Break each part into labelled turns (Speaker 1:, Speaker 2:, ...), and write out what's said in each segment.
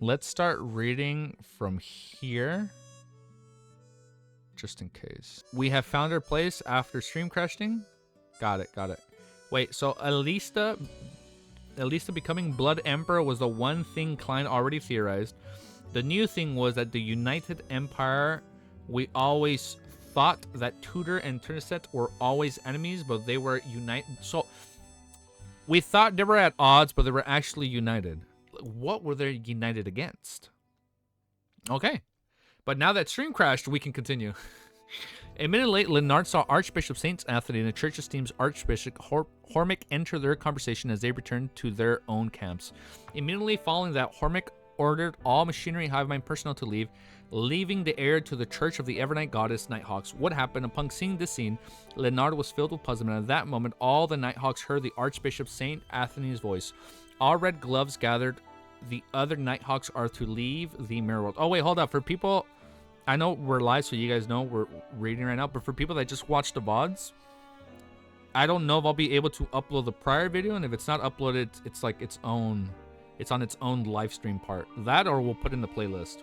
Speaker 1: Let's start reading from here. Just in case. We have found our place after stream crashing. Got it, got it. Wait, so Alista becoming Blood Emperor was the one thing Klein already theorized. The new thing was that the United Empire, we always thought that Tudor and Trinset were always enemies, but they were united. So we thought they were at odds, but they were actually united. What were they united against? Okay. But now that stream crashed, we can continue. A minute late, Leonard saw Archbishop St. Anthony and the Church Esteems Archbishop Hormick enter their conversation as they returned to their own camps. Immediately following that, Hormick ordered all machinery hive mind personnel to leave, leaving the heir to the Church of the Evernight Goddess Nighthawks. What happened? Upon seeing this scene, Leonard was filled with puzzlement. At that moment, all the Nighthawks heard the Archbishop St. Anthony's voice. All red gloves gathered. The other Nighthawks are to leave the mirror world. Oh, wait, hold up. For people... I know we're live, so you guys know we're reading right now, but for people that just watch the VODs, I don't know if I'll be able to upload the prior video, and if it's not uploaded, it's like its own, it's on its own live stream part. That, or we'll put in the playlist.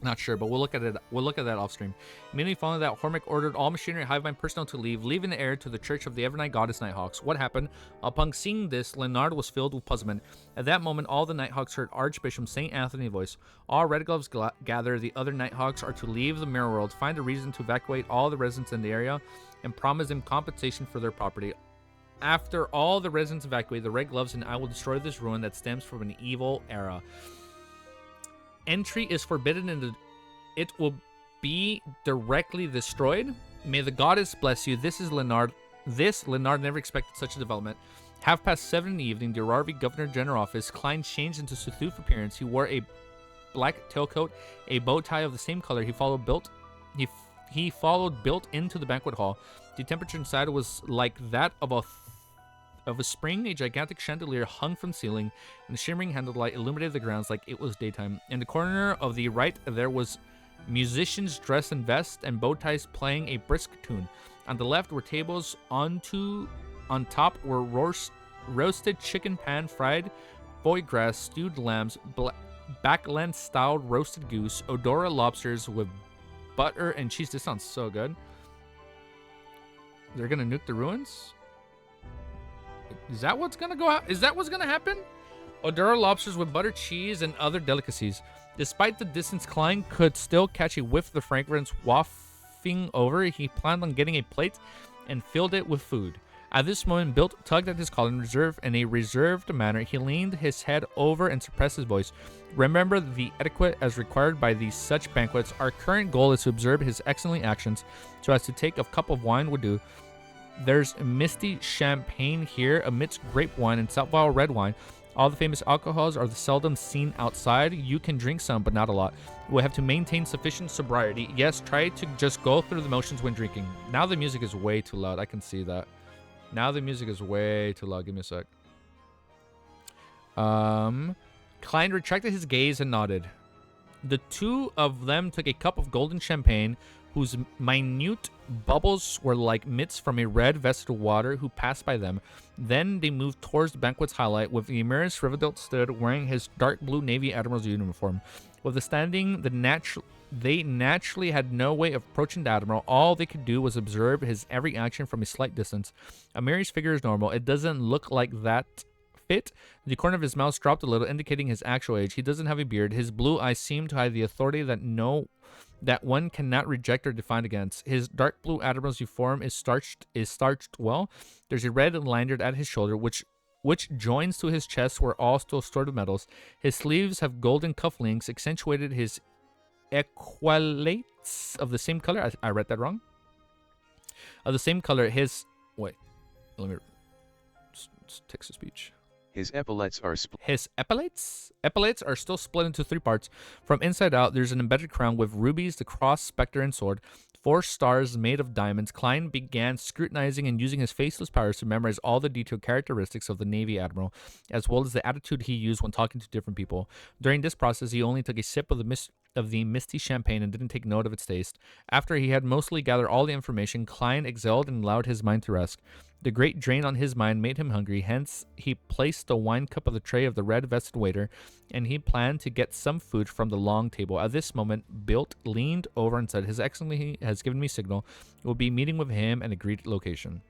Speaker 1: Not sure, but we'll look at it. We'll look at that off stream. Immediately following that, Hormick ordered all machinery hive mind personnel to leave, leaving the heir to the Church of the Evernight Goddess Nighthawks. What happened? Upon seeing this, Leonard was filled with puzzlement. At that moment, all the Nighthawks heard Archbishop St. Anthony's voice. All red gloves gather. The other Nighthawks are to leave the mirror world, find a reason to evacuate all the residents in the area, and promise them compensation for their property. After all the residents evacuate, the red gloves and I will destroy this ruin that stems from an evil era. Entry is forbidden and it will be directly destroyed. May the goddess bless you. This is Leonard. Leonard never expected such a development. 7:30 in the evening, the Rarvi Governor General office, Klein changed into Suthuth appearance. He wore a black tailcoat, a bow tie of the same color. He followed built into the banquet hall. The temperature inside was like that of a spring. A gigantic chandelier hung from the ceiling, and the shimmering handle light illuminated the grounds like it was daytime. In the corner of the right, there was musicians dressed in vests and bow ties playing a brisk tune. On the left were tables. On top were roasted chicken pan, fried foie gras, stewed lambs, backland-styled roasted goose, odora lobsters with butter and cheese. This sounds so good. They're gonna nuke the ruins? Is that what's gonna go? Is that what's gonna happen? Odora lobsters with butter, cheese, and other delicacies. Despite the distance, Klein could still catch a whiff of the fragrance wafting over. He planned on getting a plate and filled it with food. At this moment, Bilt tugged at his collar in a reserved manner. He leaned his head over and suppressed his voice. Remember the etiquette as required by these such banquets. Our current goal is to observe his excellent actions, so as to take a cup of wine would do. There's misty champagne here amidst grape wine and Saltval red wine. All the famous alcohols are seldom seen outside. You can drink some, but not a lot. We'll have to maintain sufficient sobriety. Yes, try to just go through the motions when drinking. Now the music is way too loud. I can see that. Now the music is way too loud. Give me a sec. Klein retracted his gaze and nodded. The two of them took a cup of golden champagne, whose minute bubbles were like mitts from a red vested water who passed by them. Then they moved towards the banquet's highlight, with the Amyrius Rivendell stood wearing his dark blue Navy Admiral's uniform. With the standing, they naturally had no way of approaching the Admiral. All they could do was observe his every action from a slight distance. Amyrius' figure is normal. It doesn't look like that fit. The corner of his mouth dropped a little, indicating his actual age. He doesn't have a beard. His blue eyes seem to hide the authority that one cannot reject or define against. His dark blue Admiral's uniform is starched well. There's a red lanyard at his shoulder, which joins to his chest, where all still stored with medals. His sleeves have golden cufflinks, accentuated his equalates of the same color. I read that wrong. Of the same color, his... Wait. Let me... text to speech.
Speaker 2: His epaulets are
Speaker 1: Epaulets are still split into three parts. From inside out, there's an embedded crown with rubies, the cross, specter, and sword. 4 stars made of diamonds. Klein began scrutinizing and using his faceless powers to memorize all the detailed characteristics of the Navy Admiral, as well as the attitude he used when talking to different people. During this process, he only took a sip of the of the misty champagne and didn't take note of its taste. After he had mostly gathered all the information, Klein exhaled and allowed his mind to rest. The great drain on his mind made him hungry, hence he placed the wine cup on the tray of the red-vested waiter, and he planned to get some food from the long table. At this moment, Bilt leaned over and said, "His Excellency has given me signal. We'll be meeting with him at agreed location."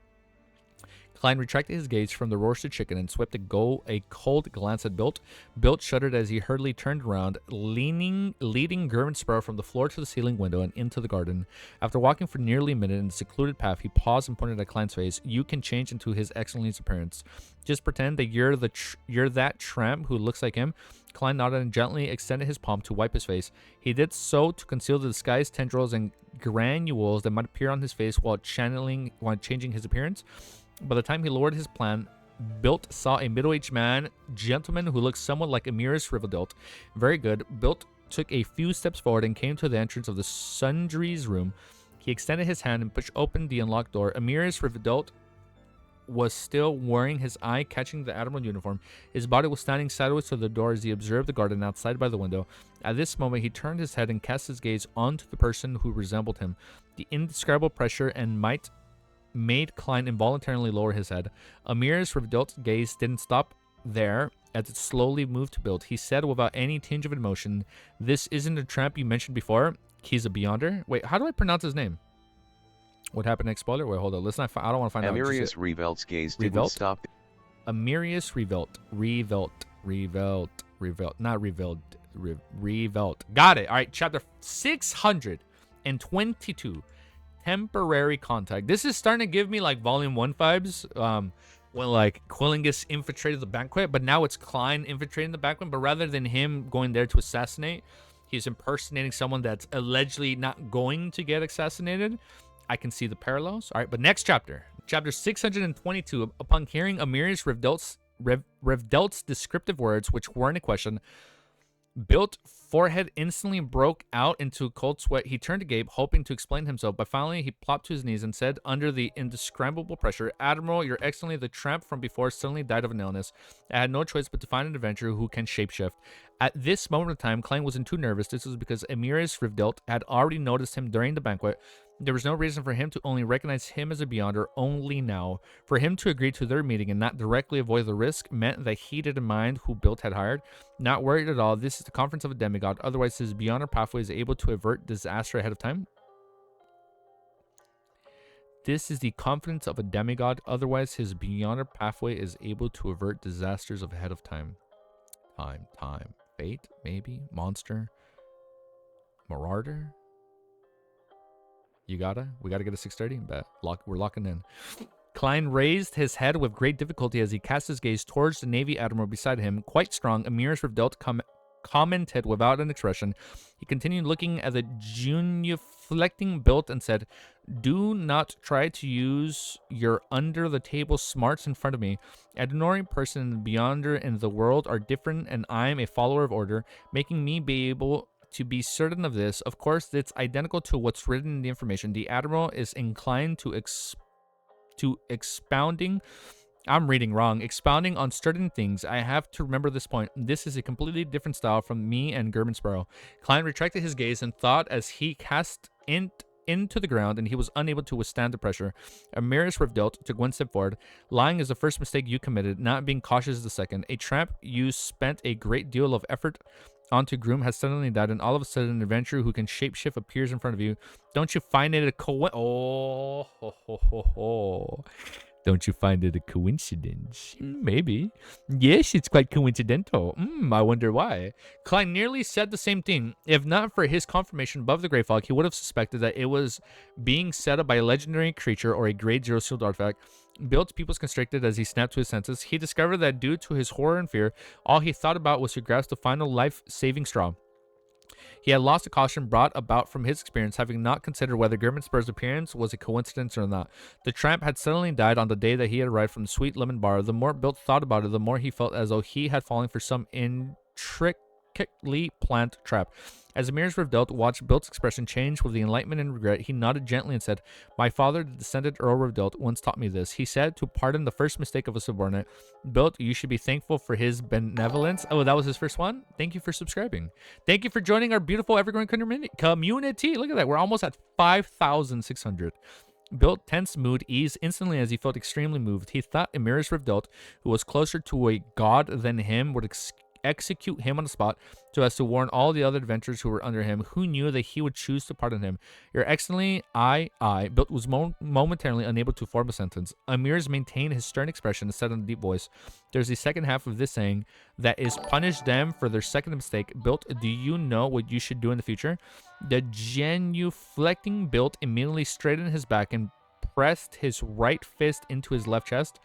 Speaker 1: Klein retracted his gaze from the roasted chicken and swept a cold glance at Bilt. Bilt shuddered as he hurriedly turned around, leading German Sparrow from the floor to the ceiling window and into the garden. After walking for nearly a minute in the secluded path, he paused and pointed at Klein's face. "You can change into His Excellency's appearance. Just pretend that you're that tramp who looks like him." Klein nodded and gently extended his palm to wipe his face. He did so to conceal the disguised tendrils and granules that might appear on his face while changing his appearance. By the time he lowered his plan, Bilt saw a middle-aged gentleman who looked somewhat like Amyrius Rivaldelt. Very good. Bilt took a few steps forward and came to the entrance of the sundries room. He extended his hand and pushed open the unlocked door. Amyrius Rivaldelt was still wearing his eye-catching the admiral uniform. His body was standing sideways to the door as he observed the garden outside by the window. At this moment, he turned his head and cast his gaze onto the person who resembled him. The indescribable pressure and might made Klein involuntarily lower his head. Amyrius Rivdelt's gaze didn't stop there as it slowly moved to Bilt. He said without any tinge of emotion, "This isn't the tramp you mentioned before. He's a beyonder." Wait, how do I pronounce his name? What happened next spoiler? Wait, hold on. Let's not. I don't want to find out.
Speaker 2: Amyrius Rivdelt's gaze didn't stop.
Speaker 1: Amyrius Rivelt. Got it. All right, chapter 622. Temporary contact. This is starting to give me like volume 1 vibes. When like Quillingus infiltrated the banquet, but now it's Klein infiltrating the banquet. But rather than him going there to assassinate, he's impersonating someone that's allegedly not going to get assassinated. I can see the parallels. All right, but next chapter, chapter 622. Upon hearing Amyrius Rivdelt's descriptive words, which weren't a question, Bilt forehead instantly broke out into a cold sweat. He turned to Gabe, hoping to explain himself, but finally he plopped to his knees and said, under the indescribable pressure, "Admiral, Your Excellency, the tramp from before suddenly died of an illness. I had no choice but to find an adventurer who can shapeshift." At this moment of time, Klein wasn't too nervous. This was because Amyrius Rivdelt had already noticed him during the banquet. There was no reason for him to only recognize him as a beyonder only now. For him to agree to their meeting and not directly avoid the risk meant that he didn't mind who Bilt had hired. Not worried at all. This is the conference of a demigod. Otherwise, his beyonder pathway is able to avert disaster ahead of time. This is the confidence of a demigod. Otherwise, his beyonder pathway is able to avert disasters ahead of time. Time. Fate, maybe? Monster? Marauder? We gotta get a 630. Bet. We're locking in. Klein raised his head with great difficulty as he cast his gaze towards the Navy Admiral beside him. Quite strong, Amyrius Rivdelt commented without an expression. He continued looking at the genuflecting Bilt and said, "Do not try to use your under-the-table smarts in front of me. An ordinary person and beyonder in the world are different, and I'm a follower of order, making me be able to be certain of this. Of course, it's identical to what's written in the information. The Admiral is inclined to expounding on certain things. I have to remember this point. This is a completely different style from me and German Sparrow." Klein retracted his gaze and thought as he cast into the ground, and he was unable to withstand the pressure. Amyrius Rivdelt took one step forward. "Lying is the first mistake you committed. Not being cautious is the second. A tramp you spent a great deal of effort onto groom has suddenly died, and all of a sudden an adventurer who can shapeshift appears in front of you. Don't you find it a Don't you find it a coincidence?" "Maybe. Yes, it's quite coincidental. I wonder why." Klein nearly said the same thing. If not for his confirmation above the Grey Fog, he would have suspected that it was being set up by a legendary creature or a grade 0 sealed artifact. Bilt's pupils constricted as he snapped to his senses. He discovered that due to his horror and fear, all he thought about was to grasp the final life-saving straw. He had lost the caution brought about from his experience, having not considered whether German Spur's appearance was a coincidence or not. The tramp had suddenly died on the day that he had arrived from the Sweet Lemon Bar. The more Bilt thought about it, the more he felt as though he had fallen for some intricately planned trap. As Amyrius Rivdelt watched Bilt's expression change with the enlightenment and regret, he nodded gently and said, "My father, the descended Earl Rivdelt, once taught me this. He said to pardon the first mistake of a subordinate. Bilt, you should be thankful for his benevolence." Oh, that was his first one? Thank you for subscribing. Thank you for joining our beautiful Evergreen community. Look at that. We're almost at 5,600. Bilt tense mood eased instantly as he felt extremely moved. He thought Amyrius Rivdelt, who was closer to a god than him, would execute him on the spot so as to warn all the other adventurers who were under him. Who knew that he would choose to pardon him? Your Excellency, Bilt was momentarily unable to form a sentence. Amyrius maintained his stern expression and said in a deep voice, "There's the second half of this saying, that is punish them for their second mistake. Bilt, do you know what you should do in the future?" The genuflecting Bilt immediately straightened his back and pressed his right fist into his left chest.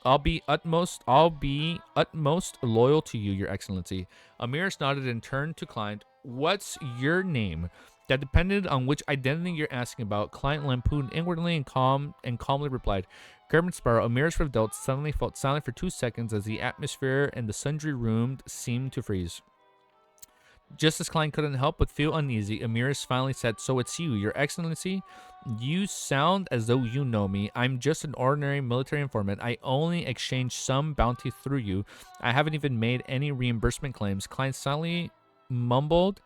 Speaker 1: I'll be utmost loyal to you, Your Excellency." Amyrius nodded and turned to client. "What's your name?" That depended on which identity you're asking about. Client lampooned inwardly and calmly replied, "German Sparrow." Amyrius Rivdelt suddenly felt silent for 2 seconds as the atmosphere in the sundry room seemed to freeze. Just as Klein couldn't help but feel uneasy, Amyrius finally said, "So it's you, Your Excellency? You sound as though you know me. I'm just an ordinary military informant. I only exchanged some bounty through you. I haven't even made any reimbursement claims." Klein silently mumbled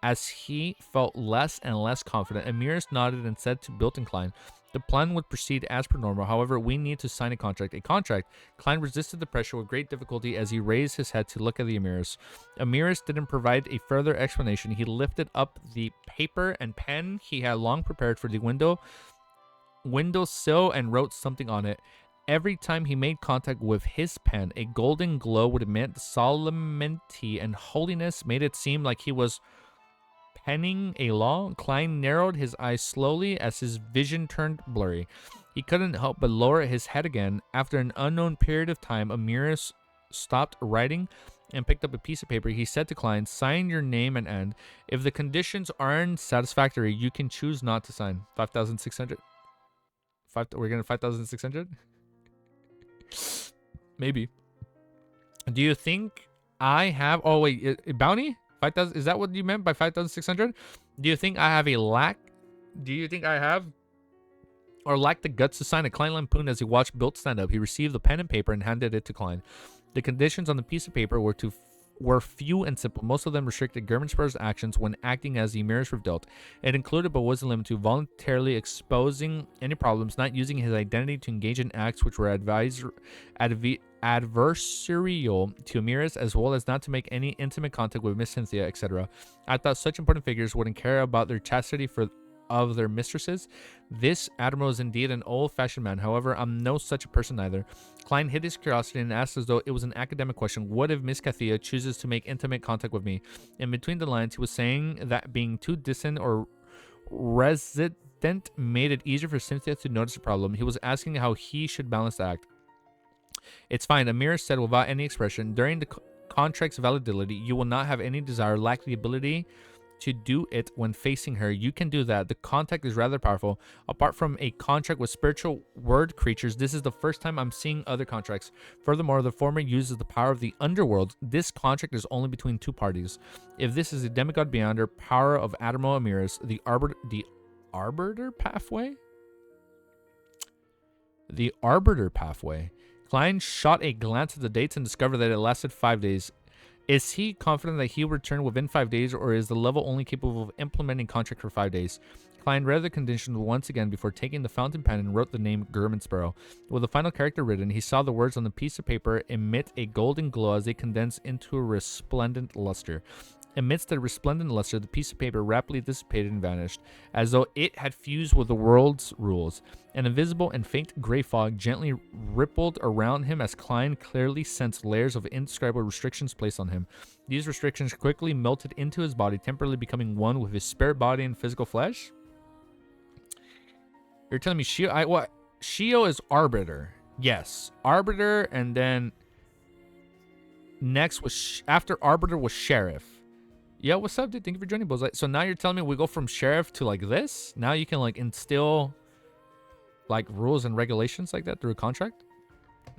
Speaker 1: as he felt less and less confident. Amyrius nodded and said to Bilt and Klein, "The plan would proceed as per normal. However, we need to sign a contract." "A contract?" Klein resisted the pressure with great difficulty as he raised his head to look at the Amyrius. Amyrius didn't provide a further explanation. He lifted up the paper and pen he had long prepared for the windowsill and wrote something on it. Every time he made contact with his pen, a golden glow would emit. Solemnity and holiness made it seem like he was penning a law. Klein narrowed his eyes slowly as his vision turned blurry. He couldn't help but lower his head again. After an unknown period of time, Amyrius stopped writing and picked up a piece of paper. He said to Klein, "Sign your name and end. If the conditions aren't satisfactory, you can choose not to sign." 5,600. We're getting 5,600? Maybe. Do you think I have... Oh, wait. Bounty? 5,000? Is that what you meant by 5,600? Do you think I have a lack? Do you think I have or lack the guts to sign? A Klein lampooned as he watched Bilt stand up. He received the pen and paper and handed it to Klein. The conditions on the piece of paper were few and simple. Most of them restricted Germansper's actions when acting as the Amyrius Rivdelt. It included, but wasn't limited to, voluntarily exposing any problems, not using his identity to engage in acts which were adversarial to Amyrius, as well as not to make any intimate contact with Miss Cynthia, etc. I thought such important figures wouldn't care about their chastity of their mistresses. This admiral is indeed an old-fashioned man. However, I'm no such a person either. Klein hid his curiosity and asked as though it was an academic question, "What if Miss Cathia chooses to make intimate contact with me?" In between the lines, he was saying that being too distant or resident made it easier for Cynthia to notice the problem. He was asking how he should balance the act. "It's fine," Amyrius said without any expression. "During the contract's validity, you will not have any desire, lack the ability to do it when facing her. You can do that. The contact is rather powerful. Apart from a contract with spiritual word creatures, this is the first time I'm seeing other contracts. Furthermore, the former uses the power of the underworld. This contract is only between two parties. If this is a demigod beyonder, power of Admiral Amyrius, the arbiter pathway? The arbiter pathway." Klein shot a glance at the dates and discovered that it lasted 5 days. Is he confident that he will return within 5 days, or is the level only capable of implementing contract for 5 days? Klein read the conditions once again before taking the fountain pen and wrote the name German Sparrow. With the final character written, he saw the words on the piece of paper emit a golden glow as they condensed into a resplendent luster. Amidst the resplendent luster, the piece of paper rapidly dissipated and vanished, as though it had fused with the world's rules. An invisible and faint gray fog gently rippled around him as Klein clearly sensed layers of indescribable restrictions placed on him. These restrictions quickly melted into his body, temporarily becoming one with his spirit body and physical flesh. You're telling me Shio is Arbiter. Yes. Arbiter, and then next was, after Arbiter was Sheriff. Yeah, what's up, dude? Thank you for joining, Bullseye. So now you're telling me we go from Sheriff to like this? Now you can like instill like rules and regulations like that through a contract?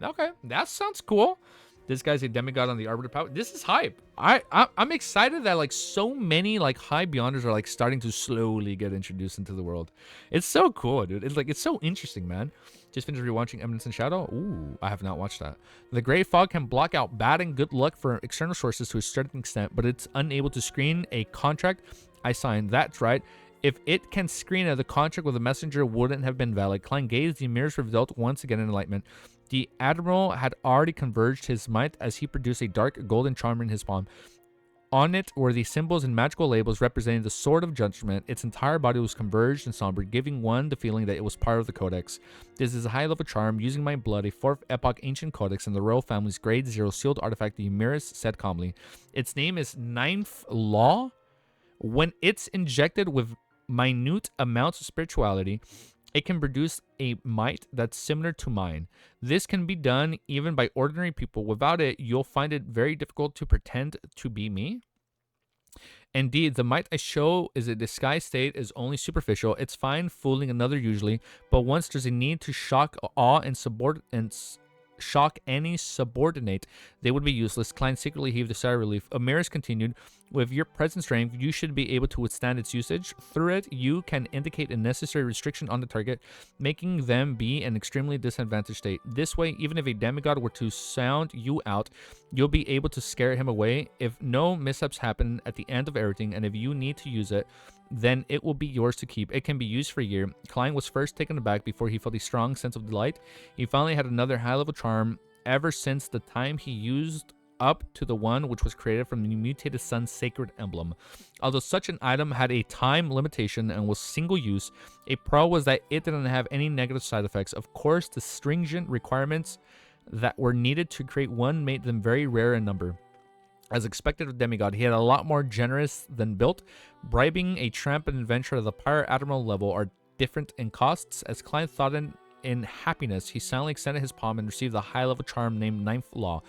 Speaker 1: Okay, that sounds cool. This guy's a demigod on the Arbiter Power. This is hype. I'm excited that like so many like high beyonders are like starting to slowly get introduced into the world. It's so cool, dude. It's so interesting, man. Just finished rewatching Eminence and Shadow. Ooh, I have not watched that. The Gray Fog can block out bad and good luck for external sources to a certain extent, but it's unable to screen a contract I signed. That's right. If it can screen it, the contract with the messenger wouldn't have been valid. Klein gazed, the Amyrius revealed once again in enlightenment. The Admiral had already converged his might as he produced a dark golden charm in his palm. On it were the symbols and magical labels representing the Sword of Judgment. Its entire body was converged and somber, giving one the feeling that it was part of the Codex. This is a high-level charm, using my blood, a 4th epoch ancient codex, and the royal family's grade 0 sealed artifact, the Amyrius said calmly. Its name is 9th Law. When it's injected with minute amounts of spirituality, it can produce a might that's similar to mine. This can be done even by ordinary people. Without it, you'll find it very difficult to pretend to be me. Indeed, the might I show is a disguised state is only superficial. It's fine fooling another usually, but once there's a need to shock, awe, and shock any subordinate, they would be useless. Klein secretly heaved a sigh of relief. Amyrius continued, with your present strength, you should be able to withstand its usage. Through it, you can indicate a necessary restriction on the target, making them be in an extremely disadvantaged state. This way, even if a demigod were to sound you out, you'll be able to scare him away. If no mishaps happen at the end of everything, and if you need to use it, then it will be yours to keep. It can be used for a year. Klein was first taken aback before he felt a strong sense of delight. He finally had another high-level charm ever since the time he used up to the one which was created from the mutated sun's sacred emblem. Although such an item had a time limitation and was single use, a pro was that it didn't have any negative side effects. Of course, the stringent requirements that were needed to create one made them very rare in number. As expected of Demigod, he had a lot more generous than built. Bribing a tramp and adventurer at the Pirate Admiral level are different in costs. As Klein thought in happiness, he silently extended his palm and received the high-level charm named 9th Law.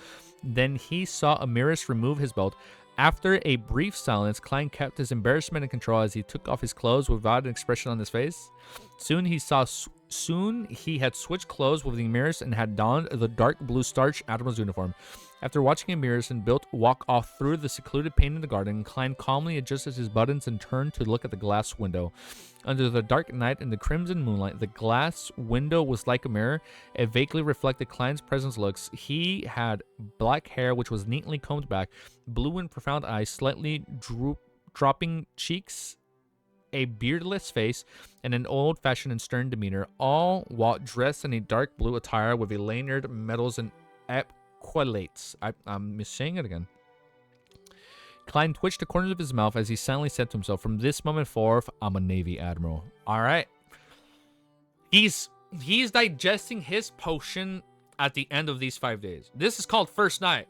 Speaker 1: Then he saw Amyrius remove his belt. After a brief silence, Klein kept his embarrassment in control as he took off his clothes without an expression on his face. Soon he had switched clothes with the Amyrius and had donned the dark blue starched Admiral's uniform. After watching Amyrius and Built walk off through the secluded pane in the garden, Klein calmly adjusted his buttons and turned to look at the glass window. Under the dark night and the crimson moonlight, the glass window was like a mirror. It vaguely reflected Klein's present looks. He had black hair, which was neatly combed back, blue and profound eyes, slightly dropping cheeks, a beardless face, and an old-fashioned and stern demeanor, all while dressed in a dark blue attire with a lanyard, medals, and epaulates. I'm saying it again. Klein twitched the corners of his mouth as he silently said to himself, "From this moment forth, I'm a Navy Admiral." All right. He's digesting his potion at the end of these 5 days. This is called first night.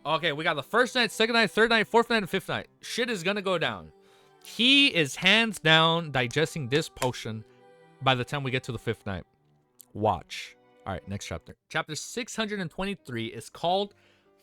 Speaker 1: Okay, we got the first night, second night, third night, fourth night, and fifth night. Shit is gonna go down. He is hands down digesting this potion by the time we get to the fifth night. Watch. All right, next chapter. Chapter 623 is called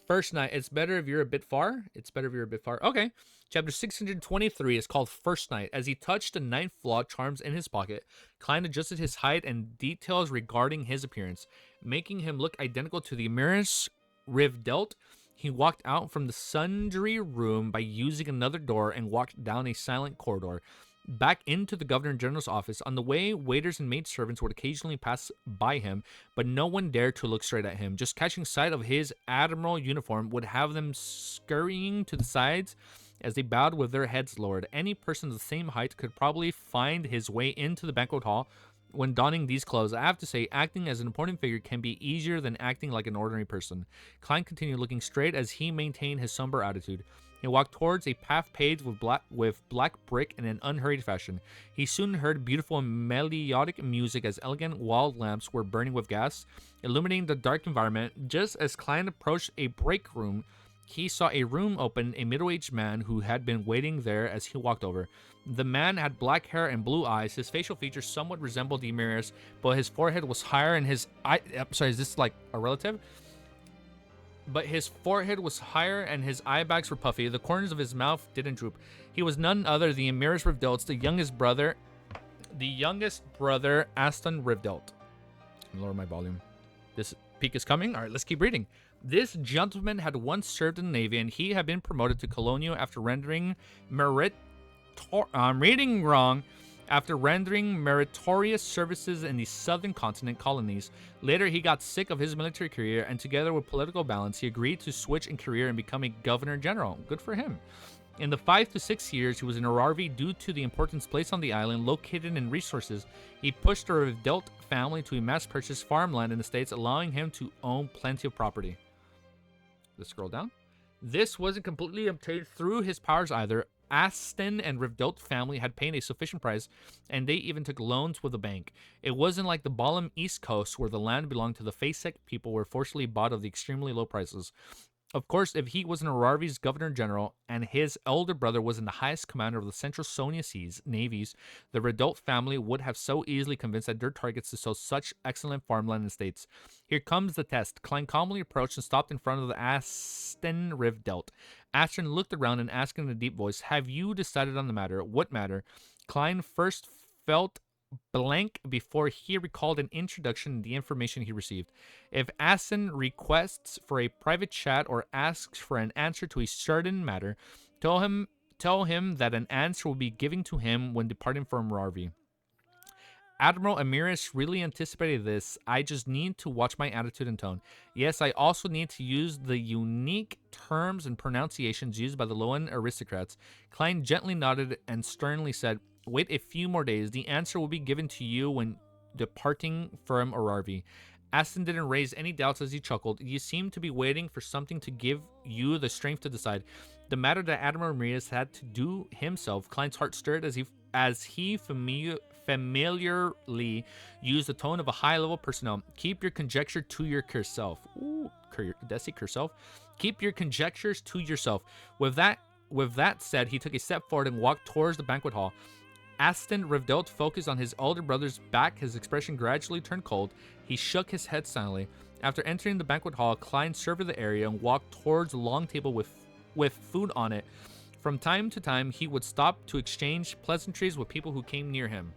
Speaker 1: First Night. It's better if you're a bit far. It's better if you're a bit far. Okay. Chapter 623 is called First Night. As he touched the 9th Law charms in his pocket, Klein adjusted his height and details regarding his appearance, making him look identical to the Amyrius Rivdelt. He walked out from the sundry room by using another door and walked down a silent corridor, back into the Governor General's office. On the way, waiters and maidservants would occasionally pass by him, but no one dared to look straight at him. Just catching sight of his admiral uniform would have them scurrying to the sides as they bowed with their heads lowered. Any person of the same height could probably find his way into the banquet hall when donning these clothes. I have to say, acting as an important figure can be easier than acting like an ordinary person. Klein continued looking straight as he maintained his somber attitude. He walked towards a path paved with black brick in an unhurried fashion. He soon heard beautiful melodic music as elegant wall lamps were burning with gas, illuminating the dark environment. Just as Klein approached a break room, he saw a room open, a middle-aged man who had been waiting there as he walked over. The man had black hair and blue eyes. His facial features somewhat resembled the Amyrius, but his forehead was higher and his eye... Sorry, is this like a relative? But his forehead was higher and his eye bags were puffy. The corners of his mouth didn't droop. He was none other than Amyrius Rivdelt, the youngest brother, Aston Rivdelt. Lower my volume. This peak is coming. All right, let's keep reading. This gentleman had once served in the Navy, and he had been promoted to colonel after rendering meritorious services in the southern continent colonies. Later, he got sick of his military career, and together with political balance, he agreed to switch in career and become a governor general. Good for him. In the 5 to 6 years he was in Ararvi due to the importance placed on the island located in resources, he pushed the Rivdelt family to mass purchase farmland in the states, allowing him to own plenty of property. Let's scroll down. This wasn't completely obtained through his powers either. Aston and Rivdelt family had paid a sufficient price, and they even took loans with the bank. It wasn't like the Balam East Coast, where the land belonged to the Sect people were forcibly bought at the extremely low prices. Of course, if he was an Ararvi's governor general and his elder brother was in the highest commander of the Central Sonia Seas navies, the Rivdelt family would have so easily convinced their targets to sell such excellent farmland and estates. Here comes the test. Klein calmly approached and stopped in front of the Aston Rivdelt. Aston looked around and asked in a deep voice, "Have you decided on the matter? What matter?" Klein first felt blank before he recalled an introduction and the information he received. If Aston requests for a private chat or asks for an answer to a certain matter, tell him that an answer will be given to him when departing from Rarvi. Admiral Amyrius really anticipated this. I just need to watch my attitude and tone. Yes, I also need to use the unique terms and pronunciations used by the Loan aristocrats. Klein gently nodded and sternly said, "Wait a few more days. The answer will be given to you when departing from Ararvi." Aston didn't raise any doubts as he chuckled. "You seem to be waiting for something to give you the strength to decide." The matter that Admiral Amyrius had to do himself, Klein's heart stirred as he familiarly used the tone of a high-level personnel. "Keep your conjecture to yourself." Ooh, did I say yourself? "Keep your conjectures to yourself." With that said, he took a step forward and walked towards the banquet hall. Aston Rivdelt focused on his elder brother's back. His expression gradually turned cold. He shook his head silently. After entering the banquet hall, Klein surveyed the area and walked towards a long table with food on it. From time to time, he would stop to exchange pleasantries with people who came near him.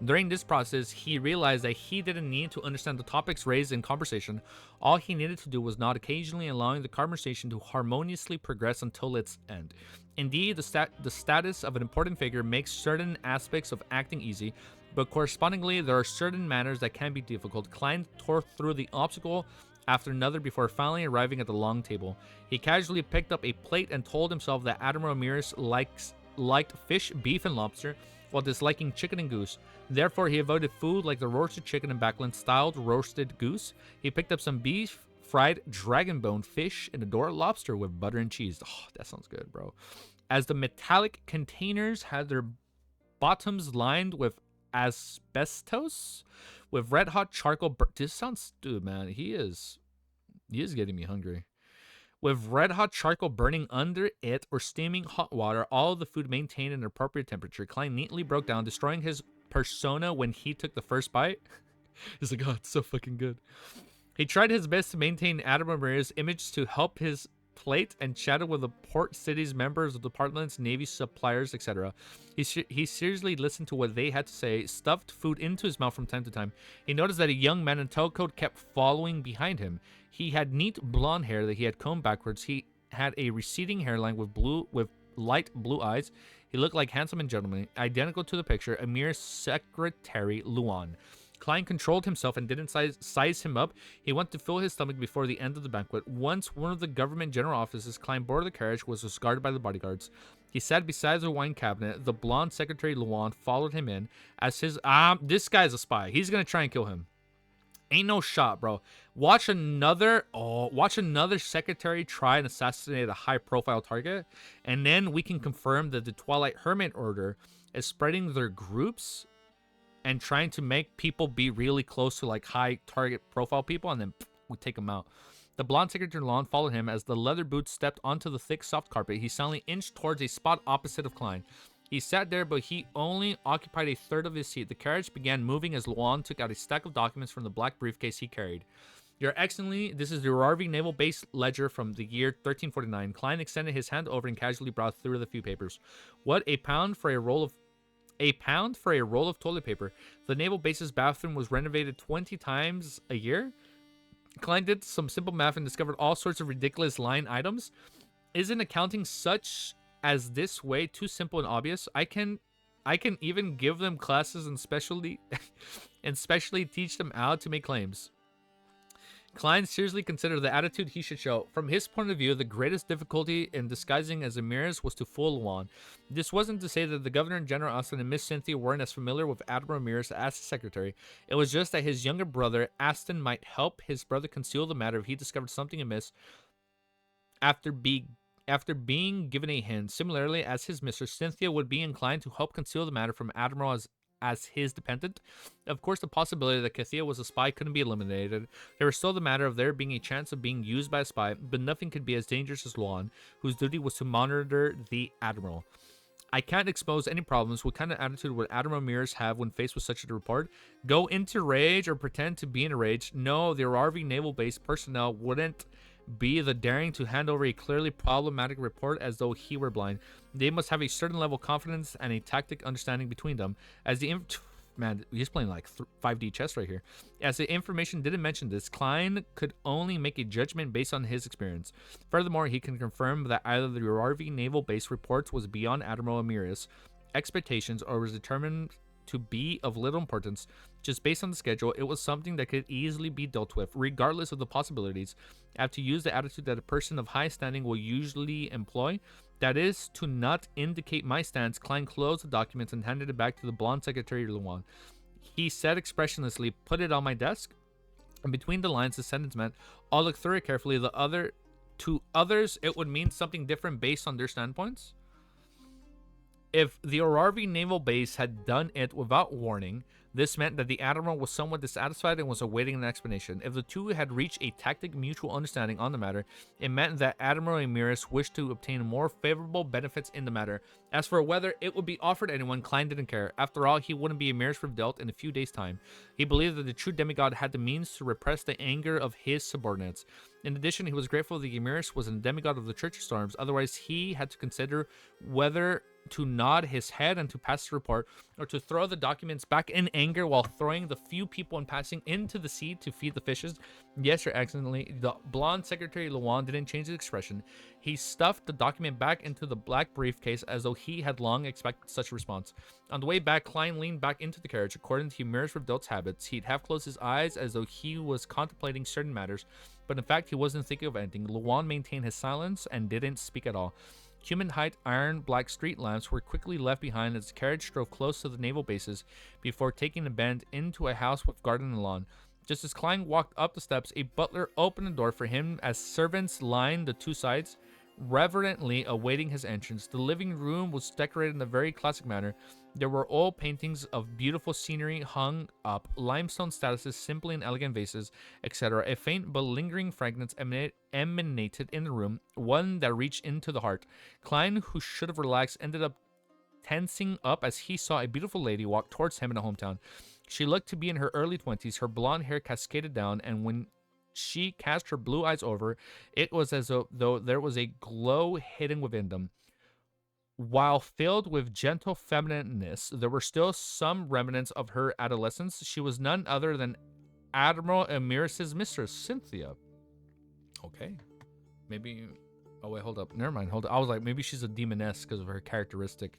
Speaker 1: During this process, he realized that he didn't need to understand the topics raised in conversation. All he needed to do was nod occasionally, allowing the conversation to harmoniously progress until its end. Indeed, the status of an important figure makes certain aspects of acting easy, but correspondingly, there are certain manners that can be difficult. Klein tore through the obstacle after another before finally arriving at the long table. He casually picked up a plate and told himself that Admiral Amyrius liked fish, beef, and lobster, while disliking chicken and goose. Therefore, he avoided food like the roasted chicken and Backlund-styled roasted goose. He picked up some beef, fried dragon bone, fish, and a lobster with butter and cheese. Oh, that sounds good, bro. As the metallic containers had their bottoms lined with asbestos, with red-hot charcoal. This sounds, dude, man. He is getting me hungry. With red-hot charcoal burning under it or steaming hot water, all of the food maintained an appropriate temperature. Klein neatly broke down, destroying his persona when he took the first bite. He's like, "Oh, it's so fucking good." He tried his best to maintain Admiral Amyrius' image to help his plate and chatted with the port city's members of departments, navy suppliers, etc. He seriously listened to what they had to say, stuffed food into his mouth from time to time. He noticed that a young man in a tailcoat kept following behind him. He had neat blonde hair that he had combed backwards. He had a receding hairline with light blue eyes. He looked like handsome and gentlemanly, identical to the picture, a mere secretary Luan. Klein controlled himself and didn't size him up. He went to fill his stomach before the end of the banquet. Once one of the government general offices Klein boarded the carriage was guarded by the bodyguards. He sat beside the wine cabinet. The blonde secretary Luan followed him in as his this guy's a spy. He's gonna try and kill him. Ain't no shot, bro. Watch another secretary try and assassinate a high-profile target, and then we can confirm that the Twilight Hermit Order is spreading their groups and trying to make people be really close to like high target profile people, and then we take them out. The blonde secretary Lon followed him as the leather boots stepped onto the thick soft carpet. He silently inched towards a spot opposite of Klein. He sat there, but he only occupied a third of his seat. The carriage began moving as Luan took out a stack of documents from the black briefcase he carried. "Your Excellency, this is the Rarvi Naval Base Ledger from the year 1349. Klein extended his hand over and casually browsed through the few papers. "What, a pound for a roll of toilet paper? The naval base's bathroom was renovated 20 times a year? Klein did some simple math and discovered all sorts of ridiculous line items. Isn't accounting such as this way too simple and obvious? I can even give them classes and specially and specially teach them how to make claims. Klein seriously considered the attitude he should show. From his point of view, the greatest difficulty in disguising as Amyrius was to fool Luan. This wasn't to say that the Governor General Austin and Miss Cynthia weren't as familiar with Admiral Amyrius as his secretary. It was just that his younger brother, Aston, might help his brother conceal the matter if he discovered something amiss after being given a hint. Similarly, as his mistress, Cynthia would be inclined to help conceal the matter from Admiral as his dependent. Of course, the possibility that Cynthia was a spy couldn't be eliminated. There was still the matter of there being a chance of being used by a spy, but nothing could be as dangerous as Luan, whose duty was to monitor the Admiral. I can't expose any problems. What kind of attitude would Admiral Amyrius have when faced with such a report? Go into rage or pretend to be in a rage? No, the RV naval-based personnel wouldn't be the daring to hand over a clearly problematic report as though he were blind. They must have a certain level of confidence and a tactic understanding between them. As the man, he's playing like 5D chess right here. As the information didn't mention this, Klein could only make a judgment based on his experience. Furthermore, he can confirm that either the RV naval-based reports was beyond Admiral Amyrius' expectations or was determined to be of little importance. Just based on the schedule, it was something that could easily be dealt with, regardless of the possibilities. I have to use the attitude that a person of high standing will usually employ. That is, to not indicate my stance. Klein closed the documents and handed it back to the blonde secretary, Luan. He said expressionlessly, "Put it on my desk." And between the lines, the sentence meant, "I'll look through it carefully. To others, it would mean something different based on their standpoints." If the Orarvi naval base had done it without warning, this meant that the Admiral was somewhat dissatisfied and was awaiting an explanation. If the two had reached a tacit mutual understanding on the matter, it meant that Admiral Amyrius wished to obtain more favorable benefits in the matter. As for whether it would be offered to anyone, Klein didn't care. After all, he wouldn't be Amyrius redealt in a few days' time. He believed that the true demigod had the means to repress the anger of his subordinates. In addition, he was grateful that Amyrius was a demigod of the Church of Storms. Otherwise, he had to consider whether to nod his head and to pass the report, or to throw the documents back in anger while throwing the few people in passing into the sea to feed the fishes. Yes, Your Excellency, the blonde secretary Luan didn't change his expression. He stuffed the document back into the black briefcase as though he had long expected such a response. On the way back, Klein leaned back into the carriage. According to Amyrius Revealt's habits, he'd half close his eyes as though he was contemplating certain matters, but in fact he wasn't thinking of anything. Luan maintained his silence and didn't speak at all. Human height iron black street lamps were quickly left behind as the carriage drove close to the naval bases before taking a bend into a house with garden and lawn. Just as Klein walked up the steps, a butler opened the door for him as servants lined the two sides, reverently awaiting his entrance. The living room was decorated in a very classic manner. There were oil paintings of beautiful scenery hung up, limestone statues, simple and elegant vases, etc. A faint but lingering fragrance emanated in the room, one that reached into the heart. Klein, who should have relaxed, ended up tensing up as he saw a beautiful lady walk towards him in a hometown. She looked to be in her early 20s. Her blonde hair cascaded down, and when she cast her blue eyes over, it was as though there was a glow hidden within them. While filled with gentle feminineness, there were still some remnants of her adolescence. She was none other than Admiral Amyrius' mistress, Cynthia. Okay. Maybe... Oh, wait, hold up. Never mind. Hold up. I was like, maybe she's a demoness because of her characteristic,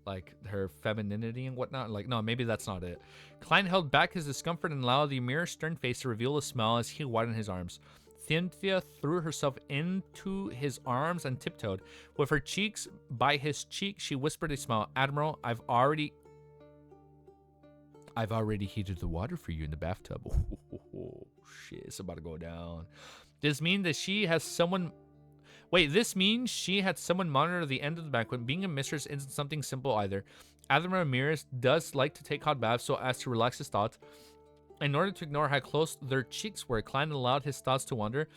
Speaker 1: like, her femininity and whatnot. Like, no, maybe that's not it. Klein held back his discomfort and allowed the Amyrius' stern face to reveal a smile as he widened his arms. Cynthia threw herself into his arms and tiptoed. With her cheeks by his cheek, she whispered a smile. "Admiral, I've already heated the water for you in the bathtub." Oh, shit, it's about to go down. This means that she has someone... Wait, this means she had someone monitor the end of the banquet. Being a mistress isn't something simple either. Admiral Amyrius does like to take hot baths so as to relax his thoughts. In order to ignore how close their cheeks were, Klein allowed his thoughts to wander.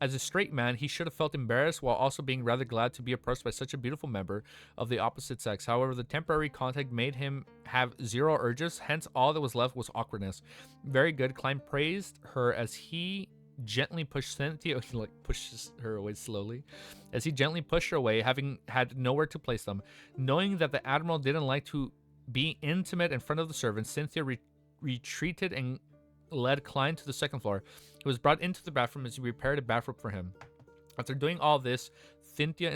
Speaker 1: As a straight man, he should have felt embarrassed while also being rather glad to be approached by such a beautiful member of the opposite sex. However, the temporary contact made him have zero urges, hence all that was left was awkwardness. Very good, Klein praised her as he gently pushed Cynthia, he like pushes her away slowly. As he gently pushed her away, having had nowhere to place them. Knowing that the Admiral didn't like to be intimate in front of the servants, Cynthia retreated and led Klein to the second floor. He was brought into the bathroom as he repaired a bathrobe for him. After doing all this, Cynthia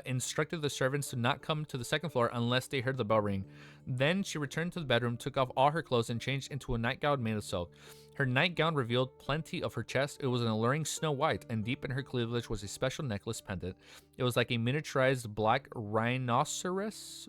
Speaker 1: instructed the servants to not come to the second floor unless they heard the bell ring. Then she returned to the bedroom, took off all her clothes, and changed into a nightgown made of silk. Her nightgown revealed plenty of her chest. It was an alluring snow white, and deep in her cleavage was a special necklace pendant. It was like a miniaturized black rhinoceros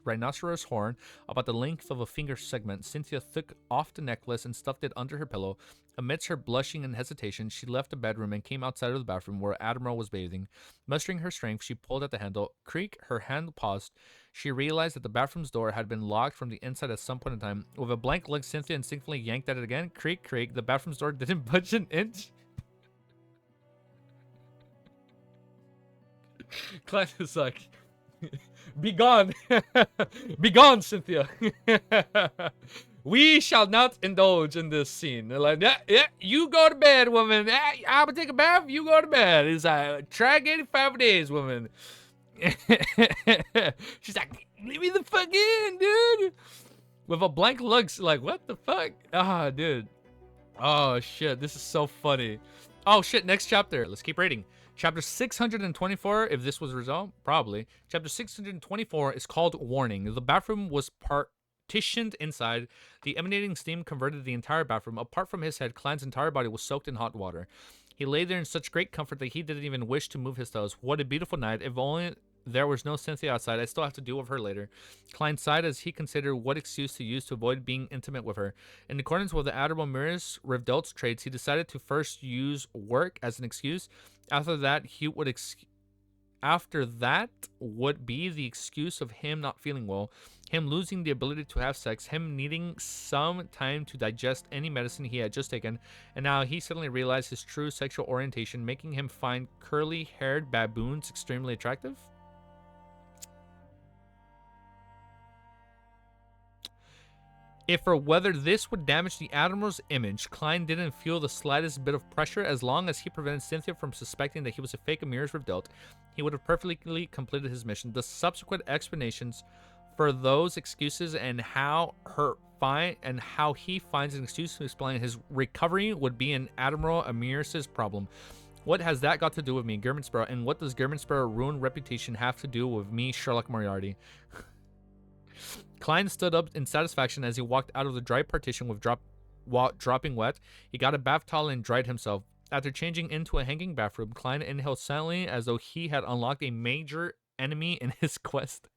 Speaker 1: horn about the length of a finger segment. Cynthia took off the necklace and stuffed it under her pillow. Amidst her blushing and hesitation, she left the bedroom and came outside of the bathroom where Admiral was bathing. Mustering her strength, she pulled at the handle. Creak, her hand paused. She realized that the bathroom's door had been locked from the inside at some point in time. With a blank look, Cynthia instinctively yanked at it again. Creak, creak. The bathroom's door didn't budge an inch. Klein is like, be gone. Be gone, Cynthia. We shall not indulge in this scene. They're like, yeah, you go to bed, woman. I'm gonna take a bath, you go to bed. It's like, try 85 days, woman. She's like, leave me the fuck in, dude. With a blank look, like, what the fuck? Ah, dude. Oh, shit. This is so funny. Oh, shit. Next chapter. Let's keep reading. Chapter 624, if this was resolved, probably. Chapter 624 is called Warning. The bathroom was partitioned inside. The emanating steam converted the entire bathroom. Apart from his head, Klein's entire body was soaked in hot water. He lay there in such great comfort that he didn't even wish to move his toes. What a beautiful night. If only there was no Cynthia outside. I still have to deal with her later. Klein sighed as he considered what excuse to use to avoid being intimate with her. In accordance with the Admiral Amyrius Revdelt's traits, he decided to first use work as an excuse. After that would be the excuse of him not feeling well, him losing the ability to have sex, him needing some time to digest any medicine he had just taken, and now he suddenly realized his true sexual orientation, making him find curly-haired baboons extremely attractive. If or whether this would damage the Admiral's image, Klein didn't feel the slightest bit of pressure. As long as he prevented Cynthia from suspecting that he was a fake Amyrius Revdelt, he would have perfectly completed his mission. The subsequent explanations for those excuses and how he finds an excuse to explain his recovery would be an Admiral Amyrius's problem. What has that got to do with me, German Sparrow? And what does German Sparrow ruined reputation have to do with me, Sherlock Moriarty? Klein stood up in satisfaction as he walked out of the dry partition with dropping wet. He got a bath towel and dried himself. After changing into a hanging bathrobe, Klein inhaled silently as though he had unlocked a major enemy in his quest.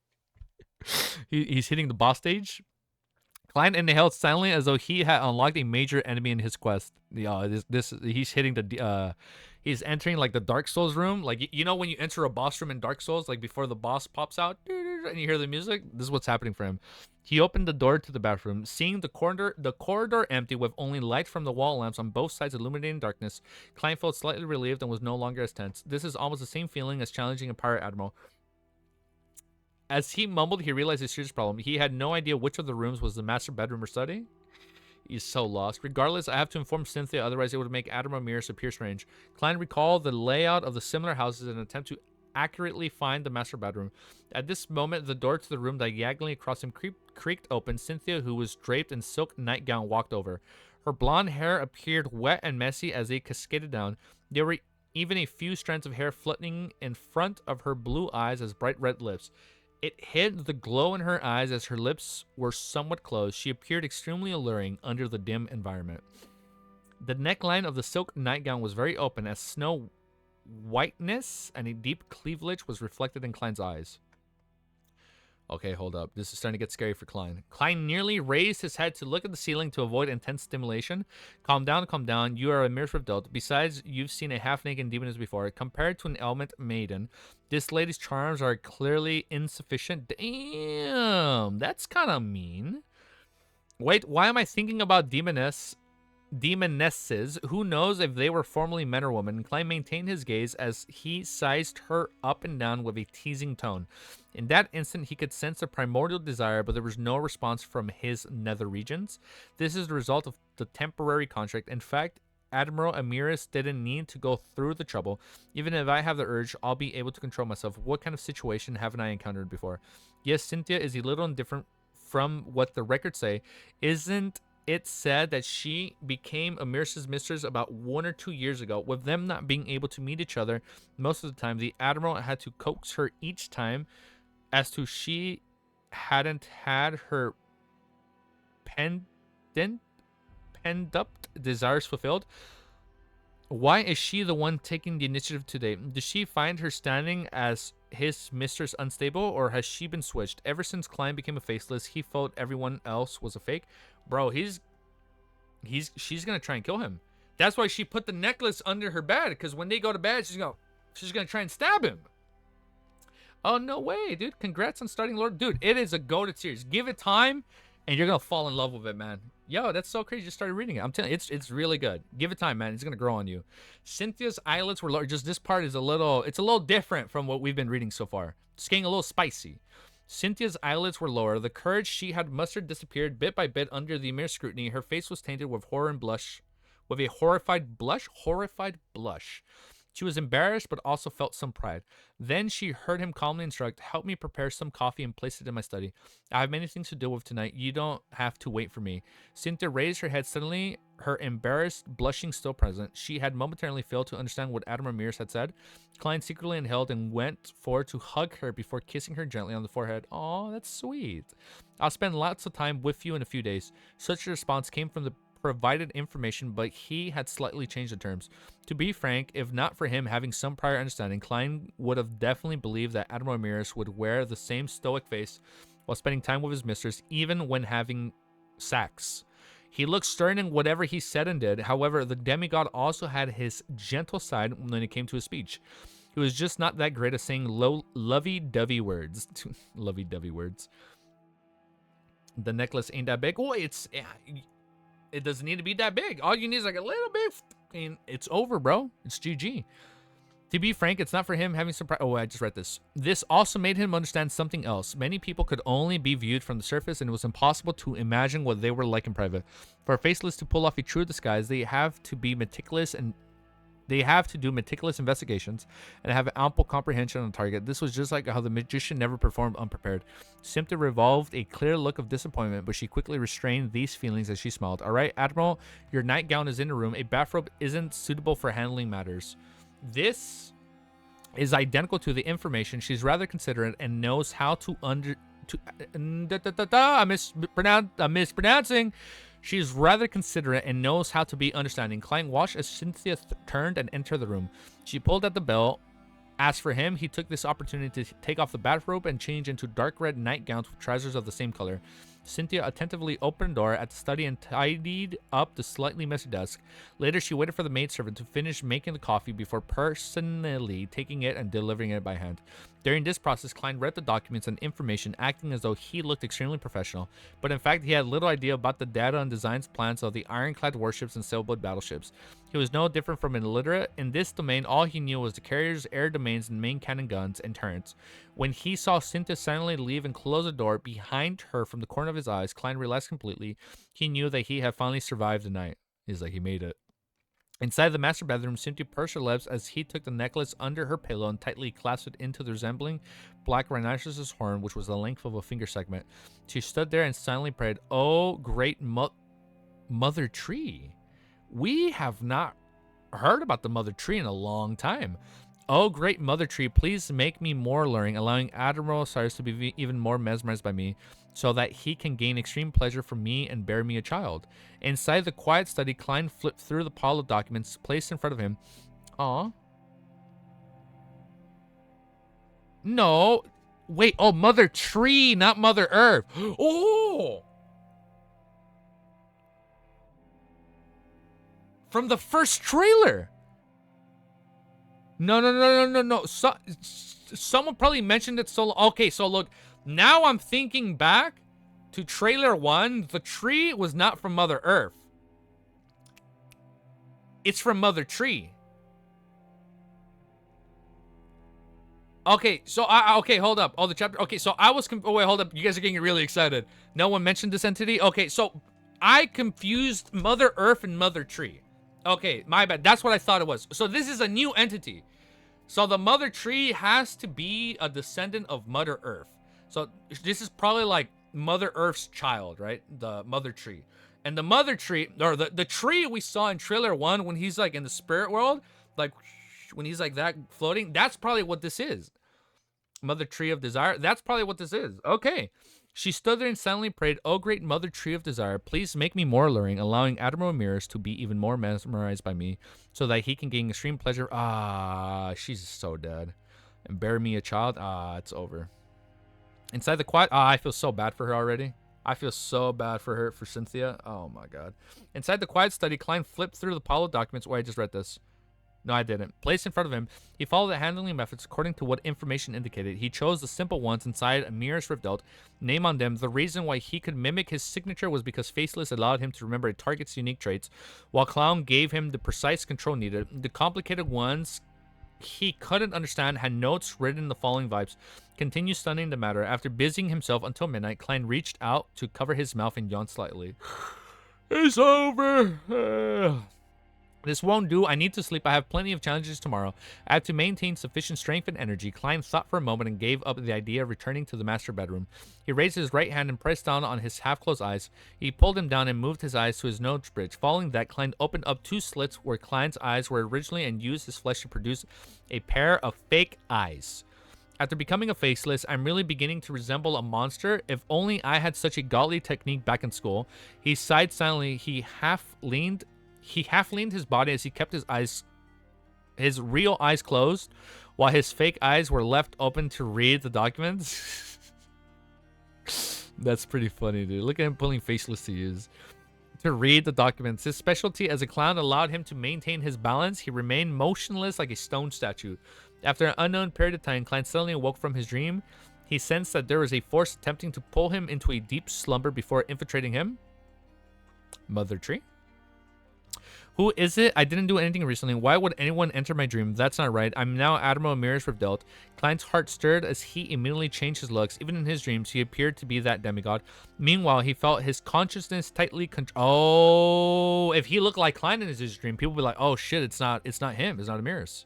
Speaker 1: He's hitting the boss stage. Klein inhaled silently as though he had unlocked a major enemy in his quest. He's hitting the he's entering like the Dark Souls room. Like, you know when you enter a boss room in Dark Souls, like before the boss pops out and you hear the music? This is what's happening for him. He opened the door to the bathroom, seeing the corridor empty with only light from the wall lamps on both sides illuminating darkness. Klein felt slightly relieved and was no longer as tense. This is almost the same feeling as challenging a pirate admiral. As he mumbled, he realized his serious problem. He had no idea which of the rooms was the master bedroom or study. He's so lost. Regardless, I have to inform Cynthia, otherwise it would make Admiral Amyrius appear strange. Klein recalled the layout of the similar houses in an attempt to accurately find the master bedroom. At this moment, the door to the room diagonally across him creaked open. Cynthia, who was draped in silk nightgown, walked over. Her blonde hair appeared wet and messy as they cascaded down. There were even a few strands of hair floating in front of her blue eyes as bright red lips. It hid the glow in her eyes as her lips were somewhat closed. She appeared extremely alluring under the dim environment. The neckline of the silk nightgown was very open as snow whiteness and a deep cleavage was reflected in Klein's eyes. Okay, hold up. This is starting to get scary for Klein. Klein nearly raised his head to look at the ceiling to avoid intense stimulation. Calm down, calm down. You are a Amyrius Revdelt. Besides, you've seen a half-naked demoness before. Compared to an element maiden, this lady's charms are clearly insufficient. Damn, that's kind of mean. Wait, why am I thinking about demonesses? Who knows if they were formerly men or women? Klein maintained his gaze as he sized her up and down with a teasing tone. In that instant, he could sense a primordial desire, but there was no response from his nether regions. This is the result of the temporary contract. In fact, Admiral Amyrius didn't need to go through the trouble. Even if I have the urge, I'll be able to control myself. What kind of situation haven't I encountered before? Yes, Cynthia is a little indifferent from what the records say. Isn't it said that she became Amyrius' mistress about 1 or 2 years ago. With them not being able to meet each other most of the time, the Admiral had to coax her each time as to she hadn't had her pendant pent-up desires fulfilled. Why is she the one taking the initiative today? Does she find her standing as his mistress unstable, or has she been switched? Ever since Klein became a faceless, he felt everyone else was a fake. Bro, she's gonna try and kill him. That's why she put the necklace under her bed, because when they go to bed, she's gonna try and stab him. Oh, no way, dude. Congrats on starting Lord. Dude, it is a goated series. Give it time, and you're gonna fall in love with it, man. Yo, that's so crazy. You just started reading it. I'm telling you, it's really good. Give it time, man. It's gonna grow on you. Cynthia's eyelids were lower. Just this part is a little different from what we've been reading so far. It's getting a little spicy. Cynthia's eyelids were lower. The courage she had mustered disappeared bit by bit under the mere scrutiny. Her face was tainted with horror and blush, with a horrified blush. She was embarrassed, but also felt some pride. Then she heard him calmly instruct, "Help me prepare some coffee and place it in my study. I have many things to deal with tonight. You don't have to wait for me." Cynthia raised her head suddenly, her embarrassed blushing still present. She had momentarily failed to understand what Admiral Amyrius had said. Klein secretly inhaled and went forward to hug her before kissing her gently on the forehead. "Aw, that's sweet. I'll spend lots of time with you in a few days." Such a response came from the provided information, but he had slightly changed the terms. To be frank, if not for him having some prior understanding, Klein would have definitely believed that Admiral Amyrius would wear the same stoic face while spending time with his mistress, even when having sex. He looked stern in whatever he said and did. However, the demigod also had his gentle side when it came to his speech. He was just not that great at saying lovey-dovey words. Lovey-dovey words. The necklace ain't that big. Oh, it doesn't need to be that big. All you need is like a little bit, and it's over, bro. It's GG. To be frank, it's not for him having some... Oh, I just read this. This also made him understand something else. Many people could only be viewed from the surface, and it was impossible to imagine what they were like in private. For a faceless to pull off a true disguise, they have to be meticulous and... They have to do meticulous investigations and have ample comprehension on the target. This was just like how the magician never performed unprepared. Cynthia revolved a clear look of disappointment, but she quickly restrained these feelings as she smiled. "All right, Admiral, your nightgown is in the room. A bathrobe isn't suitable for handling matters." This is identical to the information. She's rather considerate and knows how to I'm mispronouncing. She's rather considerate and knows how to be understanding. Klein watched as Cynthia turned and entered the room. She pulled at the bell. As for him, he took this opportunity to take off the bathrobe and change into dark red nightgowns with trousers of the same color. Cynthia attentively opened the door at the study and tidied up the slightly messy desk. Later, she waited for the maidservant to finish making the coffee before personally taking it and delivering it by hand. During this process, Klein read the documents and information, acting as though he looked extremely professional, but in fact, he had little idea about the data and designs plans of the ironclad warships and sailboat battleships. He was no different from an illiterate. In this domain, all he knew was the carriers, air domains, and main cannon guns and turrets. When he saw Cynthia silently leave and close the door behind her from the corner of his eyes, Klein relaxed completely. He knew that he had finally survived the night. He's like, he made it. Inside the master bedroom, Cynthia pursed her lips as he took the necklace under her pillow and tightly clasped it into the resembling black rhinoceros horn, which was the length of a finger segment. She stood there and silently prayed, "Oh, great mother tree. We have not heard about the mother tree in a long time. Oh, great mother tree, please make me more alluring, allowing Admiral Cyrus to be even more mesmerized by me, so that he can gain extreme pleasure from me and bear me a child." Inside the quiet study, Klein flipped through the pile of documents placed in front of him. Aw. No. Wait, oh, Mother Tree, not Mother Earth. Oh! From the first trailer. No. Someone probably mentioned it so... Okay, so look. Now I'm thinking back to trailer 1. The tree was not from Mother Earth. It's from Mother Tree. Okay, so okay, hold up. Oh, the chapter. Okay, so I was... Oh, wait, hold up. You guys are getting really excited. No one mentioned this entity? Okay, so I confused Mother Earth and Mother Tree. Okay, my bad. That's what I thought it was. So this is a new entity. So the Mother Tree has to be a descendant of Mother Earth. So this is probably like Mother Earth's child, right? The Mother Tree. And the mother tree, or the tree we saw in trailer 1 when he's like in the spirit world, like when he's like that floating, that's probably what this is. Mother tree of desire, that's probably what this is. Okay. She stood there and silently prayed, "Oh, great mother tree of desire, please make me more alluring, allowing Admiral Amyrius to be even more mesmerized by me, so that he can gain extreme pleasure." Ah, she's so dead. And bear me a child. Ah, it's over. Inside the quiet, I feel so bad for her already. I feel so bad for her, for Cynthia. Oh my god. Inside the quiet study, Klein flipped through the pile of documents. Wait, I just read this. No, I didn't. Placed in front of him, he followed the handling methods according to what information indicated. He chose the simple ones inside Amyrius Rivdelt, name on them. The reason why he could mimic his signature was because Faceless allowed him to remember a target's unique traits, while Clown gave him the precise control needed. The complicated ones he couldn't understand had notes written in the following vibes. Continue studying the matter. After busying himself until midnight, Klein reached out to cover his mouth and yawned slightly. It's over. This won't do. I need to sleep. I have plenty of challenges tomorrow. I have to maintain sufficient strength and energy. Klein thought for a moment and gave up the idea of returning to the master bedroom. He raised his right hand and pressed down on his half-closed eyes. He pulled them down and moved his eyes to his nose bridge. Following that, Klein opened up 2 slits where Klein's eyes were originally and used his flesh to produce a pair of fake eyes. After becoming a faceless, I'm really beginning to resemble a monster. If only I had such a godly technique back in school. He sighed silently. He half leaned his body as he kept his real eyes closed, while his fake eyes were left open to read the documents. That's pretty funny, dude. Look at him pulling faceless to use. To read the documents. His specialty as a clown allowed him to maintain his balance. He remained motionless like a stone statue. After an unknown period of time, Klein suddenly awoke from his dream. He sensed that there was a force attempting to pull him into a deep slumber before infiltrating him. Mother tree? Who is it? I didn't do anything recently. Why would anyone enter my dream? That's not right. I'm now Admiral Amyrius Rivdelt. Klein's heart stirred as he immediately changed his looks. Even in his dreams, he appeared to be that demigod. Meanwhile, he felt his consciousness tightly Oh, if he looked like Klein in his dream, people would be like, oh shit, it's not him. It's not Amyrius.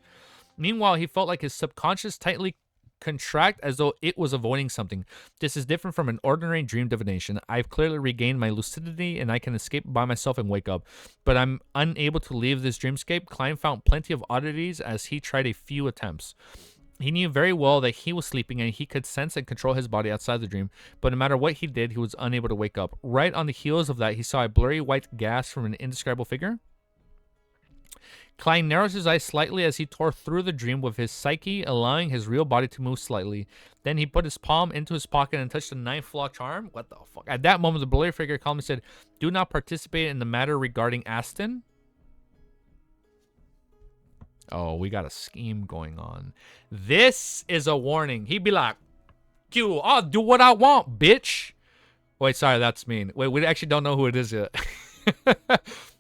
Speaker 1: Meanwhile, he felt like his subconscious tightly contract as though it was avoiding something. This is different from an ordinary dream divination. I've clearly regained my lucidity and I can escape by myself and wake up, but I'm unable to leave this dreamscape. Klein found plenty of oddities as he tried a few attempts. He knew very well that he was sleeping and he could sense and control his body outside the dream, but no matter what he did, he was unable to wake up. Right on the heels of that, he saw a blurry white gas from an indescribable figure. Klein narrows his eyes slightly as he tore through the dream with his psyche, allowing his real body to move slightly. Then he put his palm into his pocket and touched the 9th flaw charm. What the fuck? At that moment, the blurry figure calmly said, "Do not participate in the matter regarding Aston." Oh, we got a scheme going on. This is a warning. He'd be like, "Q, I'll do what I want, bitch." Wait, sorry, that's mean. Wait, we actually don't know who it is yet.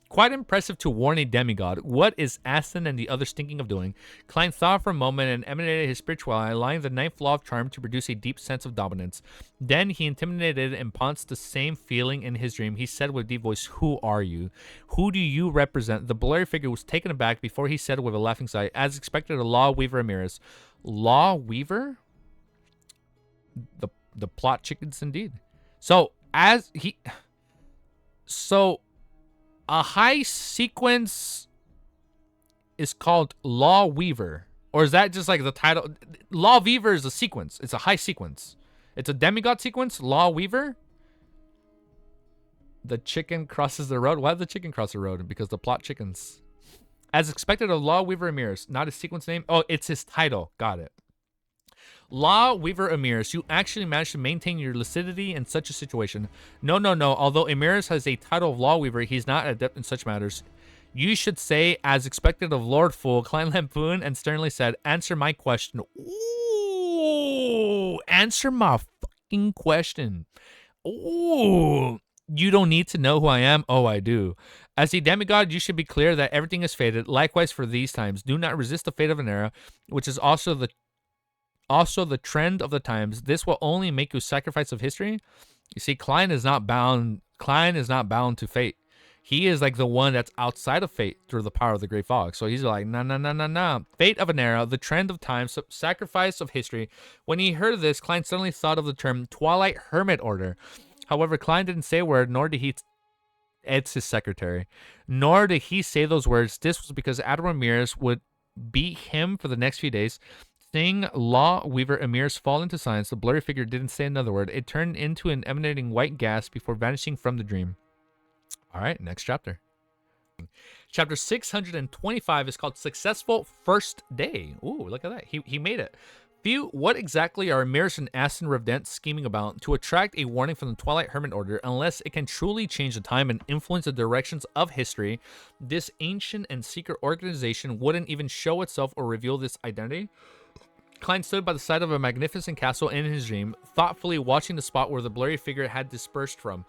Speaker 1: Quite impressive to warn a demigod. What is Aston and the others thinking of doing? Klein thought for a moment and emanated his spirituality, allowing the 9th law of charm to produce a deep sense of dominance. Then he intimidated and pounced the same feeling in his dream. He said with deep voice, "Who are you? Who do you represent?" The blurry figure was taken aback before he said with a laughing sigh, "As expected, a Law Weaver Amyrius." Law Weaver? The plot chickens indeed. A high sequence is called Law Weaver. Or is that just like the title? Law Weaver is a sequence. It's a high sequence. It's a demigod sequence. Law Weaver. The chicken crosses the road. Why did the chicken cross the road? Because the plot chickens. As expected, a Law Weaver Amyrius. Not his sequence name. Oh, it's his title. Got it. Law Weaver Amyrius, you actually managed to maintain your lucidity in such a situation. No. Although Amyrius has a title of Law Weaver, he's not adept in such matters. You should say, as expected of Lord Fool. Klein lampooned and sternly said, "Answer my question." Ooh, answer my fucking question. Ooh, you don't need to know who I am. Oh, I do. As a demigod, you should be clear that everything is fated. Likewise for these times. Do not resist the fate of an era, which is also the trend of the times. This will only make you sacrifice of history. You see, Klein is not bound to fate. He is like the one that's outside of fate through the power of the Great Fog. So he's like, no. Fate of an era, the trend of times, sacrifice of history. When he heard of this, Klein suddenly thought of the term Twilight Hermit Order. However, Klein didn't say a word, nor did he It's his secretary. Nor did he say those words. This was because Admiral Amyrius would beat him for the next few days. Seeing Law Weaver Amyrius fall into silence, the blurry figure didn't say another word. It turned into an emanating white gas before vanishing from the dream. All right, next chapter. Chapter 625 is called Successful First Day. Ooh, look at that. He made it. Few, what exactly are Amyrius and Aston Revdent scheming about to attract a warning from the Twilight Hermit Order? Unless it can truly change the time and influence the directions of history, this ancient and secret organization wouldn't even show itself or reveal this identity. Klein stood by the side of a magnificent castle in his dream, thoughtfully watching the spot where the blurry figure had dispersed from.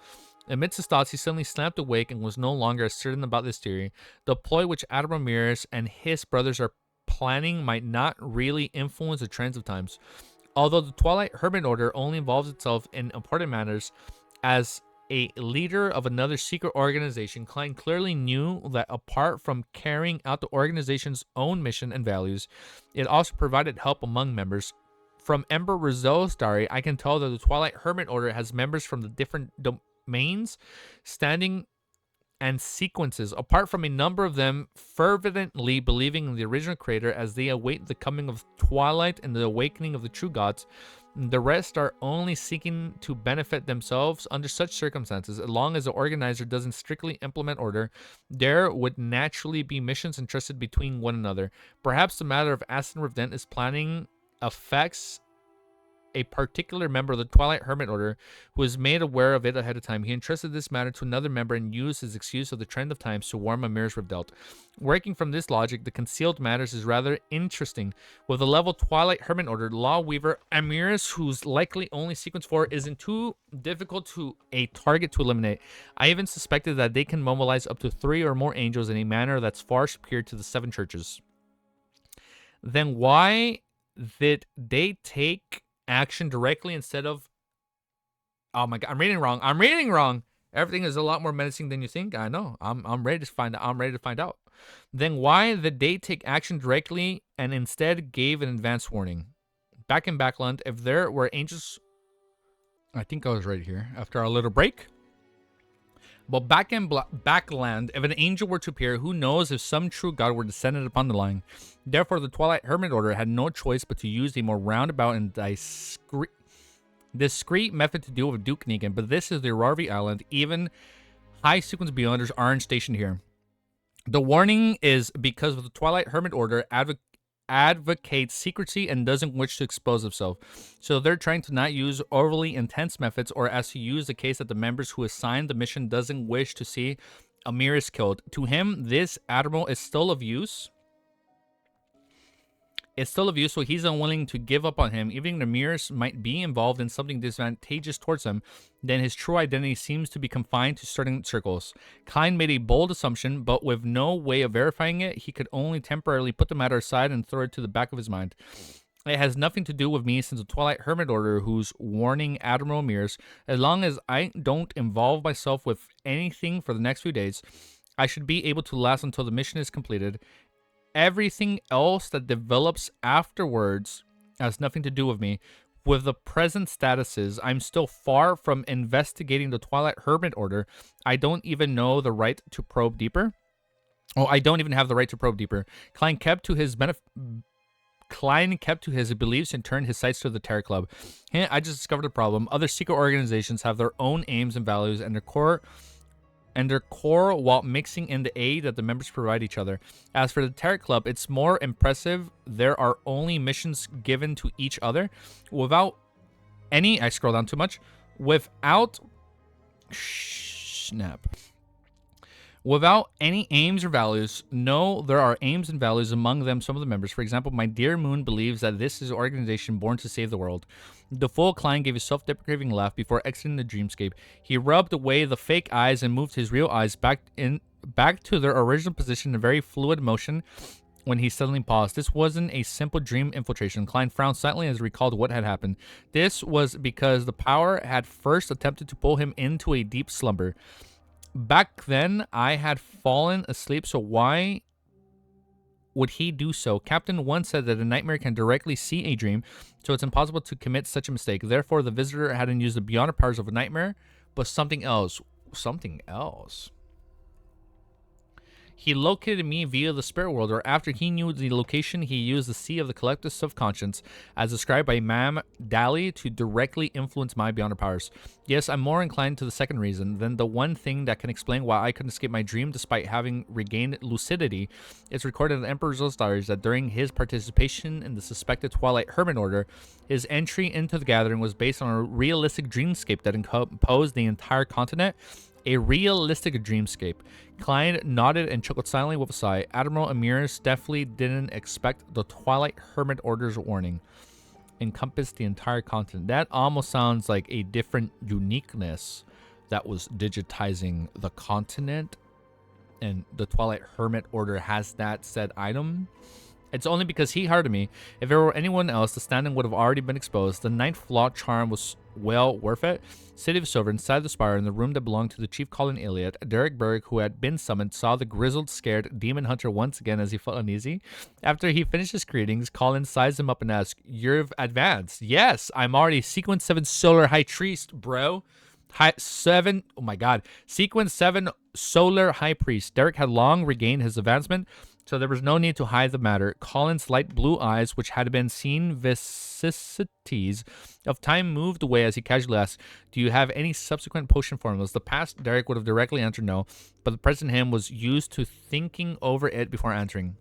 Speaker 1: Amidst his thoughts, he suddenly snapped awake and was no longer as certain about this theory. The ploy which Admiral Amyrius and his brothers are planning might not really influence the trends of times. Although the Twilight Hermit Order only involves itself in important matters as a leader of another secret organization, Klein clearly knew that apart from carrying out the organization's own mission and values, it also provided help among members. From Emperor Rozel's diary, I can tell that the Twilight Hermit Order has members from the different domains, standing and sequences, apart from a number of them fervently believing in the original creator as they await the coming of Twilight and the awakening of the true gods. The rest are only seeking to benefit themselves under such circumstances. As long as the organizer doesn't strictly implement order, there would naturally be missions entrusted between one another. Perhaps the matter of Aston Revdent is planning affects a particular member of the Twilight Hermit Order who was made aware of it ahead of time. He entrusted this matter to another member and used his excuse of the trend of times to warn Amyrius Revdelt. Working from this logic, the concealed matters is rather interesting. With the level Twilight Hermit Order, Law Weaver Amyrius, whose likely only sequence 4 isn't too difficult to a target to eliminate. I even suspected that they can mobilize up to 3 or more angels in a manner that's far superior to the 7 churches. Then why did they take action directly instead of... Oh my god, I'm reading wrong. Everything is a lot more menacing than you think. I know. I'm ready to find out. Then why did they take action directly and instead gave an advance warning? Back in Backland, if there were angels... I think I was right here after our little break. But back in Backland, if an angel were to appear, who knows if some true god were descended upon the line. Therefore, the Twilight Hermit Order had no choice but to use a more roundabout and discreet method to deal with Duke Negan. But this is the Viralvideo Island. Even high sequence beyonders aren't stationed here. The warning is because of the Twilight Hermit Order advocates secrecy and doesn't wish to expose itself. So they're trying to not use overly intense methods, or as to use the case that the members who assigned the mission doesn't wish to see Amyrius killed. To him, this admiral is still of use. So he's unwilling to give up on him. Even if Amyrius might be involved in something disadvantageous towards him, then his true identity seems to be confined to certain circles. Klein made a bold assumption, but with no way of verifying it, he could only temporarily put the matter aside and throw it to the back of his mind. It has nothing to do with me, since the Twilight Hermit Order, who's warning Admiral Amyrius, as long as I don't involve myself with anything for the next few days, I should be able to last until the mission is completed. Everything else that develops afterwards has nothing to do with me. With the present statuses, I'm still far from investigating the Twilight Hermit Order. I don't even know the right to probe deeper. I don't even have the right to probe deeper. Klein kept to his beliefs and turned his sights to the Terror Club. I just discovered a problem. Other secret organizations have their own aims and values, and their core while mixing in the aid that the members provide each other. As for the Terror Club, it's more impressive. There are only missions given to each other without any... I scroll down too much. Without any aims or values. No, there are aims and values among them, some of the members. For example, my dear Moon believes that this is an organization born to save the world. The full Klein gave a self-deprecating laugh before exiting the dreamscape. He rubbed away the fake eyes and moved his real eyes back to their original position in a very fluid motion when he suddenly paused. This wasn't a simple dream infiltration. Klein frowned slightly as he recalled what had happened. This was because the power had first attempted to pull him into a deep slumber. Back then, I had fallen asleep, so why would he do so? Captain 1 said that a nightmare can directly see a dream, so it's impossible to commit such a mistake. Therefore, the visitor hadn't used the beyond powers of a nightmare, but something else. Something else. He located me via the spirit world, or after he knew the location, he used the sea of the collective subconscious, as described by Mam Dali, to directly influence my beyond powers. Yes, I'm more inclined to the second reason than the one thing that can explain why I couldn't escape my dream despite having regained lucidity. It's recorded in the Emperor's Diaries that during his participation in the suspected Twilight Hermit Order, his entry into the gathering was based on a realistic dreamscape that encompassed the entire continent. A realistic dreamscape. Klein nodded and chuckled silently with a sigh. Admiral Amyrius definitely didn't expect the Twilight Hermit Order's warning. Encompassed the entire continent. That almost sounds like a different uniqueness that was digitizing the continent. And the Twilight Hermit Order has that said item. It's only because he hired me. If there were anyone else, the standing would have already been exposed. The ninth flaw charm was well worth it. City of Silver, inside the spire, in the room that belonged to the chief Colin Iliad, Derek Berg, who had been summoned, saw the grizzled, scared demon hunter once again as he felt uneasy. After he finished his greetings, Colin sized him up and asked, "You've advanced." "Yes, I'm already Sequence 7 Solar High Priest, bro." Oh my god. Sequence 7 Solar High Priest. Derek had long regained his advancement, so there was no need to hide the matter. Colin's light blue eyes, which had been seen vicissitudes of time, moved away as he casually asked, "Do you have any subsequent potion formulas?" The past Derek would have directly answered no, but the present him was used to thinking over it before answering.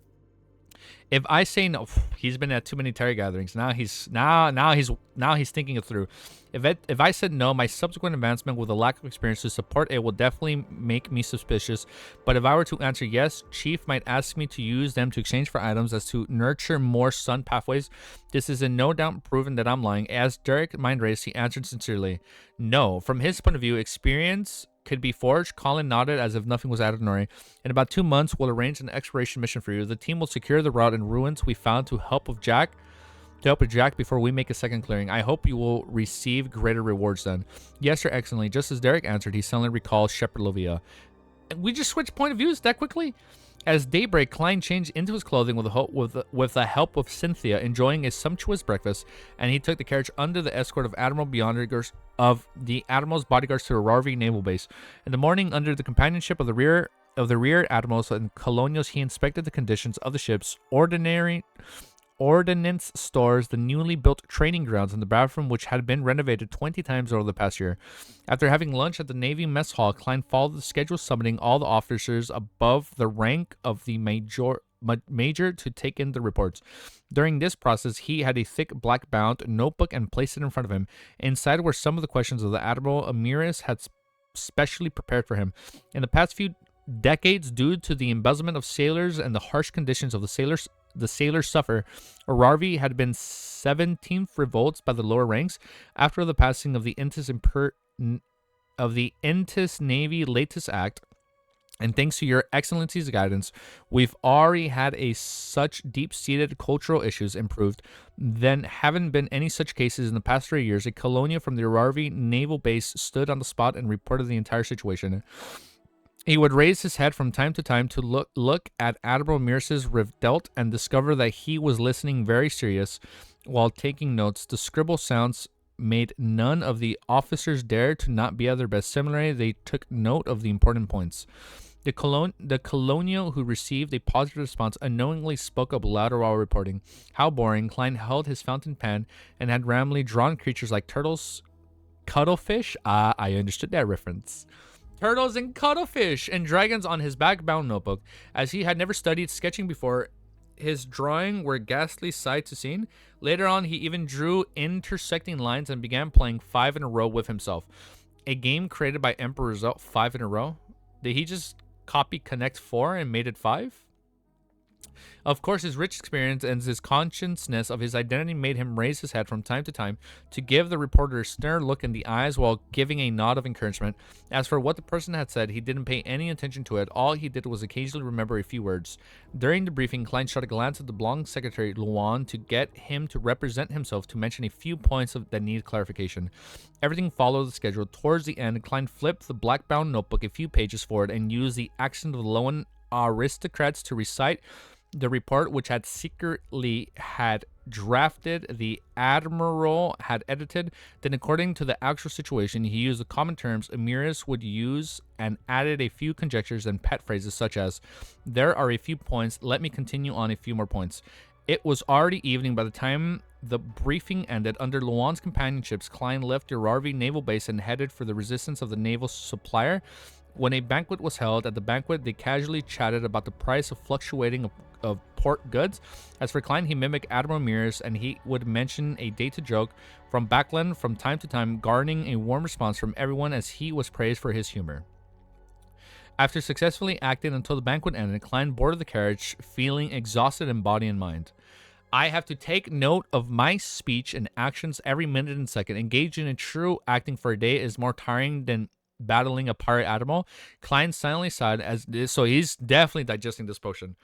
Speaker 1: If I say no, he's been at too many Terry gatherings. Now he's thinking it through. If I said no, my subsequent advancement with a lack of experience to support it will definitely make me suspicious. But if I were to answer yes, Chief might ask me to use them to exchange for items as to nurture more sun pathways. This is in no doubt proven that I'm lying. As Derek mind raced, he answered sincerely, no. From his point of view, experience could be forged. Colin nodded as if nothing was out of the ordinary. In about 2 months, we'll arrange an exploration mission for you. The team will secure the route and ruins we found to help with Jack before we make a second clearing. I hope you will receive greater rewards then. Yes, sir, excellently. Just as Derek answered, he suddenly recalled Shepherd Livia. We just switched point of views that quickly. As daybreak, Klein changed into his clothing with the help of Cynthia, enjoying a sumptuous breakfast, and he took the carriage under the escort of the Admiral's bodyguards to Rarvi Naval Base. In the morning, under the companionship of the rear admirals and colonials, he inspected the conditions of the ship's ordnance stores, the newly built training grounds, and the bathroom, which had been renovated 20 times over the past year. After having lunch at the Navy mess hall, Klein followed the schedule, summoning all the officers above the rank of the major to take in the reports. During this process, he had a thick black-bound notebook and placed it in front of him. Inside were some of the questions of the Admiral Amyrius had specially prepared for him. In the past few decades, due to the embezzlement of sailors and the harsh conditions of the sailors suffer, Rarvi had been 17th revolts by the lower ranks. After the passing of the Intis Navy latest act, and thanks to your excellency's guidance, we've already had such deep-seated cultural issues improved. Then haven't been any such cases in the past 3 years. A colonial from the Rarvi Naval Base stood on the spot and reported the entire situation. He would raise his head from time to time to look at Admiral Mears's rivdelt and discover that he was listening very serious while taking notes. The scribble sounds made none of the officers dare to not be at their best. Similarly, they took note of the important points. The colonial who received a positive response unknowingly spoke up louder while reporting. How boring. Klein held his fountain pen and had randomly drawn creatures like turtles, cuttlefish. I understood that reference. Turtles and cuttlefish and dragons on his back-bound notebook. As he had never studied sketching before, his drawing were ghastly sight to see. Later on, he even drew intersecting lines and began playing 5 in a row with himself. A game created by Emperor Result, 5 in a row? Did he just copy Connect 4 and made it 5? Of course, his rich experience and his consciousness of his identity made him raise his head from time to time to give the reporter a stern look in the eyes while giving a nod of encouragement. As for what the person had said, he didn't pay any attention to it. All he did was occasionally remember a few words. During the briefing, Klein shot a glance at the blonde secretary, Luan, to get him to represent himself to mention a few points that needed clarification. Everything followed the schedule. Towards the end, Klein flipped the black-bound notebook a few pages forward and used the accent of the Loan aristocrats to recite the report, which had secretly had drafted, the admiral had edited. Then, according to the actual situation, he used the common terms Amyrius would use and added a few conjectures and pet phrases such as, "There are a few points. Let me continue on a few more points." It was already evening by the time the briefing ended. Under Luan's companionships, Klein left Irarvi Naval Base and headed for the resistance of the naval supplier. When a banquet was held, at the banquet, they casually chatted about the price of fluctuating of port goods. As for Klein, he mimicked Admiral Amyrius, and he would mention a dated joke from Backland from time to time, garnering a warm response from everyone as he was praised for his humor. After successfully acting until the banquet ended, Klein boarded the carriage, feeling exhausted in body and mind. I have to take note of my speech and actions every minute and second. Engaging in true acting for a day is more tiring than battling a pirate admiral. Klein silently sighed as so he's definitely digesting this potion.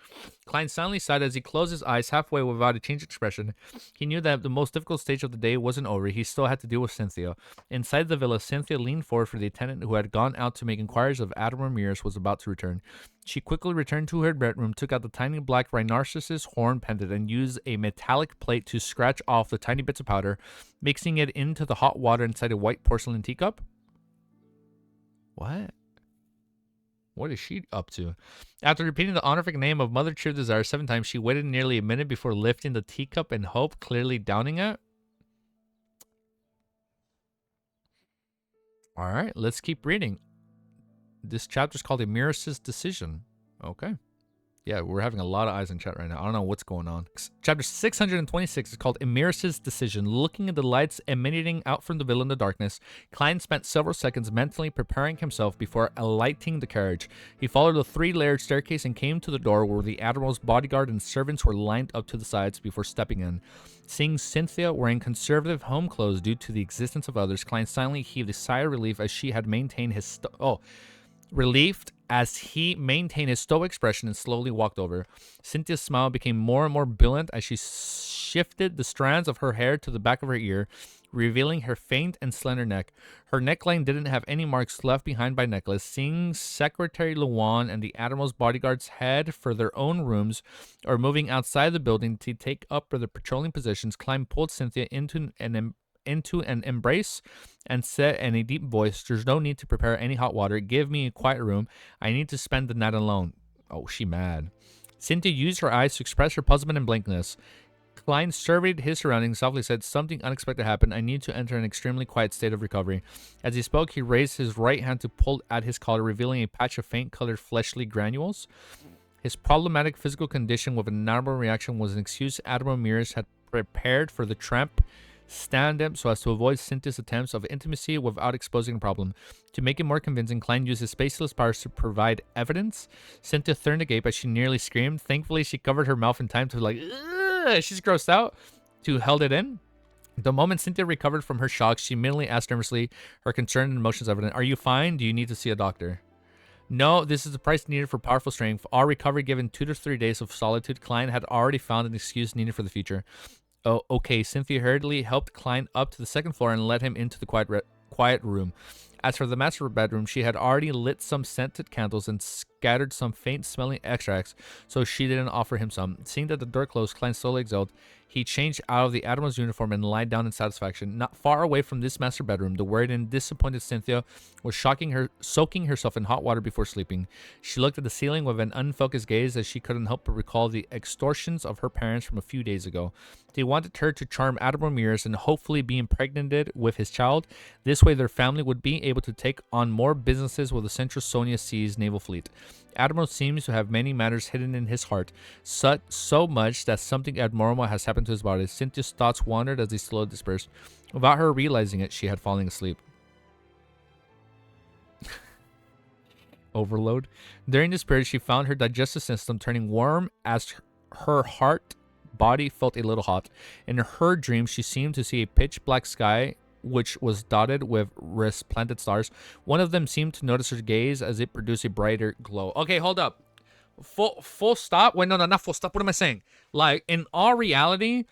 Speaker 1: Klein silently sighed as he closed his eyes halfway without a change of expression. He knew that the most difficult stage of the day wasn't over. He still had to deal with Cynthia. Inside the villa, Cynthia leaned forward for the attendant who had gone out to make inquiries of Admiral Amyrius was about to return. She quickly returned to her bedroom, took out the tiny black rhinoceros horn pendant, and used a metallic plate to scratch off the tiny bits of powder, mixing it into the hot water inside a white porcelain teacup. What? What is she up to? After repeating the honorific name of Mother True Desire 7 times, she waited nearly a minute before lifting the teacup in hope, clearly downing it. Alright, let's keep reading. This chapter is called Amyrius' Decision. Okay. Yeah, we're having a lot of eyes in chat right now. I don't know what's going on. Chapter 626 is called Amyrius' Decision. Looking at the lights emanating out from the villa in the darkness, Klein spent several seconds mentally preparing himself before alighting the carriage. He followed the 3-layered staircase and came to the door where the Admiral's bodyguard and servants were lined up to the sides before stepping in. Seeing Cynthia wearing conservative home clothes due to the existence of others, Klein silently heaved a sigh of relief as she had maintained his relieved as he maintained his stoic expression and slowly walked over. Cynthia's smile became more and more brilliant as she shifted the strands of her hair to the back of her ear, revealing her faint and slender neck. Her neckline didn't have any marks left behind by necklace. Seeing Secretary Luan and the Admiral's bodyguards head for their own rooms or moving outside the building to take up their patrolling positions, Klein pulled Cynthia into an embrace and said in a deep voice, "There's no need to prepare any hot water. Give me a quiet room. I need to spend the night alone." Oh, she mad. Cynthia used her eyes to express her puzzlement and blankness. Klein surveyed his surroundings, softly said, "Something unexpected happened. I need to enter an extremely quiet state of recovery." As he spoke, he raised his right hand to pull at his collar, revealing a patch of faint-colored fleshly granules. His problematic physical condition with an abnormal reaction was an excuse Admiral Amyrius had prepared for the tramp stand-up so as to avoid Cynthia's attempts of intimacy without exposing the problem. To make it more convincing, Klein used his spaceless powers to provide evidence. Cynthia turned agape as she nearly screamed. Thankfully, she covered her mouth in time to she's grossed out, to held it in. The moment Cynthia recovered from her shock, she immediately asked nervously, her concern and emotions evident, "Are you fine? Do you need to see a doctor?" "No, this is the price needed for powerful strength. Our recovery given 2 to 3 days of solitude." Klein had already found an excuse needed for the future. "Oh, okay." Cynthia hurriedly helped Klein up to the second floor and led him into the quiet room. As for the master bedroom, she had already lit some scented candles and scattered some faint-smelling extracts, so she didn't offer him some. Seeing that the door closed, Klein slowly exhaled. He changed out of the Admiral's uniform and lied down in satisfaction. Not far away from this master bedroom, the worried and disappointed Cynthia was soaking herself in hot water before sleeping. She looked at the ceiling with an unfocused gaze as she couldn't help but recall the extortions of her parents from a few days ago. They wanted her to charm Admiral Amyrius and hopefully be impregnated with his child. This way their family would be able to take on more businesses with the Central Sonia Seas naval fleet. Admiral seems to have many matters hidden in his heart, so much that something abnormal has happened to his body. Cynthia's thoughts wandered as they slowly dispersed. Without her realizing it, she had fallen asleep. Overload. During this period, she found her digestive system turning warm as her heart body felt a little hot. In her dreams, she seemed to see a pitch black sky which was dotted with resplendent stars. One of them seemed to notice her gaze as it produced a brighter glow. Okay, hold up. Full stop? Wait, no, not full stop. What am I saying? Like, in all reality,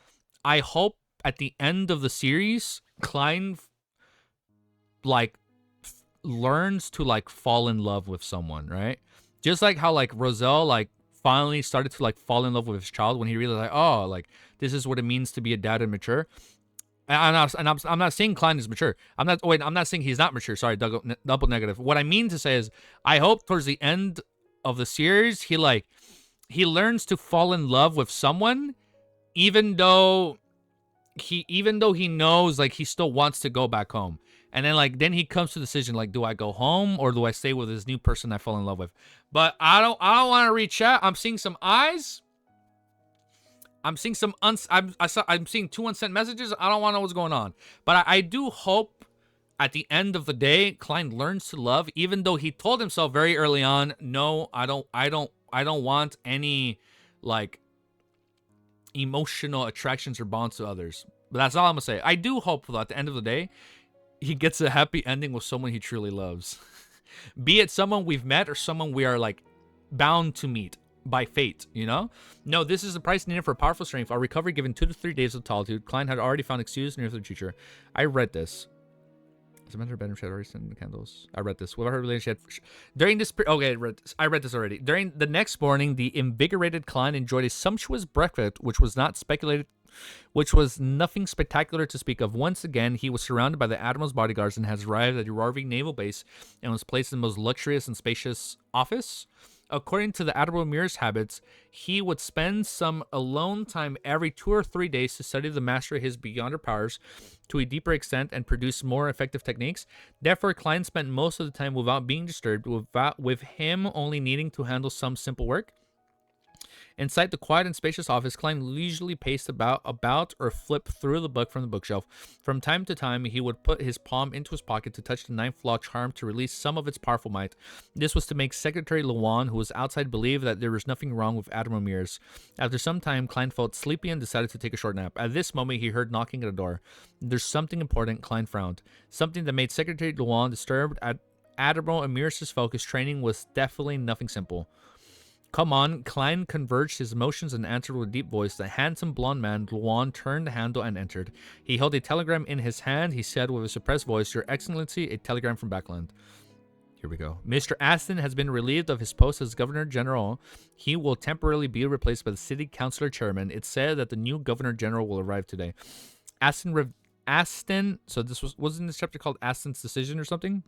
Speaker 1: I hope at the end of the series, Klein, learns to, fall in love with someone, right? Just like how, Roselle, finally started to like fall in love with his child, when he realized like, oh, like this is what it means to be a dad and mature. I'm not saying Klein is mature. I'm not saying he's not mature. Sorry, double negative. What I mean to say is, I hope towards the end of the series, he learns to fall in love with someone, even though he knows like he still wants to go back home. And then he comes to the decision like, do I go home or do I stay with this new person I fell in love with? But I don't want to read chat. I'm seeing some eyes. I'm seeing I'm seeing 2 unsent messages. I don't want to know what's going on. But I do hope at the end of the day, Klein learns to love, even though he told himself very early on, no, I don't want any like emotional attractions or bonds to others. But that's all I'm gonna say. I do hope that at the end of the day, he gets a happy ending with someone he truly loves. Be it someone we've met or someone we are like bound to meet by fate, you know? No, this is the price needed for powerful strength. Our recovery given 2 to 3 days of solitude. Klein had already found excuse near the future. I read this. As a matter of bedroom, she had already sent the candles. I read this. Without her relationship, during this okay, I read this already. During the next morning, the invigorated Klein enjoyed a sumptuous breakfast, which was nothing spectacular to speak of. Once again, he was surrounded by the Admiral's bodyguards and has arrived at Yarvarvi Naval Base and was placed in the most luxurious and spacious office. According to the Admiral Amyrius' habits, he would spend some alone time every 2 or 3 days to study the master of his beyonder powers to a deeper extent and produce more effective techniques. Therefore, Klein spent most of the time without being disturbed, with him only needing to handle some simple work. Inside the quiet and spacious office, Klein leisurely paced about or flipped through the book from the bookshelf. From time to time, he would put his palm into his pocket to touch the ninth law charm to release some of its powerful might. This was to make Secretary Luan, who was outside, believe that there was nothing wrong with Admiral Amyrius. After some time, Klein felt sleepy and decided to take a short nap. At this moment, he heard knocking at the door. There's something important, Klein frowned. Something that made Secretary Luan disturbed. Admiral Amyrius' focus training was definitely nothing simple. Come on, Klein converged his emotions and answered with a deep voice. The handsome blonde man, Luan, turned the handle and entered. He held a telegram in his hand. He said with a suppressed voice, Your Excellency, a telegram from Backland. Here we go. Mr. Aston has been relieved of his post as Governor General. He will temporarily be replaced by the City Councilor Chairman. It's said that the new Governor General will arrive today. Aston, so this wasn't this chapter called Aston's Decision or something?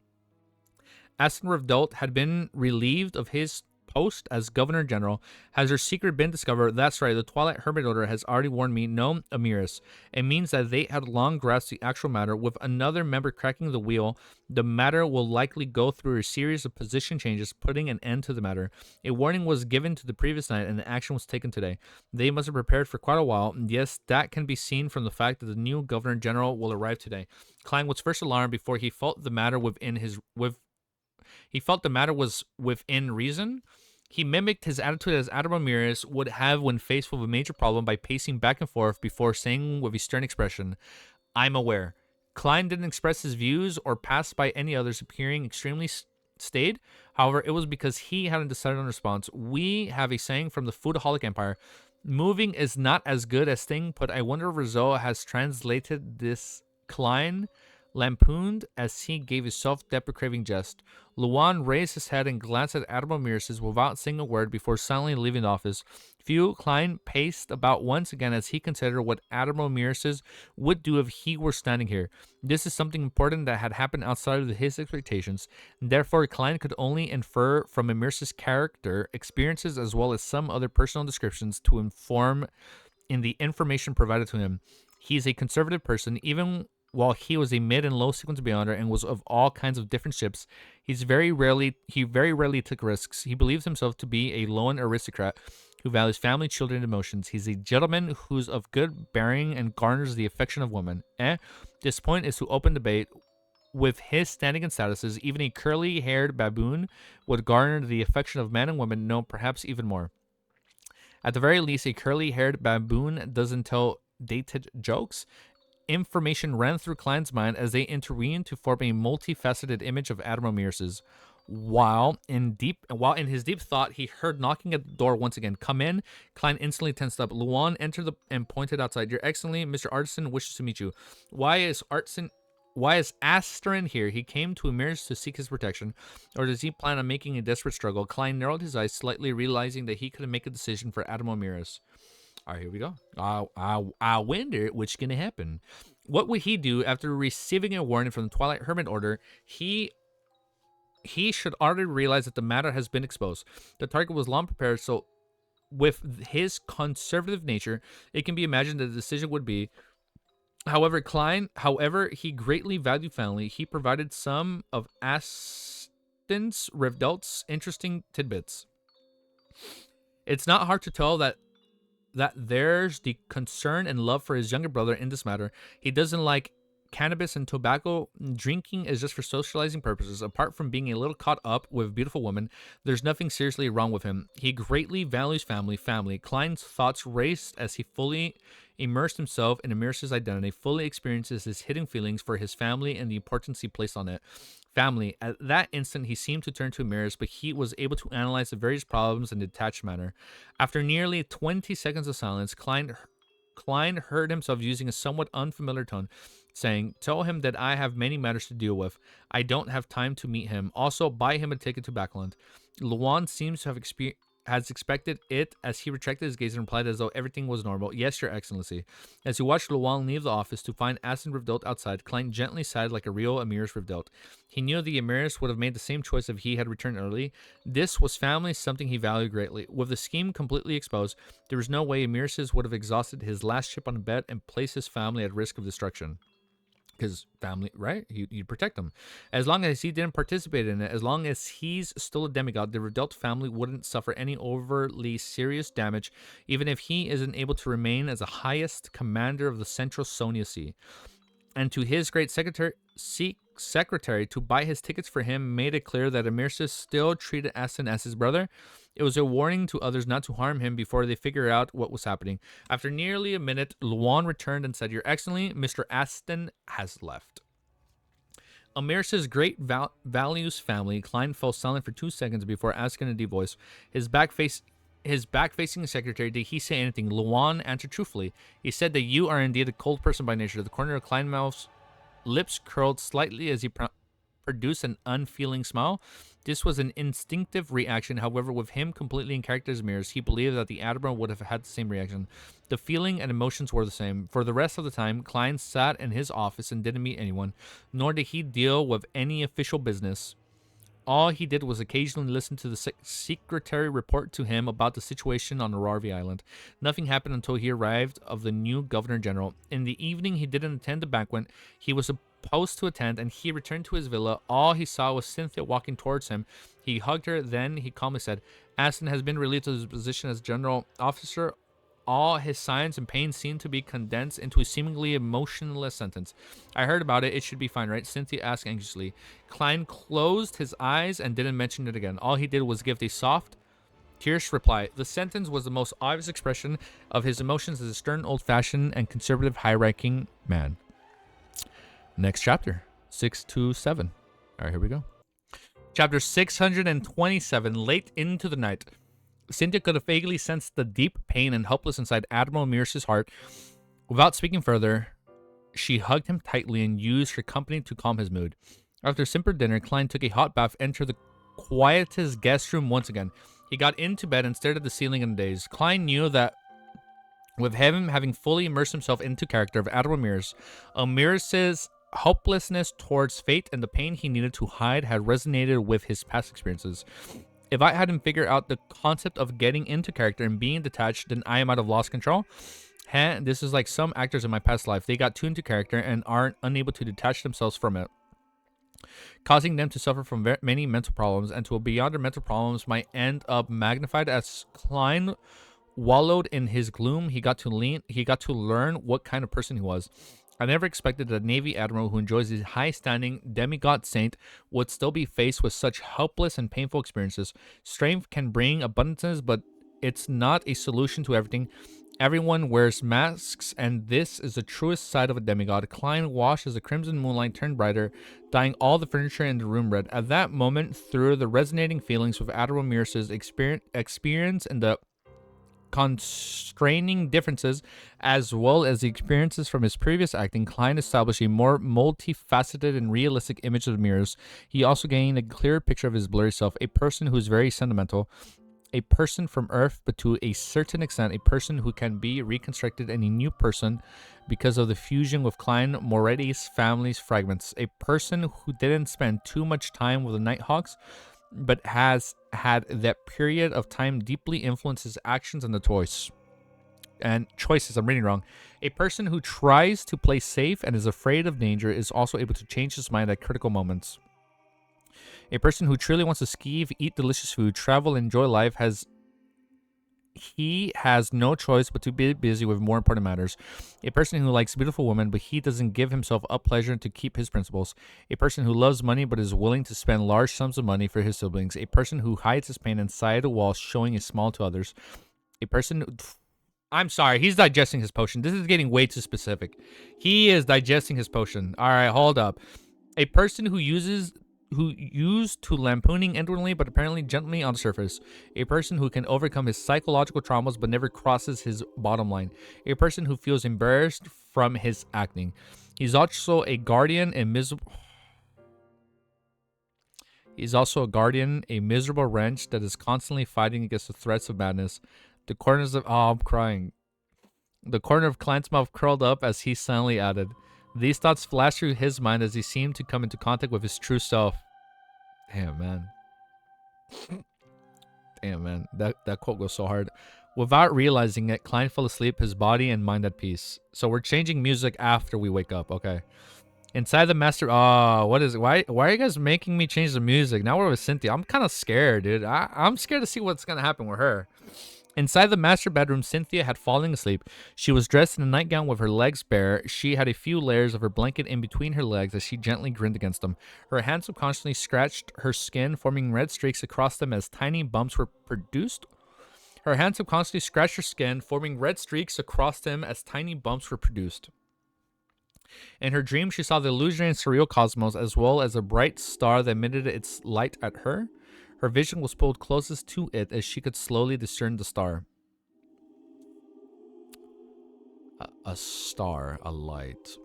Speaker 1: Aston Revdolt had been relieved of his post as Governor General. Has her secret been discovered? That's right, the Twilight Hermit Order has already warned me. No, Amyrius. It means that they had long grasped the actual matter. With another member cracking the wheel, the matter will likely go through a series of position changes, putting an end to the matter. A warning was given to the previous night, and the action was taken today. They must have prepared for quite a while. Yes, that can be seen from the fact that the new Governor General will arrive today. Klein was first alarmed before he felt the matter was within reason. He mimicked his attitude as Admiral Amyrius would have when faced with a major problem by pacing back and forth before saying with a stern expression, I'm aware. Klein didn't express his views or pass by any others, appearing extremely staid. However, it was because he hadn't decided on a response. We have a saying from the Foodaholic Empire, moving is not as good as staying put. I wonder if Rizzo has translated this. Klein lampooned as he gave a self-deprecating jest. Luan raised his head and glanced at Admiral Amyrius without saying a word before silently leaving the office. Klein paced about once again as he considered what Admiral Amyrius would do if he were standing here. This is something important that had happened outside of his expectations. Therefore, Klein could only infer from Amyrius' character, experiences, as well as some other personal descriptions to inform in the information provided to him. He is a conservative person, even while he was a mid and low sequence beyonder and was of all kinds of different ships. He very rarely took risks. He believes himself to be a lone aristocrat who values family, children, and emotions. He's a gentleman who's of good bearing and garners the affection of women. This point is to open debate. With his standing and statuses, even a curly-haired baboon would garner the affection of men and women, no, perhaps even more. At the very least, a curly-haired baboon doesn't tell dated jokes. Information ran through Klein's mind as they intervened to form a multifaceted image of Admiral Amyrius. While in his deep thought, he heard knocking at the door once again. Come in. Klein instantly tensed up. Luan entered and pointed outside. Your Excellency, Mr. Artisan wishes to meet you. Why is Artisan Why is Asterin here? He came to Amyrius to seek his protection, or does he plan on making a desperate struggle? Klein narrowed his eyes slightly, realizing that he couldn't make a decision for Admiral Amyrius. All right, here we go. I wonder what's gonna happen. What would he do after receiving a warning from the Twilight Hermit Order? He should already realize that the matter has been exposed. The target was long prepared, so with his conservative nature, it can be imagined that the decision would be. However, he greatly valued family. He provided some of Aston's Revdelt's interesting tidbits. It's not hard to tell that there's the concern and love for his younger brother in this matter. He doesn't like cannabis and tobacco. Drinking is just for socializing purposes. Apart from being a little caught up with beautiful women, there's nothing seriously wrong with him. He greatly values family. Klein's thoughts raced as he fully immersed himself in Amyrius' identity, fully experiences his hidden feelings for his family and the importance he placed on it. Family. At that instant, he seemed to turn to Amyrius, but he was able to analyze the various problems in a detached manner. After nearly 20 seconds of silence, Klein heard himself using a somewhat unfamiliar tone, saying, "Tell him that I have many matters to deal with. I don't have time to meet him. Also, buy him a ticket to Backland." Luan seems to have has expected it, as he retracted his gaze and replied as though everything was normal. "Yes, Your Excellency." As he watched Luan leave the office to find Aston Rivdelt outside, Klein gently sighed like a real Amyrius Rivdelt. He knew the Amyrius would have made the same choice if he had returned early. This was family, something he valued greatly. With the scheme completely exposed, there was no way Amyrius would have exhausted his last chip on the bet and placed his family at risk of destruction. Because family, right? You'd protect them. As long as he didn't participate in it, as long as he's still a demigod, the Revdelt family wouldn't suffer any overly serious damage, even if he isn't able to remain as the highest commander of the Central Sonia Sea. And to his great secretary to buy his tickets for him made it clear that Amyrius still treated Aston as his brother. It was a warning to others not to harm him before they figure out what was happening. After nearly a minute, Luan returned and said, "Your Excellency, Mr. Aston has left." Amyrius' great values family. Klein fell silent for 2 seconds before asking in a deep voice. His back-facing secretary, did he say anything? Luan answered truthfully. He said that you are indeed a cold person by nature. The corner of Kleinmouth's lips curled slightly as he produced an unfeeling smile. This was an instinctive reaction. However, with him completely in character as Amyrius, he believed that the Admiral would have had the same reaction. The feeling and emotions were the same. For the rest of the time, Klein sat in his office and didn't meet anyone, nor did he deal with any official business. All he did was occasionally listen to the secretary report to him about the situation on Viralvideo Island. Nothing happened until he arrived of the new Governor General. In the evening, he didn't attend the banquet he was supposed to attend, and he returned to his villa. All he saw was Cynthia walking towards him. He hugged her, then he calmly said, "Aston has been relieved of his position as general officer." All his signs and pain seemed to be condensed into a seemingly emotionless sentence. "I heard about it. It should be fine, right?" Cynthia asked anxiously. Klein closed his eyes and didn't mention it again. All he did was give a soft, terse reply. The sentence was the most obvious expression of his emotions as a stern, old-fashioned, and conservative high-ranking man. Next chapter, 627. All right, here we go. Chapter 627, late into the night. Cynthia could have vaguely sensed the deep pain and helplessness inside Admiral Amyrius' heart. Without speaking further, she hugged him tightly and used her company to calm his mood. After a simple dinner, Klein took a hot bath, entered the quietest guest room once again. He got into bed and stared at the ceiling in a daze. Klein knew that with him having fully immersed himself into character of Admiral Amyrius, Amyrius' helplessness towards fate and the pain he needed to hide had resonated with his past experiences. If I hadn't figured out the concept of getting into character and being detached, then I might have lost control. This is like some actors in my past life. They got tuned to character and aren't unable to detach themselves from it, causing them to suffer from many mental problems, and to beyond their mental problems might end up magnified. As Klein wallowed in his gloom, he got to learn what kind of person he was. I never expected that a Navy Admiral who enjoys his high-standing demigod saint would still be faced with such helpless and painful experiences. Strength can bring abundances, but it's not a solution to everything. Everyone wears masks, and this is the truest side of a demigod. Klein watched as the crimson moonlight turned brighter, dyeing all the furniture in the room red. At that moment, through the resonating feelings with Admiral Amyrius' experience and the constraining differences, as well as the experiences from his previous acting, Klein established a more multifaceted and realistic image of Amyrius. He also gained a clearer picture of his blurry self, a person who is very sentimental, a person from Earth, but to a certain extent, a person who can be reconstructed, and a new person because of the fusion with Klein Moretti's family's fragments. A person who didn't spend too much time with the Nighthawks, but has had that period of time deeply influence his actions and the choices. I'm reading wrong. A person who tries to play safe and is afraid of danger is also able to change his mind at critical moments. A person who truly wants to ski, eat delicious food, travel, enjoy life has no choice but to be busy with more important matters. A person who likes beautiful women, but he doesn't give himself up pleasure to keep his principles. A person who loves money, but is willing to spend large sums of money for his siblings. A person who hides his pain inside a wall, showing a smile to others. A person... I'm sorry, he's digesting his potion. This is getting way too specific. He is digesting his potion. All right, hold up. A person who used to lampooning inwardly but apparently gently on the surface. A person who can overcome his psychological traumas but never crosses his bottom line. A person who feels embarrassed from his acting. He's also a guardian, a miserable wrench that is constantly fighting against the threats of madness. The corners of... Oh, I'm crying. The corner of Klein's mouth curled up as he silently added. These thoughts flashed through his mind as he seemed to come into contact with his true self. Damn, man. Damn, man. That quote goes so hard. Without realizing it, Klein fell asleep, his body and mind at peace. So we're changing music after we wake up. Okay. Inside the master... Oh, what is it? Why are you guys making me change the music? Now we're with Cynthia. I'm kind of scared, dude. I'm scared to see what's going to happen with her. Inside the master bedroom, Cynthia had fallen asleep. She was dressed in a nightgown with her legs bare. She had a few layers of her blanket in between her legs as she gently grinned against them. Her hands subconsciously scratched her skin, forming red streaks across them as tiny bumps were produced. In her dream, she saw the illusionary and surreal cosmos, as well as a bright star that emitted its light at her. Her vision was pulled closest to it as she could slowly discern the star. A star, a light.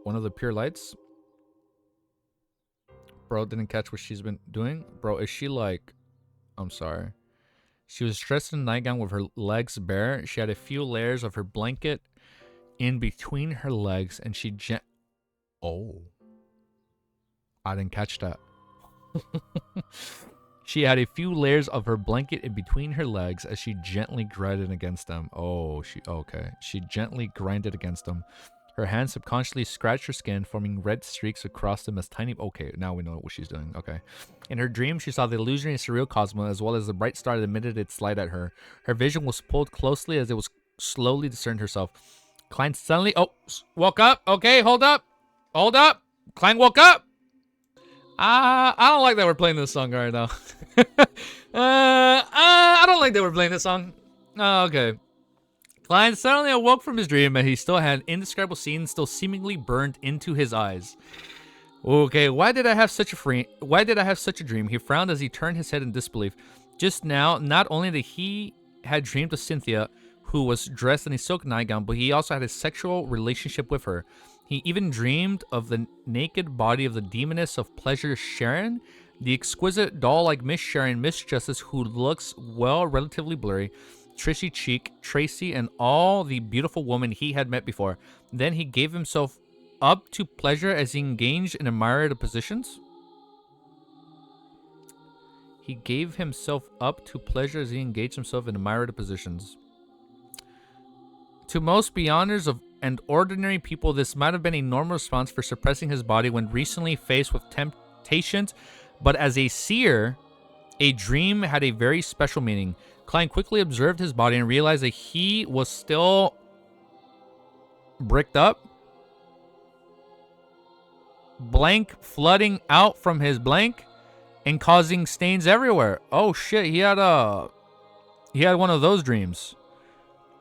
Speaker 1: One of the pure lights? Bro, didn't catch what she's been doing? Bro, is she like... I'm sorry. She was dressed in a nightgown with her legs bare. She had a few layers of her blanket in between her legs, and she Oh. I didn't catch that. She had a few layers of her blanket in between her legs as she gently grinded against them. Oh, okay. She gently grinded against them. Her hands subconsciously scratched her skin, forming red streaks across them as tiny... Okay, now we know what she's doing. Okay. In her dream, she saw the illusionary and surreal cosmos, as well as the bright star that emitted its light at her. Her vision was pulled closely as it was slowly discerned herself. Klein suddenly... Oh, woke up. Okay, hold up. Hold up. Klein woke up. I don't like that we're playing this song right now. I don't like that we're playing this song. Oh, okay. Klein suddenly awoke from his dream, and he still had indescribable scenes still seemingly burned into his eyes. Okay, why did I have such a dream? He frowned as he turned his head in disbelief. Just now, not only did he had dreamed of Cynthia, who was dressed in a silk nightgown, but he also had a sexual relationship with her. He even dreamed of the naked body of the demoness of pleasure, Sharon, the exquisite doll-like Miss Sharon, Miss Justice, who looks, well, relatively blurry, Trishy Cheek, Tracy, and all the beautiful women he had met before. Then he gave himself up to pleasure as he engaged in admired positions. He gave himself up to pleasure as he engaged himself in admired positions. To most beyonders of and ordinary people, this might have been a normal response for suppressing his body when recently faced with temptations, but as a seer, a dream had a very special meaning. Klein quickly observed his body and realized that he was still bricked up. Blank flooding out from his blank and causing stains everywhere. Oh shit, he had one of those dreams.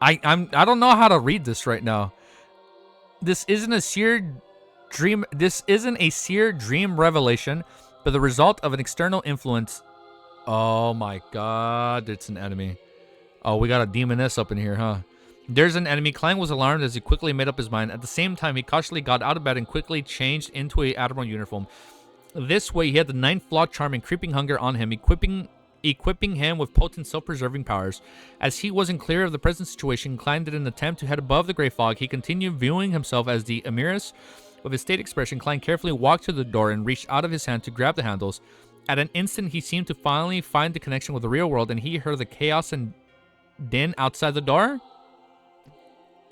Speaker 1: I don't know how to read this right now. This isn't a seer dream revelation, but the result of an external influence. Oh my god, it's an enemy. Oh, we got a demoness up in here, huh? There's an enemy. Klein was alarmed as he quickly made up his mind. At the same time, he cautiously got out of bed and quickly changed into a Admiral uniform. This way, he had the 9th Flaw Charm and Creeping Hunger on him, equipping him with potent self-preserving powers. As he wasn't clear of the present situation, Klein did an attempt to head above the gray fog. He continued viewing himself as the Amyrius. With his state expression, Klein carefully walked to the door and reached out of his hand to grab the handles. At an instant, he seemed to finally find the connection with the real world, and he heard the chaos and din outside the door.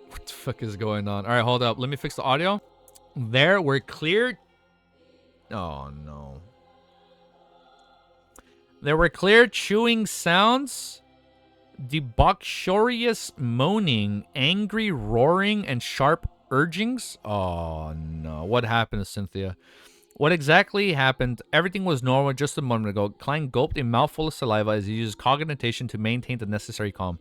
Speaker 1: What the fuck is going on? All right, hold up. Let me fix the audio. There, we're clear. Oh, no. There were clear chewing sounds, debaucherous moaning, angry roaring, and sharp urgings. Oh, no. What happened to Cynthia? What exactly happened? Everything was normal just a moment ago. Klein gulped a mouthful of saliva as he used cognition to maintain the necessary calm.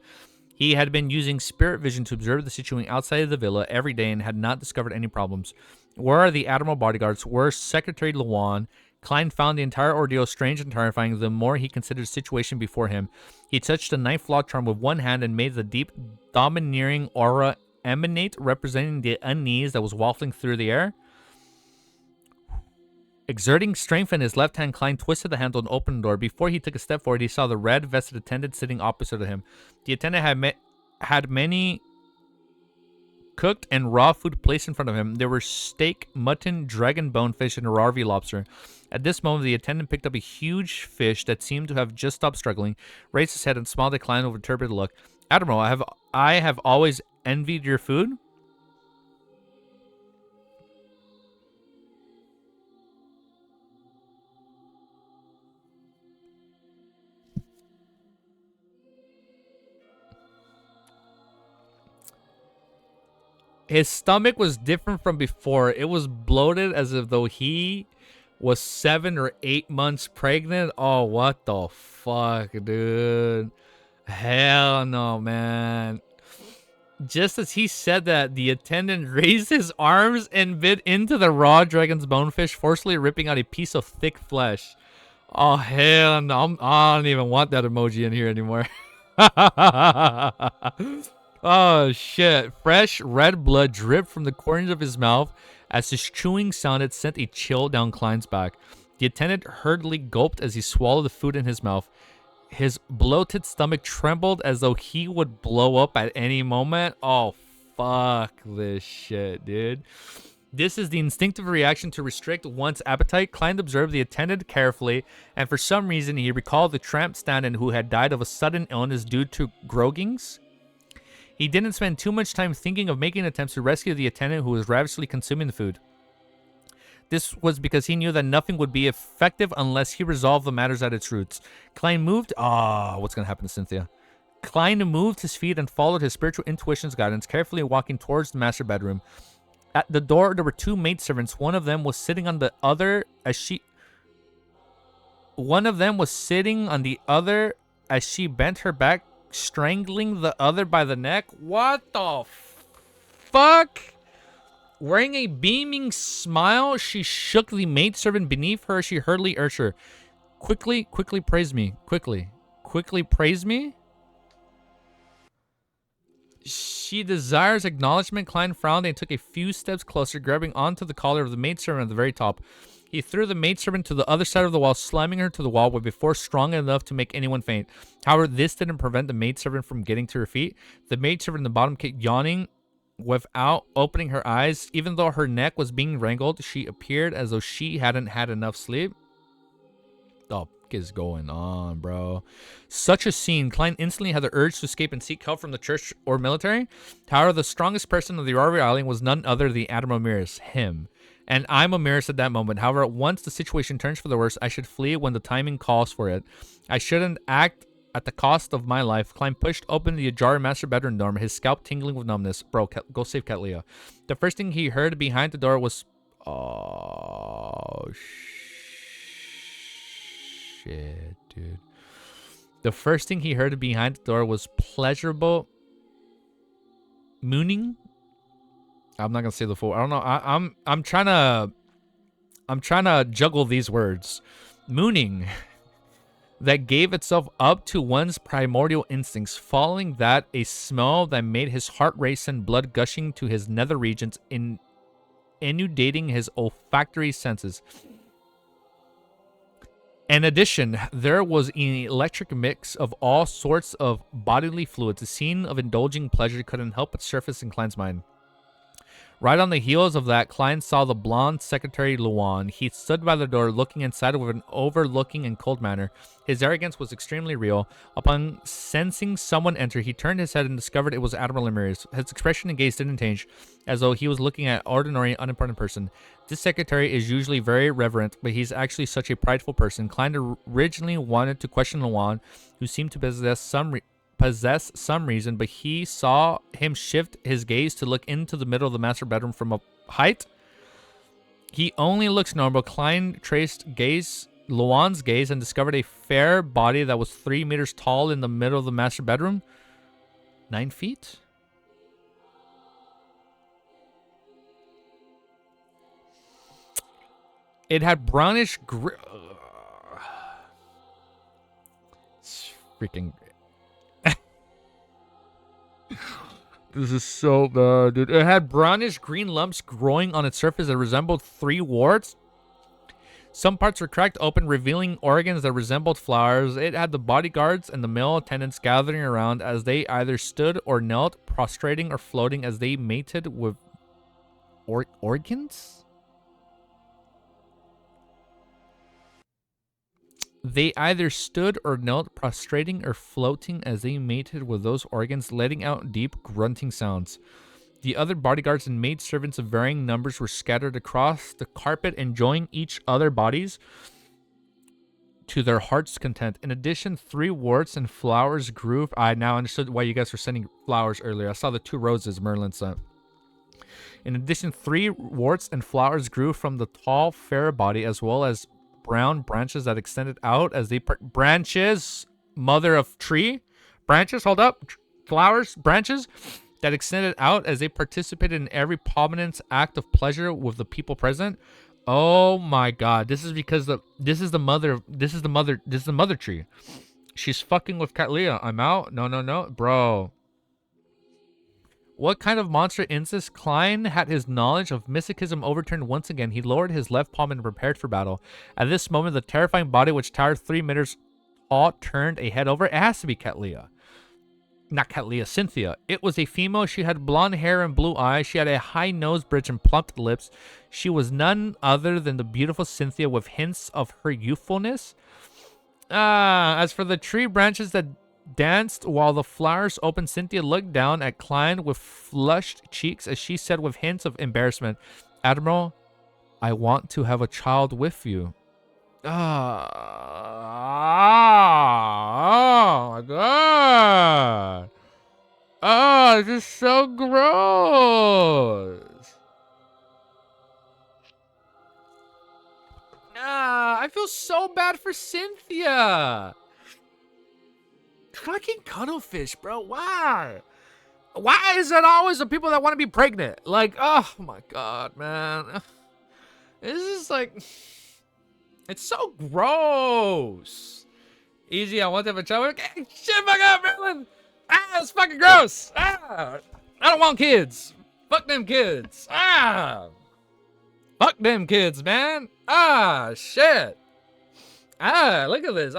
Speaker 1: He had been using spirit vision to observe the situation outside of the villa every day and had not discovered any problems. Where are the Admiral bodyguards? Where's Secretary Lawan? Klein found the entire ordeal strange and terrifying the more he considered the situation before him. He touched the 9th Flaw Charm with one hand and made the deep, domineering aura emanate, representing the unease that was waffling through the air. Exerting strength in his left hand, Klein twisted the handle and opened the door. Before he took a step forward, he saw the red-vested attendant sitting opposite of him. The attendant had many cooked and raw food placed in front of him. There were steak, mutton, dragon bonefish, and Rarvi lobster. At this moment, the attendant picked up a huge fish that seemed to have just stopped struggling, raised his head, and smiled at Klein with a turbid look. Admiral, I have always envied your food. His stomach was different from before. It was bloated as if though he was 7 or 8 months pregnant. Oh, what the fuck, dude. Hell no, man. Just as he said that, the attendant raised his arms and bit into the raw dragon's bonefish, forcefully ripping out a piece of thick flesh. Oh, hell no. I don't even want that emoji in here anymore. Oh, shit. Fresh red blood dripped from the corners of his mouth as his chewing sounded sent a chill down Klein's back. The attendant hurriedly gulped as he swallowed the food in his mouth. His bloated stomach trembled as though he would blow up at any moment. Oh, fuck this shit, dude. This is the instinctive reaction to restrict one's appetite. Klein observed the attendant carefully, and for some reason he recalled the tramp stand-in who had died of a sudden illness due to groggings. He didn't spend too much time thinking of making attempts to rescue the attendant who was ravenously consuming the food. This was because he knew that nothing would be effective unless he resolved the matters at its roots. Klein moved... what's going to happen to Cynthia? Klein moved his feet and followed his spiritual intuition's guidance, carefully walking towards the master bedroom. At the door, there were 2 maidservants. One of them was sitting on the other as she... One of them was sitting on the other as she bent her back, strangling the other by the neck. What the fuck? Wearing a beaming smile, she shook the maidservant beneath her. She hurriedly urged her, quickly praise me. Quickly praise me. She desires acknowledgement. Klein frowned and took a few steps closer, grabbing onto the collar of the maidservant at the very top. He threw the maidservant to the other side of the wall, slamming her to the wall with a force strong enough to make anyone faint. However, this didn't prevent the maidservant from getting to her feet. The maidservant in the bottom kept yawning without opening her eyes. Even though her neck was being wrangled, she appeared as though she hadn't had enough sleep. The fuck is going on, bro? Such a scene. Klein instantly had the urge to escape and seek help from the church or military. However, the strongest person of the Rarvi Island was none other than the Admiral Amyrius, him. And I'm Amyrius at that moment. However, once the situation turns for the worse, I should flee when the timing calls for it. I shouldn't act at the cost of my life. Klein pushed open the ajar master bedroom door, his scalp tingling with numbness. Bro, go save Katlia. The first thing he heard behind the door was... Oh, shit, dude. The first thing he heard behind the door was pleasurable mooning. I'm not gonna say the full. I don't know. I'm trying to juggle these words. Mooning. that gave itself up to one's primordial instincts. Following that, a smell that made his heart race and blood gushing to his nether regions, inundating his olfactory senses. In addition, there was an electric mix of all sorts of bodily fluids. The scene of indulging pleasure couldn't help but surface in Klein's mind. Right on the heels of that, Klein saw the blonde secretary Luan. He stood by the door, looking inside with an overlooking and cold manner. His arrogance was extremely real. Upon sensing someone enter, he turned his head and discovered it was Admiral Amyrius. His expression and gaze didn't change, as though he was looking at an ordinary, unimportant person. This secretary is usually very reverent, but he's actually such a prideful person. Klein originally wanted to question Luan, who seemed to possess some reason, but he saw him shift his gaze to look into the middle of the master bedroom from a height. He only looks normal. Klein traced Luan's gaze and discovered a fair body that was 3 meters tall in the middle of the master bedroom. 9 feet? It had brownish freaking... This is so bad, dude. It had brownish green lumps growing on its surface that resembled 3 warts. Some parts were cracked open, revealing organs that resembled flowers. It had the bodyguards and the male attendants gathering around as they either stood or knelt, prostrating or floating as they mated with organs? They either stood or knelt, prostrating or floating as they mated with those organs, letting out deep grunting sounds. The other bodyguards and maidservants of varying numbers were scattered across the carpet, enjoying each other bodies to their heart's content. In addition, 3 warts and flowers grew. I now understood why you guys were sending flowers earlier. I saw the 2 roses Merlin sent. In addition, 3 warts and flowers grew from the tall, fair body, as well as brown branches that extended out as they branches, mother of tree, branches, hold up, flowers, branches that extended out as they participated in every prominent act of pleasure with the people present. Oh my god, this is because this is the mother tree. She's fucking with Cattleya. I'm out. No, bro. What kind of monster incest? Klein had his knowledge of mysticism overturned once again. He lowered his left palm and prepared for battle. At this moment, the terrifying body, which towered 3 meters tall, turned a head over. It has to be Cattleya. Not Cattleya, Cynthia. It was a female. She had blonde hair and blue eyes. She had a high nose bridge and plump lips. She was none other than the beautiful Cynthia with hints of her youthfulness. As for the tree branches that danced while the flowers opened, Cynthia looked down at Klein with flushed cheeks as she said with hints of embarrassment, "Admiral, I want to have a child with you." Oh my god. Oh, this is so gross. I feel so bad for Cynthia. Fucking cuttlefish, bro. Why? Why is it always the people that want to be pregnant? Like, oh my god, man. This is like, it's so gross. Easy, I want to have a child. Shit, fuck up, Maryland. It's fucking gross. I don't want kids. Fuck them kids. Fuck them kids, man. Shit. Look at this.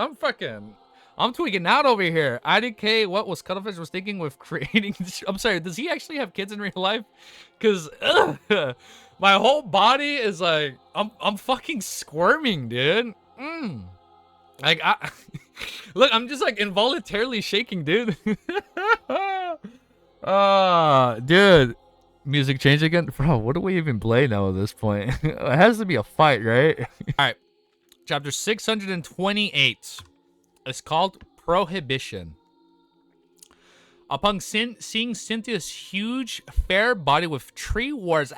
Speaker 1: I'm tweaking out over here. IDK, what was Cuttlefish was thinking with creating... I'm sorry, does he actually have kids in real life? Because my whole body is like... I'm fucking squirming, dude. Like, look, I'm just like involuntarily shaking, dude. Dude. Music change again? Bro, what do we even play now at this point? It has to be a fight, right? Alright. Chapter 628. It's called Prohibition. Upon seeing Cynthia's huge, fair body with tree warts,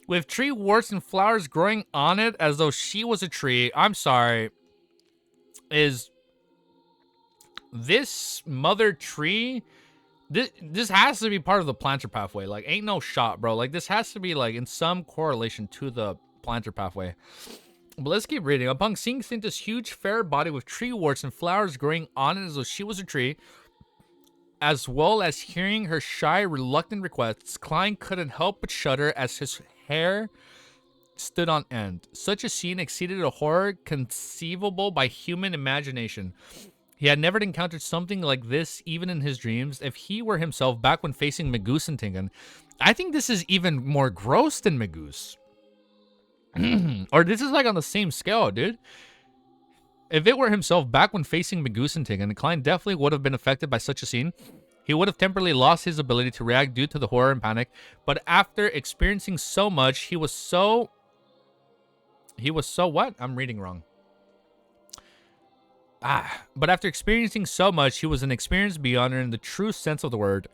Speaker 1: with tree warts and flowers growing on it as though she was a tree. I'm sorry. Is this mother tree? This has to be part of the planter pathway. Like, ain't no shot, bro. Like, this has to be like in some correlation to the planter pathway. But let's keep reading. Upon seeing Cynthia's huge, fair body with tree warts and flowers growing on it as though she was a tree, as well as hearing her shy, reluctant requests, Klein couldn't help but shudder as his hair stood on end. Such a scene exceeded a horror conceivable by human imagination. He had never encountered something like this, even in his dreams. If he were himself back when facing Megusentingen, I think this is even more gross than Megus. Or this is like on the same scale, dude. If it were himself back when facing Megusentingen, Klein definitely would have been affected by such a scene. He would have temporarily lost his ability to react due to the horror and panic. But after experiencing so much, he was so what? I'm reading wrong. But after experiencing so much, he was an experienced beyonder in the true sense of the word.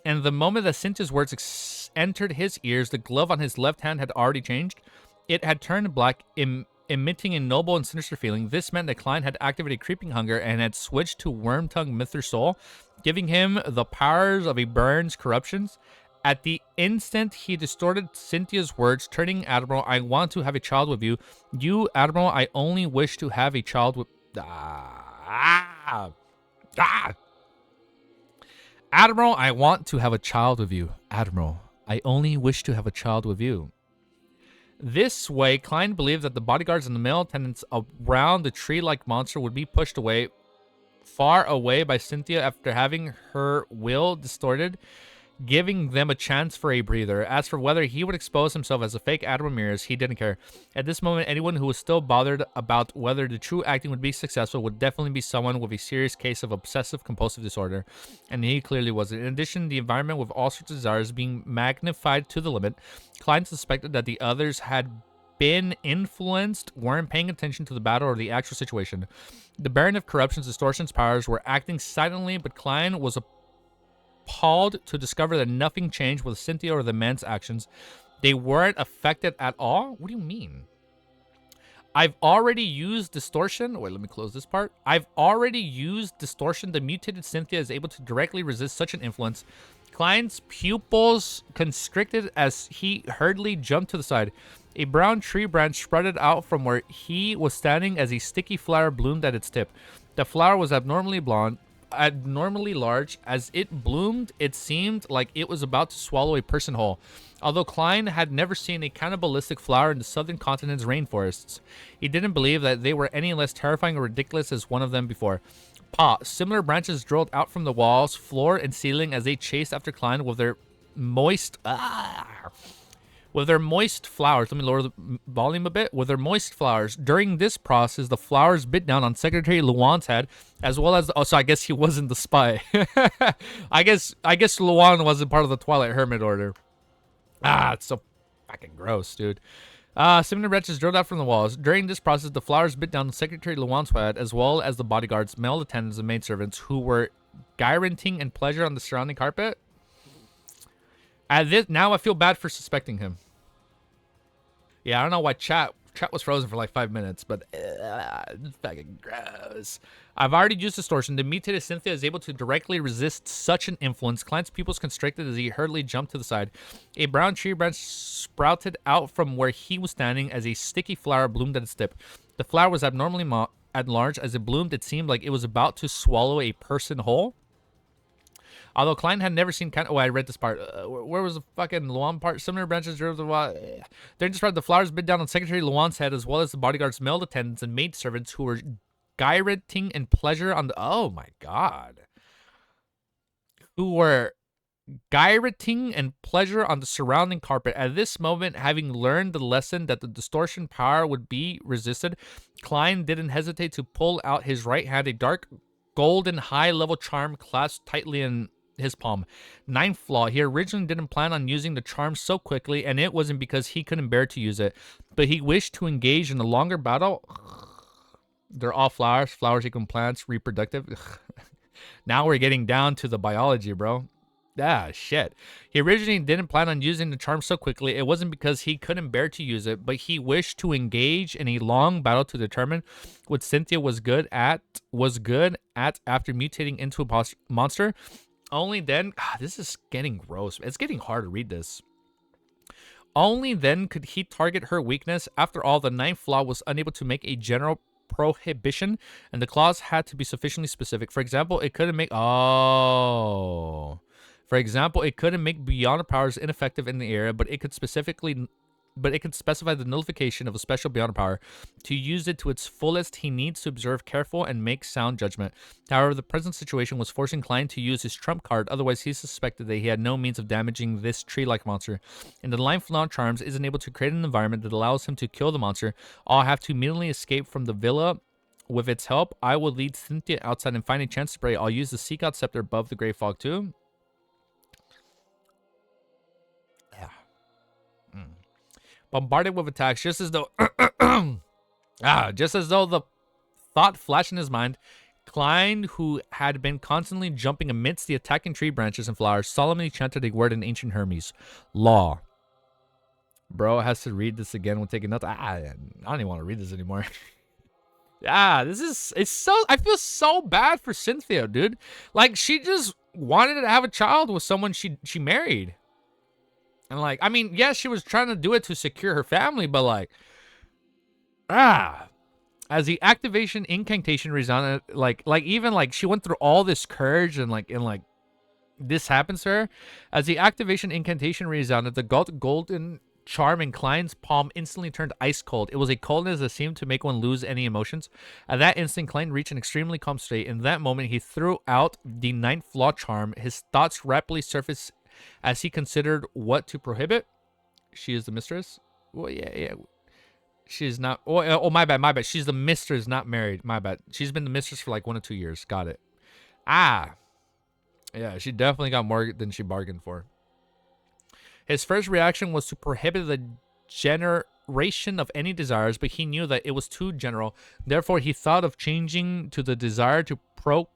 Speaker 1: And the moment that Cynthia's words entered his ears, the glove on his left hand had already changed. It had turned black, emitting a noble and sinister feeling. This meant that Klein had activated creeping hunger and had switched to worm-tongue Mither Soul, giving him the powers of a Burn's corruptions. At the instant he distorted Cynthia's words, turning, Admiral, I want to have a child with you. You, Admiral, I only wish to have a child with... Admiral, I want to have a child with you. Admiral, I only wish to have a child with you. This way, Klein believed that the bodyguards and the male attendants around the tree-like monster would be pushed away, far away by Cynthia after having her will distorted, giving them a chance for a breather. As for whether he would expose himself as a fake Admiral Amyrius, he didn't care. At this moment, anyone who was still bothered about whether the true acting would be successful would definitely be someone with a serious case of obsessive-compulsive disorder, and he clearly wasn't. In addition, the environment with all sorts of desires being magnified to the limit, Klein suspected that the others had been influenced, weren't paying attention to the battle or the actual situation. The Baron of Corruption's distortions powers were acting silently, but Klein was appalled to discover that nothing changed with Cynthia or the men's actions. They weren't affected at all? What do you mean? I've already used distortion. Wait, let me close this part. I've already used distortion. The mutated Cynthia is able to directly resist such an influence. Klein's pupils constricted as he hurriedly jumped to the side. A brown tree branch sprouted out from where he was standing as a sticky flower bloomed at its tip. The flower was abnormally large. As it bloomed, it seemed like it was about to swallow a person whole. Although Klein had never seen a cannibalistic flower in the southern continent's rainforests, he didn't believe that they were any less terrifying or ridiculous as one of them before. Similar branches drilled out from the walls, floor, and ceiling as they chased after Klein with their moist flowers. Let me lower the volume a bit. With their moist flowers. During this process, the flowers bit down on Secretary Luan's head, as well as... so I guess he wasn't the spy. I guess Luan wasn't part of the Twilight Hermit Order. It's so fucking gross, dude. Similar branches drilled out from the walls. During this process, the flowers bit down on Secretary Luan's head, as well as the bodyguards, male attendants, and maidservants, who were gyranting in pleasure on the surrounding carpet. Now I feel bad for suspecting him. Yeah, I don't know why chat was frozen for like 5 minutes, but it's fucking gross. I've already used distortion. The mutated Cynthia is able to directly resist such an influence. Klein's pupils constricted as he hurriedly jumped to the side. A brown tree branch sprouted out from where he was standing as a sticky flower bloomed at its tip. The flower was abnormally large. As it bloomed, it seemed like it was about to swallow a person whole. Although Klein had never seen I read this part. Where was the fucking Luan part? Similar branches drove the wall. During this part, the flowers bit down on Secretary Luan's head, as well as the bodyguards, male attendants, and maidservants who were gyrating in pleasure on the... Oh, my God. Who were gyrating in pleasure on the surrounding carpet. At this moment, having learned the lesson that the distortion power would be resisted, Klein didn't hesitate to pull out his right hand, a dark golden high-level charm clasped tightly in his palm. Ninth flaw. He originally didn't plan on using the charm so quickly, and it wasn't because he couldn't bear to use it, but he wished to engage in a longer battle. They're all flowers. Flowers equal plants, reproductive. Now we're getting down to the biology, bro. Shit. He originally didn't plan on using the charm so quickly. It wasn't because he couldn't bear to use it, but he wished to engage in a long battle to determine what Cynthia was good at after mutating into a monster. Only then... this is getting gross. It's getting hard to read this. Only then could he target her weakness. After all, the ninth flaw was unable to make a general prohibition, and the clause had to be sufficiently specific. For example, it couldn't make... Oh... For example, it couldn't make beyond powers ineffective in the area, but it could specify the nullification of a special beyond power. To use it to its fullest, he needs to observe careful and make sound judgment. However, the present situation was forcing Klein to use his trump card, otherwise he suspected that he had no means of damaging this tree-like monster. And the lifelong charms isn't able to create an environment that allows him to kill the monster. I'll have to immediately escape from the villa. With its help, I will lead Cynthia outside and find a chance to spray. I'll use the Seek Out Scepter above the Grey Fog too. Bombarded with attacks, just as though the thought flashed in his mind. Klein, who had been constantly jumping amidst the attacking tree branches and flowers, solemnly chanted a word in ancient Hermes. Law. Bro has to read this again when taking notes. I don't even want to read this anymore. It's so, I feel so bad for Cynthia, dude. Like, she just wanted to have a child with someone she married. And like, I mean, yes, she was trying to do it to secure her family, but like, as the activation incantation resounded, like even like she went through all this courage and this happens to her. As the activation incantation resounded, the golden charm in Klein's palm instantly turned ice cold. It was a coldness that seemed to make one lose any emotions. At that instant, Klein reached an extremely calm state. In that moment, he threw out the ninth flaw charm. His thoughts rapidly surfaced as he considered what to prohibit. She is the mistress. Well, yeah. She's not. Oh, my bad. She's the mistress, not married. My bad. She's been the mistress for like 1 or 2 years. Got it. Yeah, she definitely got more than she bargained for. His first reaction was to prohibit the generation of any desires, but he knew that it was too general. Therefore, he thought of changing to the desire to procreate.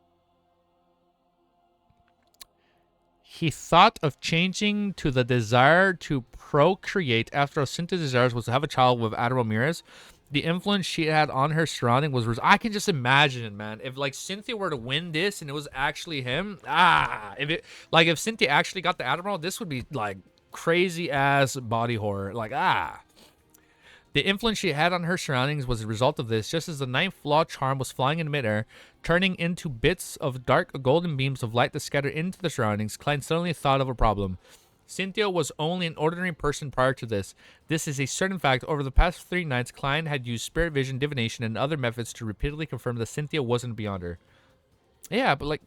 Speaker 1: After all, Cynthia's desires was to have a child with Admiral Amyrius. The influence she had on her surrounding was... I can just imagine, man. If, like, Cynthia were to win this and it was actually him... If Cynthia actually got the Admiral, this would be, like, crazy-ass body horror. Like, The influence she had on her surroundings was a result of this, just as the ninth flaw charm was flying in midair, turning into bits of dark golden beams of light that scattered into the surroundings. Klein suddenly thought of a problem. Cynthia was only an ordinary person prior to this. This is a certain fact. Over the past 3 nights, Klein had used spirit vision, divination, and other methods to repeatedly confirm that Cynthia wasn't beyond her. Yeah, but like...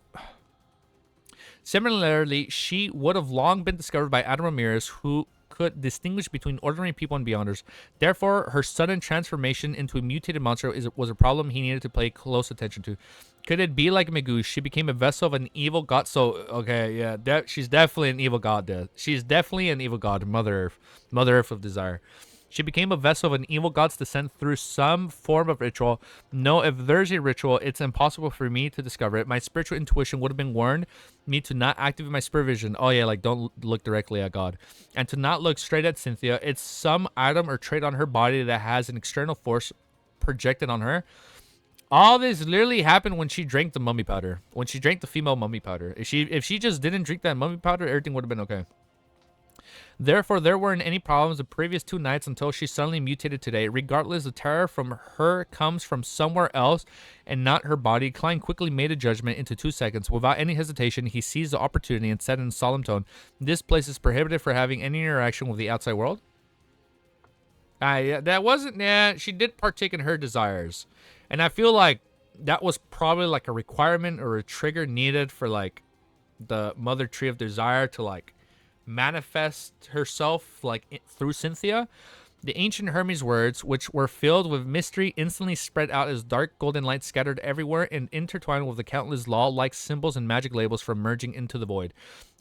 Speaker 1: Similarly, she would have long been discovered by Admiral Amyrius, who could distinguish between ordinary people and beyonders. Therefore, her sudden transformation into a mutated monster was a problem he needed to pay close attention to. Could it be like Magoo? She became a vessel of an evil god. So, okay, yeah, she's definitely an evil god there. She's definitely an evil god, Mother Earth of Desire. She became a vessel of an evil god's descent through some form of ritual. No, if there's a ritual, it's impossible for me to discover it. My spiritual intuition would have been warned me to not activate my spirit vision. Oh yeah, like don't look directly at God. And to not look straight at Cynthia. It's some item or trait on her body that has an external force projected on her. All this literally happened when she drank the mummy powder. When she drank the female mummy powder. If she just didn't drink that mummy powder, everything would have been okay. Therefore, there weren't any problems the previous 2 nights until she suddenly mutated today. Regardless, the terror from her comes from somewhere else and not her body. Klein quickly made a judgment into 2 seconds. Without any hesitation, he seized the opportunity and said in a solemn tone, "This place is prohibited for having any interaction with the outside world." Yeah, that wasn't... Yeah, she did partake in her desires. And I feel like that was probably like a requirement or a trigger needed for like the Mother Tree of Desire to like manifest herself like through Cynthia. The ancient Hermes words, which were filled with mystery, instantly spread out as dark golden light scattered everywhere and intertwined with the countless law-like symbols and magic labels from merging into the void.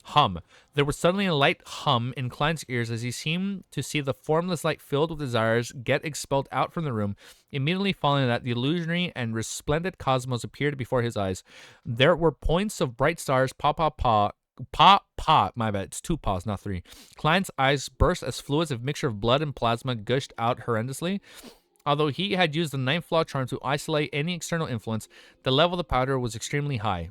Speaker 1: Hum. There was suddenly a light hum in Klein's ears as he seemed to see the formless light filled with desires get expelled out from the room. Immediately following that, the illusionary and resplendent cosmos appeared before his eyes. There were points of bright stars, my bad, it's 2 paws, not 3. Klein's eyes burst as fluids of mixture of blood and plasma gushed out horrendously. Although he had used the ninth flaw charm to isolate any external influence, the level of the powder was extremely high.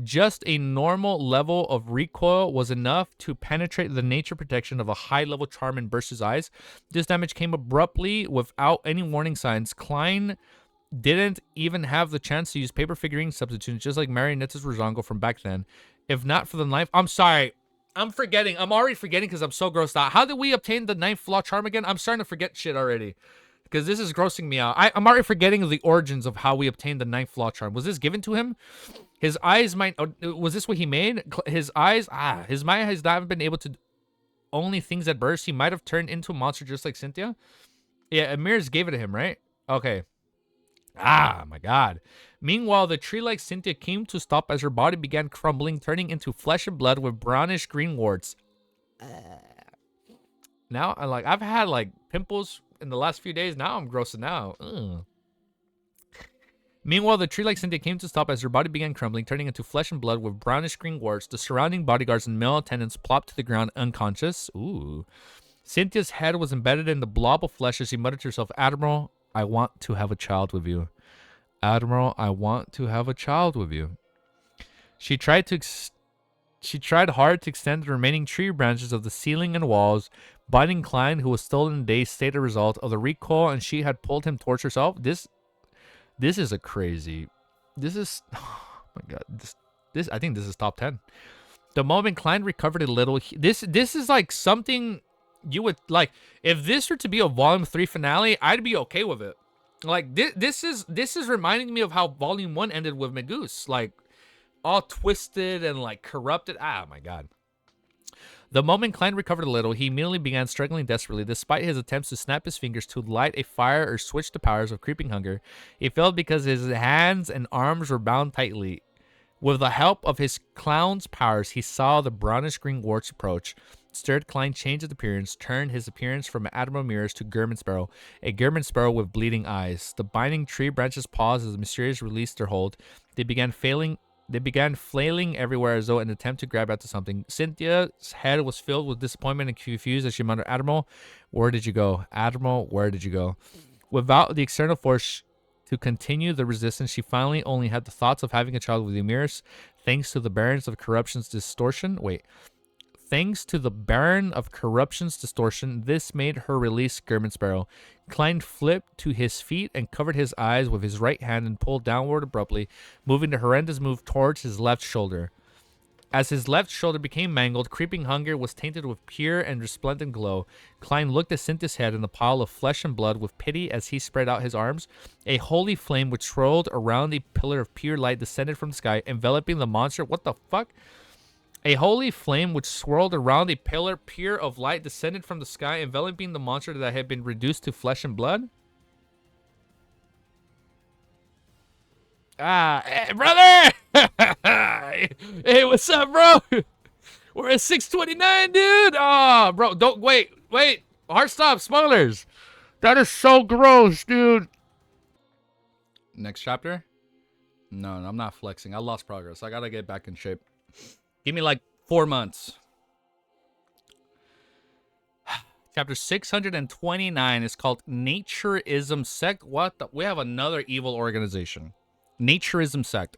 Speaker 1: Just a normal level of recoil was enough to penetrate the nature protection of a high-level charm and burst his eyes. This damage came abruptly without any warning signs. Klein didn't even have the chance to use paper figurine substitutes, just like Marionette's Rozongo from back then. If not for the knife... I'm sorry. I'm forgetting. I'm already forgetting because I'm so grossed out. How did we obtain the ninth flaw charm again? I'm starting to forget shit already. Because this is grossing me out. I'm already forgetting the origins of how we obtained the ninth flaw charm. Was this given to him? His eyes might... was this what he made? His eyes... his mind has not been able to... Only things that burst. He might have turned into a monster just like Cynthia. Yeah, Amyrius gave it to him, right? Okay. My God. Meanwhile, the tree-like Cynthia came to stop as her body began crumbling, turning into flesh and blood with brownish green warts. Now, I've had, pimples in the last few days. Now I'm grossing out. Ugh. Meanwhile, the tree-like Cynthia came to stop as her body began crumbling, turning into flesh and blood with brownish green warts. The surrounding bodyguards and male attendants plopped to the ground unconscious. Ooh. Cynthia's head was embedded in the blob of flesh as she muttered to herself, Admiral, I want to have a child with you. Admiral, I want to have a child with you. She tried hard to extend the remaining tree branches of the ceiling and walls. Biting Klein, who was still in a daze, stated a result of the recoil, and she had pulled him towards herself. This is a crazy... This is... Oh my God. This I think this is top 10. The moment Klein recovered a little... This is like something you would... Like, if this were to be a Volume 3 finale, I'd be okay with it. Like, this is reminding me of how Volume 1 ended with Magoose. Like, all twisted and, corrupted. My God. The moment Klein recovered a little, he immediately began struggling desperately. Despite his attempts to snap his fingers to light a fire or switch the powers of creeping hunger, he failed because his hands and arms were bound tightly. With the help of his clown's powers, he saw the brownish-green warts approach. Stirred, Klein changed his appearance, turned his appearance from Admiral Amyrius to German Sparrow, a German Sparrow with bleeding eyes. The binding tree branches paused as the Mysterious released their hold. They began flailing everywhere as though in an attempt to grab at something. Cynthia's head was filled with disappointment and confused as she muttered, Admiral, where did you go? Admiral, where did you go? Without the external force to continue the resistance, she finally only had the thoughts of having a child with Amyrius, thanks to the Barons of Corruption's distortion. Thanks to the Baron of Corruption's distortion, this made her release German Sparrow. Klein flipped to his feet and covered his eyes with his right hand and pulled downward abruptly, moving the horrendous move towards his left shoulder. As his left shoulder became mangled, creeping hunger was tainted with pure and resplendent glow. Klein looked at Cynthia's head in the pile of flesh and blood with pity as he spread out his arms. A holy flame which swirled around a pillar of pure light descended from the sky, enveloping the monster. What the fuck? A holy flame which swirled around a pillar pure of light descended from the sky, enveloping the monster that had been reduced to flesh and blood. Hey, brother! Hey, what's up, bro? We're at 629, dude! Bro, don't... Wait. Hard stop, spoilers! That is so gross, dude! Next chapter? No, I'm not flexing. I lost progress. I gotta get back in shape. Give me 4 months. Chapter 629 is called Naturism Sect. What the? We have another evil organization. Naturism Sect.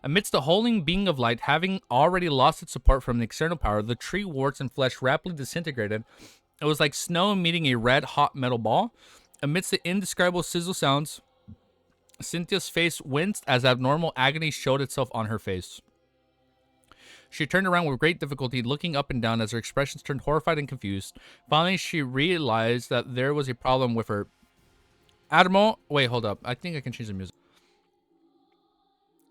Speaker 1: Amidst the holding being of light, having already lost its support from the external power, the tree warts and flesh rapidly disintegrated. It was like snow meeting a red-hot metal ball. Amidst the indescribable sizzle sounds, Cynthia's face winced as abnormal agony showed itself on her face. She turned around with great difficulty, looking up and down as her expressions turned horrified and confused. Finally, she realized that there was a problem with her. Admiral, wait, hold up. I think I can change the music.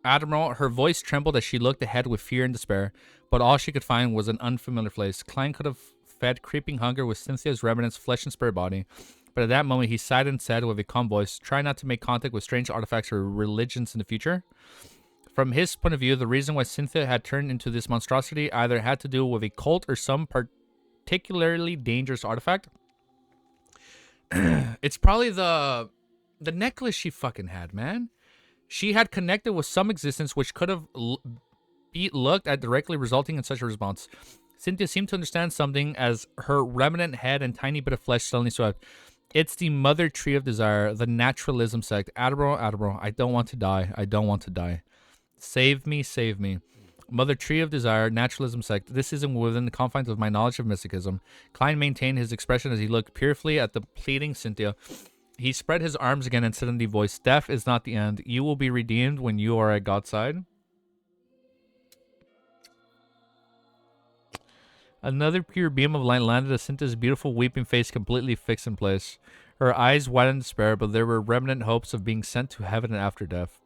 Speaker 1: Admiral, her voice trembled as she looked ahead with fear and despair, but all she could find was an unfamiliar place. Klein could have fed creeping hunger with Cynthia's remnant's flesh and spirit body, but at that moment he sighed and said with a calm voice, try not to make contact with strange artifacts or religions in the future. From his point of view, the reason why Cynthia had turned into this monstrosity either had to do with a cult or some particularly dangerous artifact. It's probably the necklace she fucking had, man. She had connected with some existence which could have looked at directly resulting in such a response. Cynthia seemed to understand something as her remnant head and tiny bit of flesh suddenly swept. It's the mother tree of desire, the naturalism sect. Admiral, I don't want to die. I don't want to die. Save me, save me. Mother Tree of Desire, Naturalism Sect. This isn't within the confines of my knowledge of mysticism. Klein maintained his expression as he looked fearfully at the pleading Cynthia. He spread his arms again and said in the voice, "Death is not the end. You will be redeemed when you are at God's side." Another pure beam of light landed as Cynthia's beautiful weeping face completely fixed in place. Her eyes widened in despair, but there were remnant hopes of being sent to heaven after death.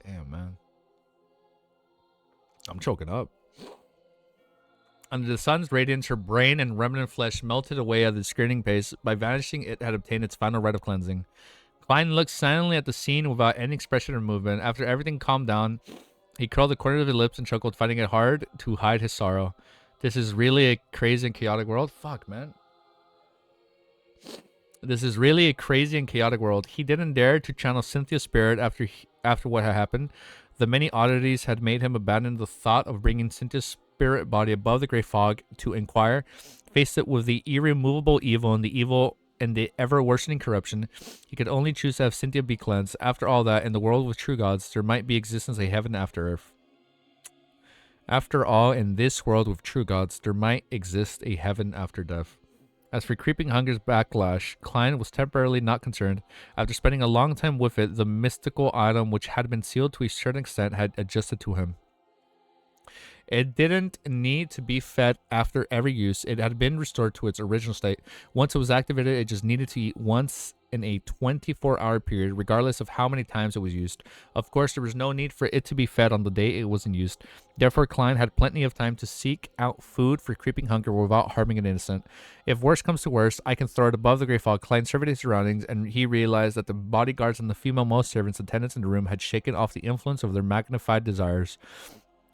Speaker 1: Damn, man. I'm choking up. Under the sun's radiance, her brain and remnant flesh melted away at the screaming pace. By vanishing, it had obtained its final rite of cleansing. Klein looked silently at the scene without any expression or movement. After everything calmed down, he curled the corners of his lips and chuckled, finding it hard to hide his sorrow. This is really a crazy and chaotic world. Fuck, man. This is really a crazy and chaotic world. He didn't dare to channel Cynthia's spirit after what had happened. The many oddities had made him abandon the thought of bringing Cynthia's spirit body above the gray fog to inquire, face it with the irremovable evil and the ever-worsening corruption. He could only choose to have Cynthia be cleansed. After all that, in the world with true gods, there might be existence a heaven after earth. After all, in this world with true gods, there might exist a heaven after death. As for creeping hunger's backlash, Klein was temporarily not concerned. After spending a long time with it, the mystical item, which had been sealed to a certain extent, had adjusted to him. It didn't need to be fed after every use. It had been restored to its original state. Once it was activated, it just needed to eat once in a 24-hour period, regardless of how many times it was used. Of course, there was no need for it to be fed on the day it wasn't used. Therefore, Klein had plenty of time to seek out food for creeping hunger without harming an innocent. If worse comes to worse, I can throw it above the gray fog. Klein surveyed his surroundings, and he realized that the bodyguards and the female male servants attendants in the room had shaken off the influence of their magnified desires,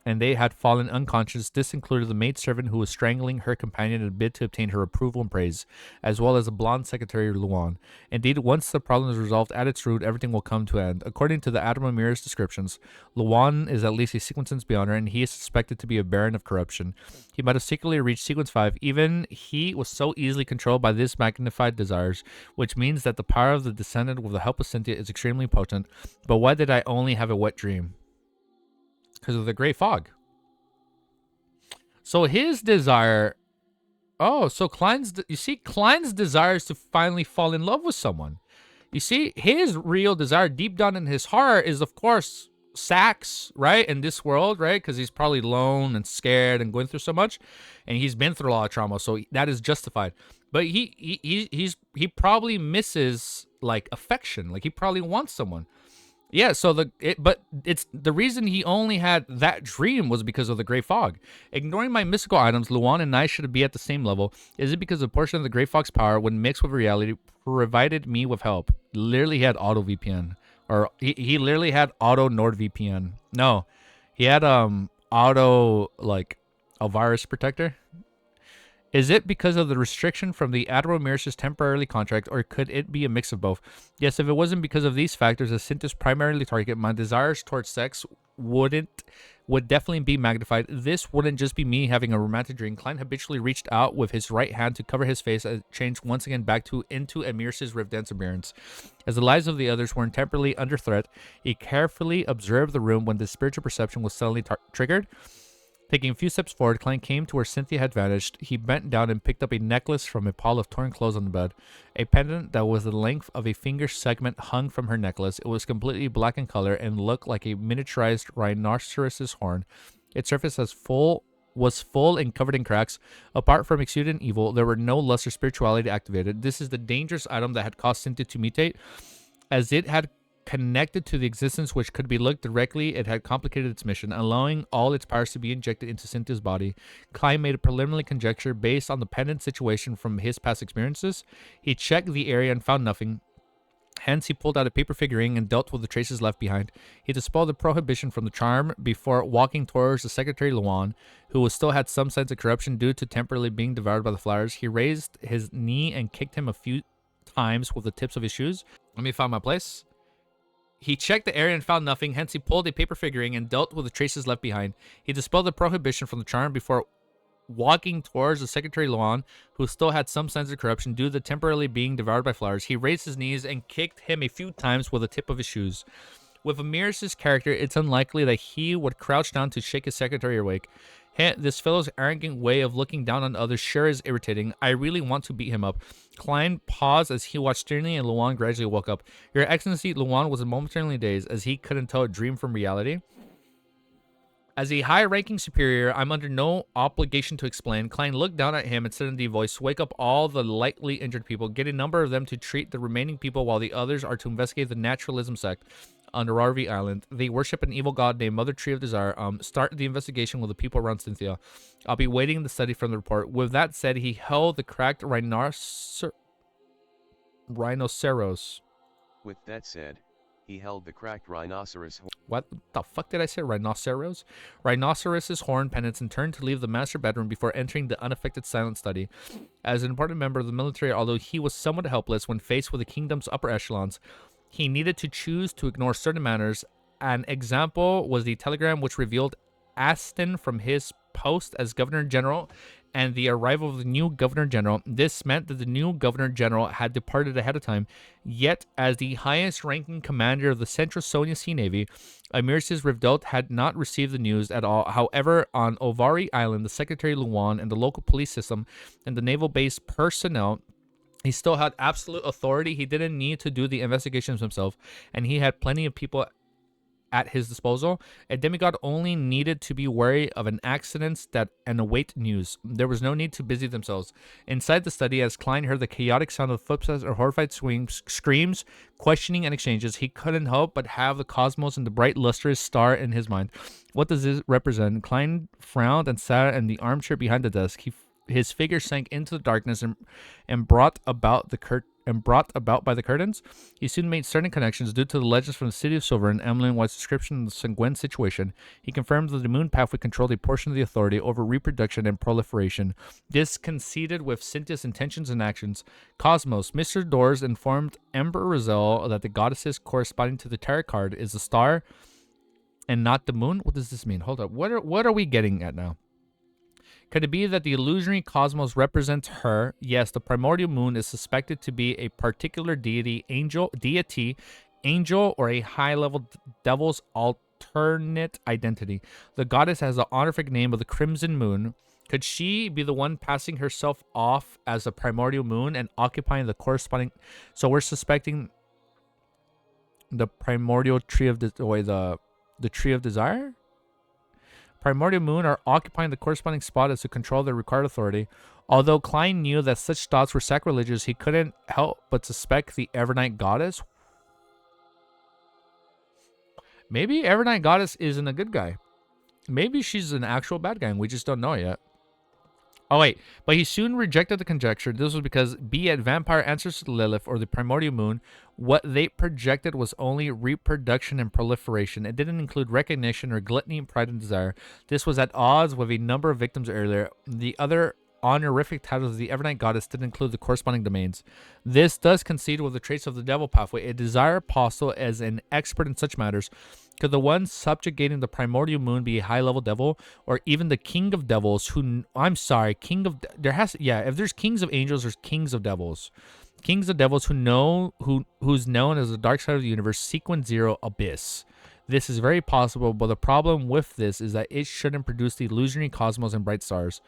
Speaker 1: and they had fallen unconscious. This included the maidservant who was strangling her companion in a bid to obtain her approval and praise, as well as the blonde secretary Luan. Indeed, once the problem is resolved at its root, everything will come to an end. According to the Amyrius descriptions, Luan is at least a sequence beyond her, and he is suspected to be a baron of corruption. He might have secretly reached sequence 5. Even he was so easily controlled by this magnified desires, which means that the power of the descendant with the help of Cynthia is extremely potent. But why did I only have a wet dream? Because of the gray fog. So his desire... Oh, so Klein's... You see, Klein's desire is to finally fall in love with someone. You see, his real desire deep down in his heart is, of course, sex, right? In this world, right? Because he's probably alone and scared and going through so much. And he's been through a lot of trauma, so that is justified. But he probably misses, like, affection. Like, he probably wants someone. Yeah, so the reason he only had that dream was because of the gray fog. Ignoring my mystical items, Luan and I should be at the same level. Is it because a portion of the gray fog's power, when mixed with reality, provided me with help? Literally, he had auto VPN, or he literally had auto NordVPN. No, he had auto like a virus protector. Is it because of the restriction from the Admiral Amyrius' temporarily contract, or could it be a mix of both? Yes, if it wasn't because of these factors, as Cynthia's primarily target, my desires towards sex would definitely be magnified. This wouldn't just be me having a romantic dream. Klein habitually reached out with his right hand to cover his face as it changed once again back into Amyrius' rift dance appearance. As the lives of the others were temporarily under threat, he carefully observed the room when the spiritual perception was suddenly triggered. Taking a few steps forward, Klein came to where Cynthia had vanished. He bent down and picked up a necklace from a pile of torn clothes on the bed. A pendant that was the length of a finger segment hung from her necklace. It was completely black in color and looked like a miniaturized rhinoceros's horn. Its surface was full and covered in cracks. Apart from exuding evil, there were no lust or spirituality activated. This is the dangerous item that had caused Cynthia to mutate, as it had connected to the existence which could be looked directly. It had complicated its mission, allowing all its powers to be injected into Cynthia's body. Klein made a preliminary conjecture based on the pendant situation from his past experiences. He checked the area and found nothing. Hence, he pulled out a paper figurine and dealt with the traces left behind. He dispelled the prohibition from the charm before walking towards the Secretary Luan, who still had some sense of corruption due to temporarily being devoured by the flowers. He raised his knee and kicked him a few times with the tips of his shoes. Let me find my place. He checked the area and found nothing, hence he pulled a paper figurine and dealt with the traces left behind. He dispelled the prohibition from the charm before walking towards the Secretary Luan, who still had some sense of corruption due to temporarily being devoured by flowers. He raised his knees and kicked him a few times with the tip of his shoes. With Amyrius' character, it's unlikely that he would crouch down to shake his secretary awake. This fellow's arrogant way of looking down on others sure is irritating. I really want to beat him up. Klein paused as he watched sternly, and Luan gradually woke up. Your Excellency, Luan was momentarily dazed as he couldn't tell a dream from reality. As a high-ranking superior, I'm under no obligation to explain. Klein looked down at him and said in a deep voice, wake up all the lightly injured people. Get a number of them to treat the remaining people while the others are to investigate the Naturalism Sect on Viralvideo Island. They worship an evil god named Mother Tree of Desire. Start the investigation with the people around Cynthia. I'll be waiting the study from the report. With that said, he held the cracked rhinoceros.
Speaker 2: With that said, he held the cracked rhinoceros.
Speaker 1: What the fuck did I say? Rhinoceros? Rhinoceros's horn pendants and turned to leave the master bedroom before entering the unaffected silent study. As an important member of the military, although he was somewhat helpless when faced with the kingdom's upper echelons, he needed to choose to ignore certain matters. An example was the telegram which revealed Aston from his post as Governor General and the arrival of the new Governor General. This meant that the new Governor General had departed ahead of time. Yet, as the highest ranking commander of the Central Sonia Sea Navy, Amyrius Rivdelt had not received the news at all. However, on Ovari Island, the Secretary Luan and the local police system and the naval-based personnel, he still had absolute authority. He didn't need to do the investigations himself, and he had plenty of people at his disposal. A demigod only needed to be wary of an accident and await news. There was no need to busy themselves. Inside the study, as Klein heard the chaotic sound of footsteps or horrified screams, questioning, and exchanges, he couldn't help but have the cosmos and the bright lustrous star in his mind. What does this represent? Klein frowned and sat in the armchair behind the desk. His figure sank into the darkness and brought about by the curtains. He soon made certain connections due to the legends from the city of Silver and Emlyn White's description of the Sanguine situation. He confirmed that the moon pathway controlled a portion of the authority over reproduction and proliferation. This coincided with Cynthia's intentions and actions. Cosmos. Mr. Doors informed Emperor Rizal that the goddesses corresponding to the tarot card is the star and not the moon. What does this mean? Hold up. What are we getting at now? Could it be that the illusionary cosmos represents her? Yes, the primordial moon is suspected to be a particular deity, angel, or a high-level devil's alternate identity. The goddess has the honorific name of the Crimson Moon. Could she be the one passing herself off as a primordial moon and occupying the corresponding? So we're suspecting the primordial tree of the tree of desire. Primordial moon are occupying the corresponding spot as to control the required authority. Although Klein knew that such thoughts were sacrilegious, he couldn't help but suspect the Evernight Goddess. Maybe Evernight Goddess isn't a good guy. Maybe she's an actual bad guy and we just don't know yet. Oh, wait. But he soon rejected the conjecture. This was because, be it vampire ancestors to Lilith or the primordial moon, what they projected was only reproduction and proliferation. It didn't include recognition or gluttony, pride, and desire. This was at odds with a number of victims earlier. The other honorific titles of the Evernight Goddess didn't include the corresponding domains. This does concede with the traits of the devil pathway. A desire apostle as an expert in such matters. Could the one subjugating the primordial moon be a high-level devil, or even the king of devils? Who if there's kings of angels, there's kings of devils. Kings of devils who's known as the dark side of the universe, sequence 0 abyss. This is very possible, but the problem with this is that it shouldn't produce the illusionary cosmos and bright stars.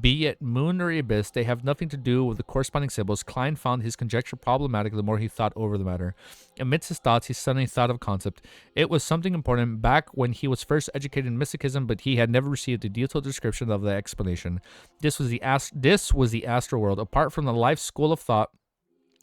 Speaker 1: Be it moon or abyss, they have nothing to do with the corresponding symbols. Klein found his conjecture problematic the more he thought over the matter. Amidst his thoughts, he suddenly thought of a concept. It was something important back when he was first educated in mysticism, but he had never received a detailed description of the explanation. This was the astral world. Apart from the life school of thought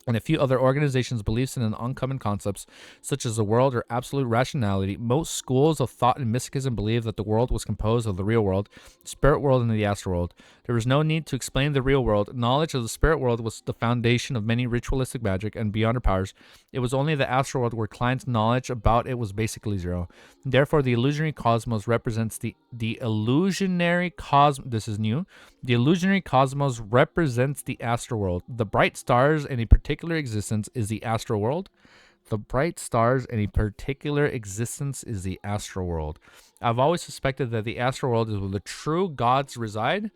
Speaker 1: and a few other organizations' beliefs in an uncommon concepts, such as the world or absolute rationality, most schools of thought and mysticism believe that the world was composed of the real world, spirit world, and the astral world. There was no need to explain the real world. Knowledge of the spirit world was the foundation of many ritualistic magic and beyond our powers. It was only the astral world where Klein's knowledge about it was basically zero. Therefore, the illusionary cosmos represents the illusionary cosmos. This is new. The illusionary cosmos represents the astral world. The bright stars in a particular existence is the astral world. The bright stars in a particular existence is the astral world. I've always suspected that the astral world is where the true gods reside.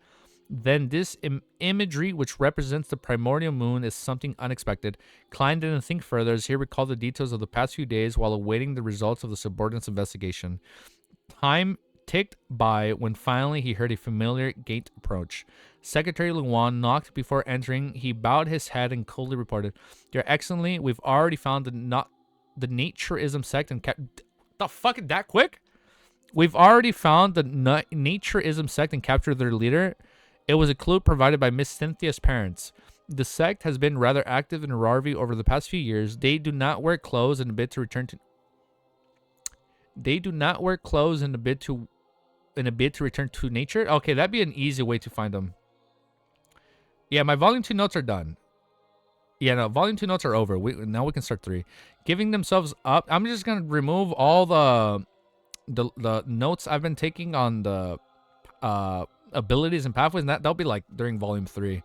Speaker 1: Then this imagery, which represents the primordial moon, is something unexpected. Klein didn't think further as he recalled the details of the past few days while awaiting the results of the subordinate's investigation. Time ticked by when finally he heard a familiar gate approach. Secretary Luan knocked before entering. He bowed his head and coldly reported, "Your Excellency, we've already found the Naturism sect and the fuck, that quick? We've already found the Naturism sect and captured their leader. It was a clue provided by Miss Cynthia's parents. The sect has been rather active in Rarvi over the past few years. They do not wear clothes in a bid to return to return to nature." Okay, that'd be an easy way to find them. Yeah, my volume 2 notes are done. Yeah, no, volume 2 notes are over. Now we can start 3. Giving themselves up. I'm just gonna remove all the notes I've been taking on the abilities and pathways, and that'll be like during volume 3.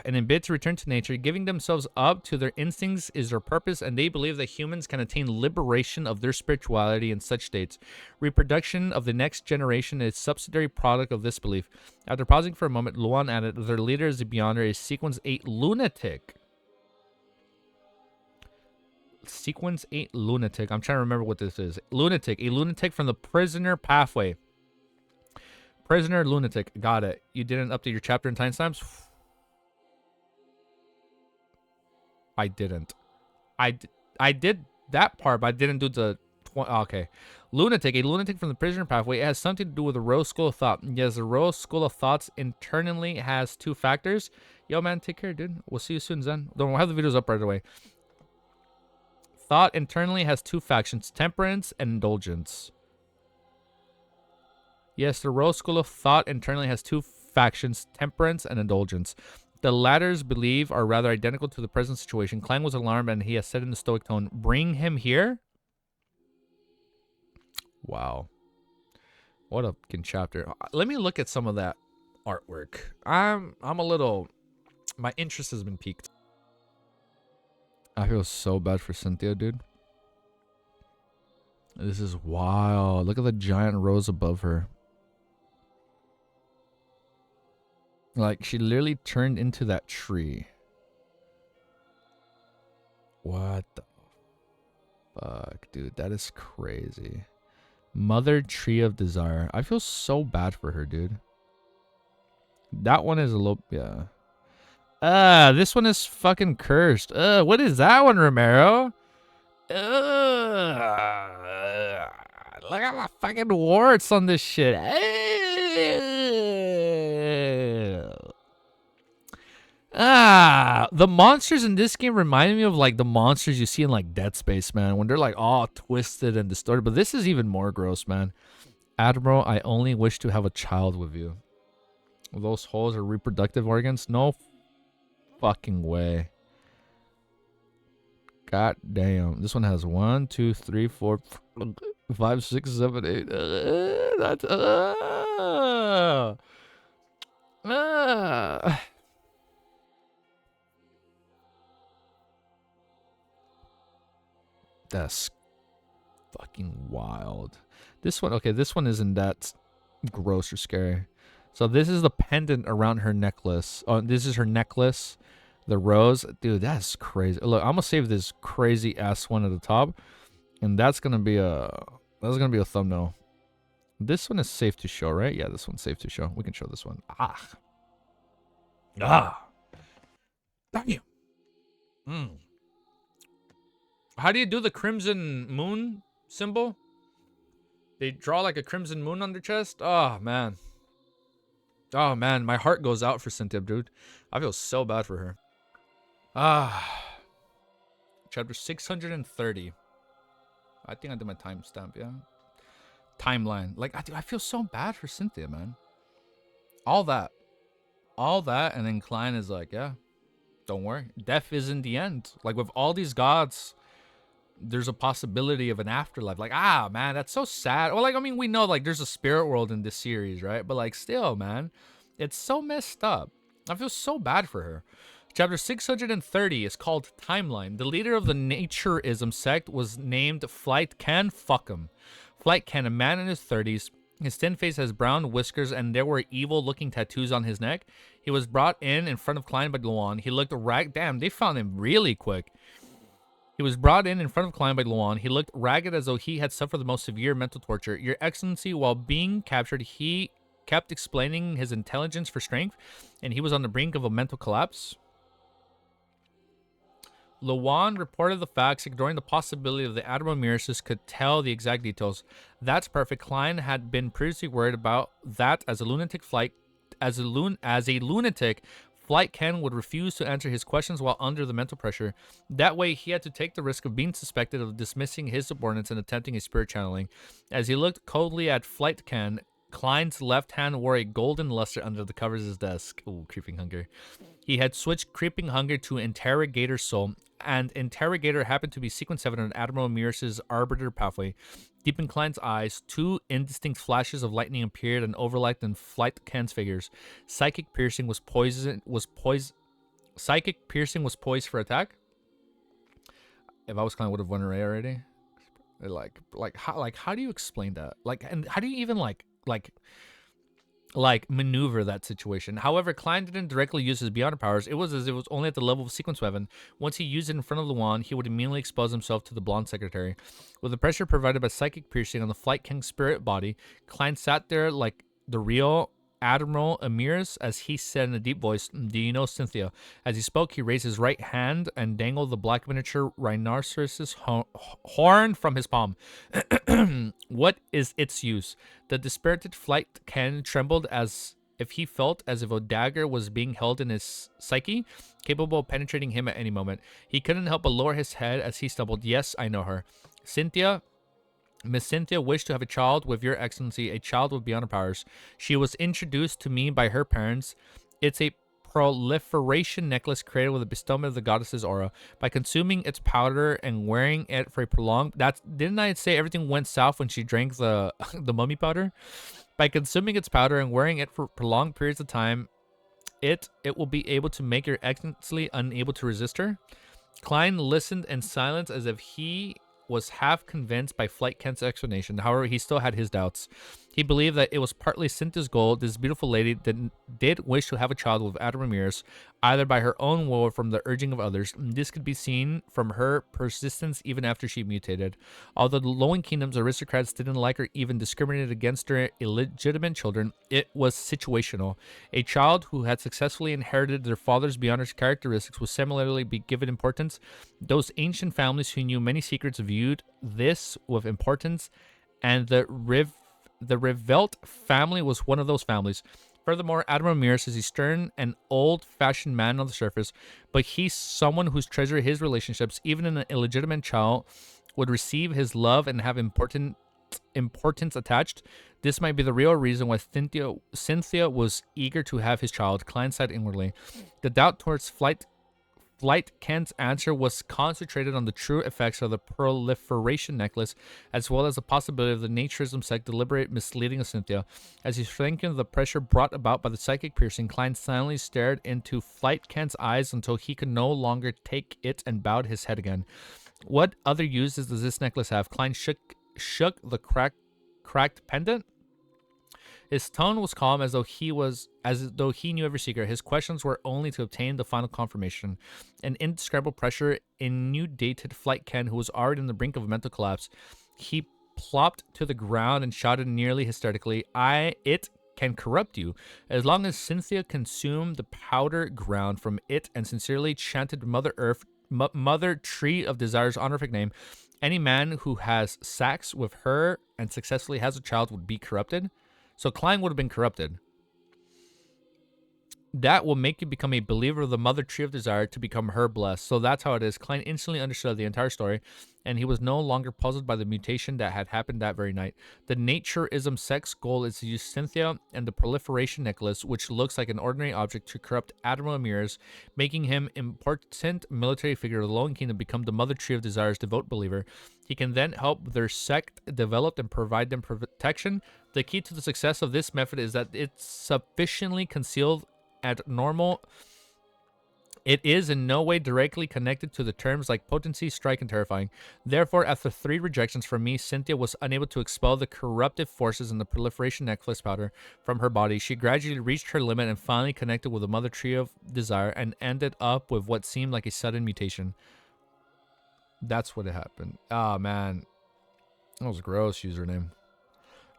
Speaker 1: And in bid to return to nature, giving themselves up to their instincts is their purpose, and they believe that humans can attain liberation of their spirituality in such states. Reproduction of the next generation is a subsidiary product of this belief. After pausing for a moment, Luan added, "Their leader is the Beyonder, a Sequence 8 lunatic." Sequence 8 lunatic. I'm trying to remember what this is. Lunatic. A lunatic from the prisoner pathway. Prisoner lunatic. Got it. You didn't update your chapter and timestamps? I didn't. I did that part, but I didn't do the... Okay. Lunatic. A lunatic from the prisoner pathway. It has something to do with the Rose School of Thought. Yes, the Rose School of Thoughts internally has 2 factors. Yo, man, take care, dude. We'll see you soon, Zen. Don't have the videos up right away. Thought internally has 2 factions, temperance and indulgence. Yes, the Rose School of Thought internally has 2 factions, temperance and indulgence. The latter's belief are rather identical to the present situation. Klein was alarmed and he has said in a stoic tone, "Bring him here?" Wow. What a fucking chapter. Let me look at some of that artwork. I'm a little... My interest has been piqued. I feel so bad for Cynthia, dude. This is wild. Look at the giant rose above her. Like, she literally turned into that tree. What the fuck, dude? That is crazy. Mother Tree of Desire. I feel so bad for her, dude. That one is a little... Yeah. This one is fucking cursed. What is that one, Romero? Look at the fucking warts on this shit. The monsters in this game remind me of like the monsters you see in like Dead Space, man, when they're like all twisted and distorted. But this is even more gross, man. Admiral, I only wish to have a child with you. Those holes are reproductive organs? No fucking way. God damn. This one has 1, 2, 3, 4, 5, 6, 7, 8. That's that's fucking wild. This one, okay, this one isn't that gross or scary. So this is the pendant around her necklace. Oh, this is her necklace. The rose. Dude, that's crazy. Look, I'm gonna save this crazy ass one at the top. And that's gonna be a thumbnail. This one is safe to show, right? Yeah, this one's safe to show. We can show this one. Damn you. How do you do the crimson moon symbol? They draw like a crimson moon on their chest. Oh man. Oh man, my heart goes out for Cynthia, dude. I feel so bad for her. Chapter 630. I think I did my timestamp, yeah. Timeline. Like, I feel so bad for Cynthia, man. All that, and then Klein is like, yeah, don't worry. Death isn't the end. Like, with all these gods, there's a possibility of an afterlife. Like, man, that's so sad. Well, like, I mean, we know, like, there's a spirit world in this series, right? But, like, still, man, it's so messed up. I feel so bad for her. Chapter 630 is called Timeline. The leader of the Naturism sect was named Flight Can Fuck 'em. Flight Ken, a man in his 30s. His thin face has brown whiskers and there were evil-looking tattoos on his neck. He was brought in front of Klein by Luan. He looked damn, they found him really quick. He was brought in front of Klein by Luan. He looked ragged as though he had suffered the most severe mental torture. Your Excellency, while being captured, he kept explaining his intelligence for strength, and he was on the brink of a mental collapse. Luan reported the facts, ignoring the possibility that the Admiral Amyrius could tell the exact details. That's perfect. Klein had been previously worried about that as a lunatic Flight Ken would refuse to answer his questions while under the mental pressure. That way, he had to take the risk of being suspected of dismissing his subordinates and attempting a spirit channeling. As he looked coldly at Flight Ken, Klein's left hand wore a golden luster under the covers of his desk. Ooh, creeping hunger. He had switched creeping hunger to Interrogator Soul, and Interrogator happened to be Sequence 7 on Admiral Amyrius' Arbiter pathway. Deep in Klein's eyes, two indistinct flashes of lightning appeared and overlapped in Flight Ken's figures. Psychic piercing was poised for attack. If I was Klein, I would have won array already. How do you explain that? And how do you even maneuver that situation? However, Klein didn't directly use his beyond powers. It was as if it was only at the level of sequence weapon. Once he used it in front of Luan, he would immediately expose himself to the blonde secretary. With the pressure provided by psychic piercing on the Flight King's spirit body, Klein sat there like the real Admiral Amyrius as he said in a deep voice, "Do you know Cynthia?" As he spoke, he raised his right hand and dangled the black miniature rhinoceros's horn from his palm. What is its use? The dispirited Flight Ken trembled as if he felt as if a dagger was being held in his psyche, capable of penetrating him at any moment. He couldn't help but lower his head as he stumbled. "Yes, I know her. Cynthia. Miss Cynthia wished to have a child with your excellency, a child with beyond her powers. She was introduced to me by her parents. It's a proliferation necklace created with the bestowment of the goddess's aura. By consuming its powder and wearing it for a prolonged... Didn't I say everything went south when she drank the the mummy powder? By consuming its powder and wearing it for prolonged periods of time, it will be able to make your excellency unable to resist her." Klein listened in silence as if he was half convinced by Flight Kent's explanation. However, he still had his doubts. He believed that it was partly Cynthia's goal. This beautiful lady did wish to have a child with Admiral Amyrius, either by her own will or from the urging of others. This could be seen from her persistence even after she mutated. Although the Lowing Kingdom's aristocrats didn't like her, even discriminated against her illegitimate children, it was situational. A child who had successfully inherited their father's beyond characteristics would similarly be given importance. Those ancient families who knew many secrets viewed this with importance, and the Revelt family was one of those families. Furthermore, Admiral Amyrius is a stern and old-fashioned man on the surface, but he's someone who's treasured his relationships. Even an illegitimate child would receive his love and have importance attached. This might be the real reason why Cynthia was eager to have his child. Klein sighed inwardly. The doubt towards Flight Ken's answer was concentrated on the true effects of the proliferation necklace, as well as the possibility of the Naturism Sect deliberate misleading of Cynthia. As he's thinking of the pressure brought about by the psychic piercing, Klein silently stared into Flight Ken's eyes until he could no longer take it and bowed his head again. What other uses does this necklace have? Klein shook the cracked pendant. His tone was calm, as though he knew every secret. His questions were only to obtain the final confirmation. An indescribable pressure inundated Flight Ken, who was already on the brink of a mental collapse. He plopped to the ground and shouted nearly hysterically, "It can corrupt you. As long as Cynthia consumed the powder ground from it and sincerely chanted Mother Earth, Mother Tree of Desire's honorific name, any man who has sex with her and successfully has a child would be corrupted." So Klein would have been corrupted. That will make you become a believer of the Mother Tree of Desire to become her blessed. So that's how it is. Klein instantly understood the entire story, and he was no longer puzzled by the mutation that had happened that very night. The Naturism Sect's goal is to use Cynthia and the proliferation necklace, which looks like an ordinary object, to corrupt Admiral Amyrius, making him important military figure of the Lowing Kingdom, become the Mother Tree of Desire's devout believer. He can then help their sect develop and provide them protection. The key to the success of this method is that it's sufficiently concealed at normal It is in no way directly connected to the terms like potency, strike, and terrifying. Therefore, after 3 rejections from me, Cynthia was unable to expel the corruptive forces in the proliferation necklace powder from her body. She gradually reached her limit and finally connected with the mother tree of desire and ended up with what seemed like a sudden mutation. That's what happened. Oh, man. That was a gross username.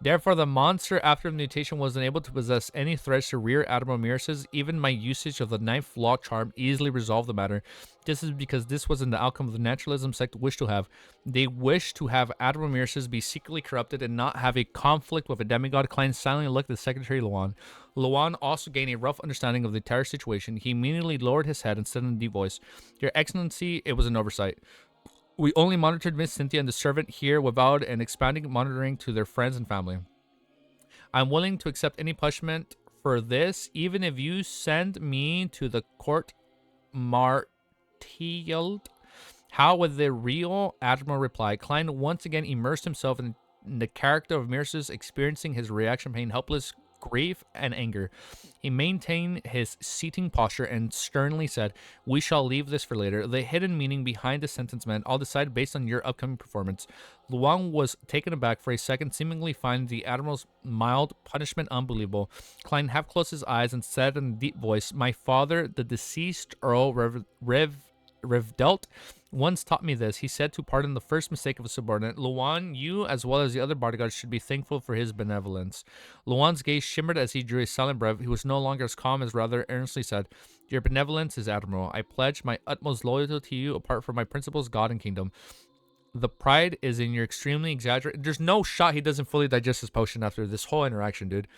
Speaker 1: Therefore, the monster after the mutation was unable to possess any threats to rear Admiral Amyrius. Even my usage of the knife law charm easily resolved the matter. This is because this wasn't the outcome of the Naturalism sect wished to have. They wished to have Admiral Amyrius be secretly corrupted and not have a conflict with a demigod. Klein silently looked at Secretary Luan. Luan also gained a rough understanding of the entire situation. He immediately lowered his head and said in a deep voice, "Your Excellency, it was an oversight. We only monitored Miss Cynthia and the servant here without an expanding monitoring to their friends and family. I'm willing to accept any punishment for this, even if you send me to the court martialed." How would the real Admiral reply? Klein once again immersed himself in the character of Amyrius, experiencing his reaction pain, helpless grief, and anger. He maintained his seating posture and sternly said, "We shall leave this for later. The hidden meaning behind the sentence meant I'll decide based on your upcoming performance." Luang was taken aback for a second, seemingly finding the Admiral's mild punishment unbelievable. Klein half closed his eyes and said in a deep voice, "My father, the deceased Earl Revdelt, once taught me this. He said to pardon the first mistake of a subordinate. Luan, you, as well as the other bodyguards, should be thankful for his benevolence." Luan's gaze shimmered as he drew a silent breath. He was no longer as calm as rather earnestly said, "Your benevolence is admirable. I pledge my utmost loyalty to you apart from my principles, God, and kingdom. The pride is in your extremely exaggerated..." There's no shot he doesn't fully digest his potion after this whole interaction, dude.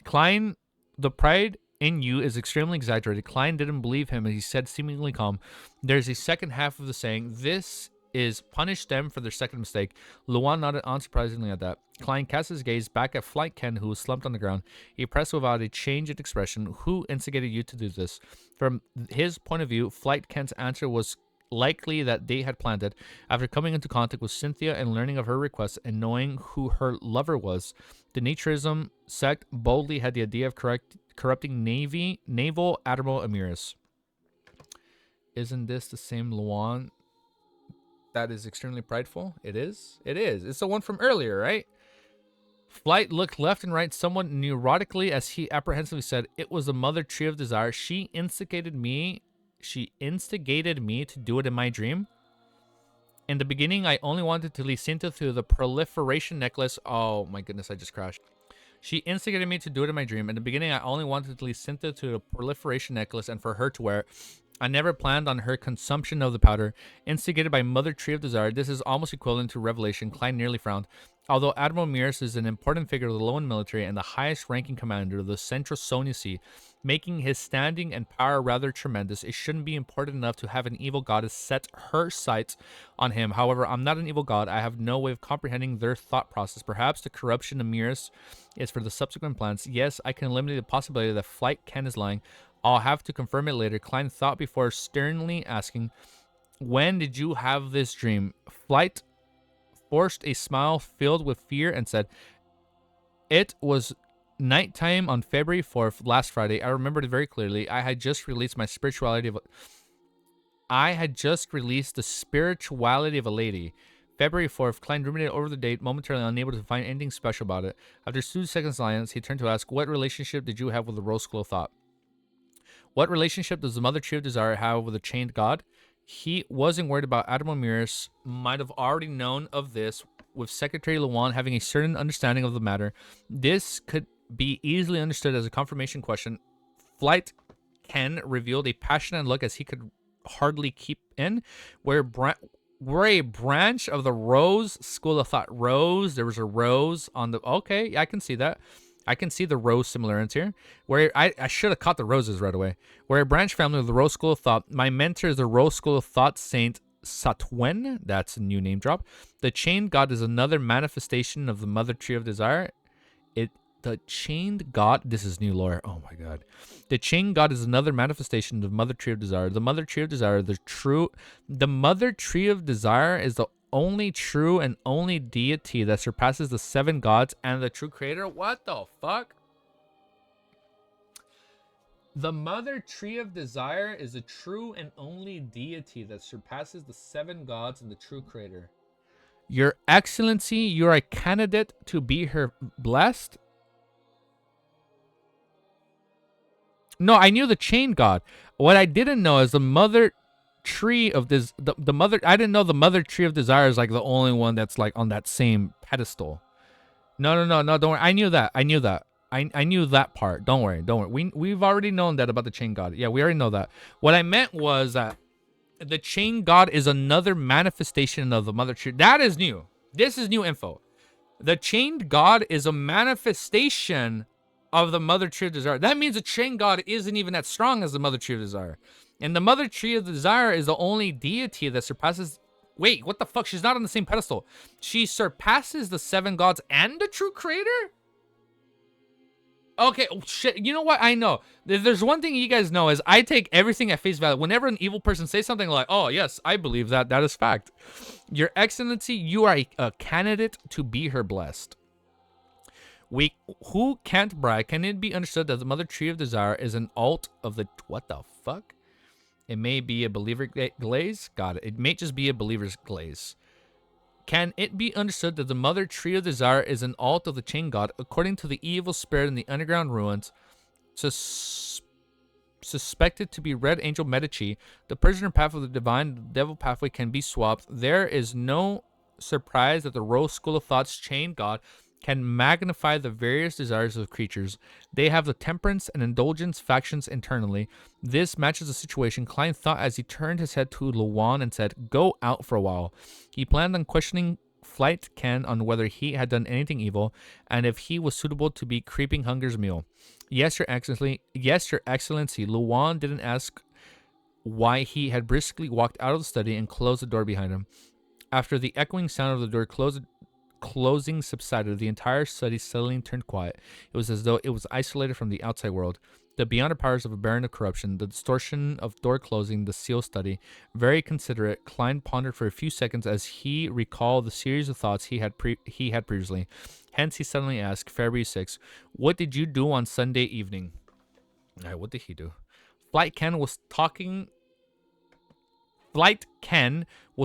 Speaker 1: Klein, the pride in you is extremely exaggerated. Klein didn't believe him, and he said, seemingly calm, "There's a second half of the saying. This is punish them for their second mistake." Luan nodded unsurprisingly at that. Klein cast his gaze back at Flight Ken, who was slumped on the ground. He pressed without a change in expression, "Who instigated you to do this?" From his point of view, Flight Ken's answer was likely that they had planned it. After coming into contact with Cynthia and learning of her request and knowing who her lover was, the Naturism sect boldly had the idea of corrupting Naval Admiral Amyrius. Isn't this the same Luan that is extremely prideful? It is. It is. It's the one from earlier, right? Flight looked left and right somewhat neurotically as he apprehensively said, "It was the mother tree of desire. She instigated me to do it in my dream. In the beginning, I only wanted to lead Cynthia through the proliferation necklace." Oh my goodness, I just crashed. "She instigated me to do it in my dream. In the beginning, I only wanted to lead Cynthia to the proliferation necklace and for her to wear it. I never planned on her consumption of the powder. Instigated by Mother Tree of Desire, this is almost equivalent to revelation." Klein nearly frowned. Although Admiral Amyrius is an important figure of the Loan military and the highest ranking commander of the Central Sonia Sea, making his standing and power rather tremendous, it shouldn't be important enough to have an evil goddess set her sights on him. However, I'm not an evil god. I have no way of comprehending their thought process. Perhaps the corruption of Amyrius is for the subsequent plans. Yes, I can eliminate the possibility that Flight Ken is lying. I'll have to confirm it later. Klein thought before sternly asking, "When did you have this dream?" Flight forced a smile filled with fear and said, "It was nighttime on February 4th, last Friday. I remembered it very clearly. I had just released the spirituality of a lady." February 4th, Klein ruminated over the date, momentarily unable to find anything special about it. After 2 seconds silence, he turned to ask, "What relationship did you have with the Rose School of Thought?" "What relationship does the Mother Tree of Desire have with the Chained God?" He wasn't worried about Admiral Amyrius, might have already known of this, with Secretary Luan having a certain understanding of the matter. This could be easily understood as a confirmation question. Flight Ken revealed a passionate look as he could hardly keep in, where a branch of the Rose School of Thought. Rose, there was a rose on the... Okay, I can see that. I can see the rose similarities here. Where I should have caught the roses right away. Where a branch family of the Rose School of Thought. My mentor is the Rose School of Thought Saint Satwen. That's a new name drop. The Chained God is another manifestation of the Mother Tree of Desire. The Chained God, this is new lore. Oh my god. The Chained God is another manifestation of the Mother Tree of Desire. The Mother Tree of Desire, the Mother Tree of Desire is the only true and only deity that surpasses the 7 gods and the true creator. What the fuck? The mother tree of desire is a true and only deity that surpasses the 7 gods and the true creator. Your Excellency, you are a candidate to be her blessed. No, I knew the chain god. What I didn't know is the mother tree of this. The mother. I didn't know the mother tree of desire is like the only one that's like on that same pedestal. No. Don't worry. I knew that. I knew that part. Don't worry. We've already known that about the chain god. Yeah, we already know that. What I meant was that the chain god is another manifestation of the mother tree. That is new. This is new info. The chained god is a manifestation of the mother tree of desire. That means the chained god isn't even as strong as the mother tree of desire. And the mother tree of desire is the only deity that surpasses... Wait, what the fuck? She's not on the same pedestal. She surpasses the 7 gods and the true creator? Okay, oh, shit. You know what? I know. If there's one thing you guys know is I take everything at face value. Whenever an evil person says something like, oh, yes, I believe that. That is fact. Your Excellency, you are a candidate to be her blessed. Who can't brag? Can it be understood that the mother tree of desire is an alt of the... What the fuck? It may be a believer glaze. Got it. It may just be a believer's glaze. Can it be understood that the mother tree of desire is an alt of the chain god, according to the evil spirit in the underground ruins, suspected to be Red Angel Medici? The prisoner path of the divine, the devil pathway can be swapped. There is no surprise that the Rose School of Thought's chain god can magnify the various desires of creatures. They have the temperance and indulgence factions internally. This matches the situation Klein thought as he turned his head to Luan and said, "Go out for a while." He planned on questioning Flight Ken on whether he had done anything evil, and if he was suitable to be Creeping Hunger's meal. Yes, Your Excellency. Yes, Your Excellency. Luan didn't ask why he had briskly walked out of the study and closed the door behind him. After the echoing sound of the door closing subsided, the entire study suddenly turned quiet. It was as though it was isolated from the outside world. The beyond the powers of a baron of corruption, the distortion of door closing, the seal study. Very considerate, Klein pondered for a few seconds as he recalled the series of thoughts he had previously. Hence, he suddenly asked, February 6, "What did you do on Sunday evening?" Alright, what did he do? Flight Ken was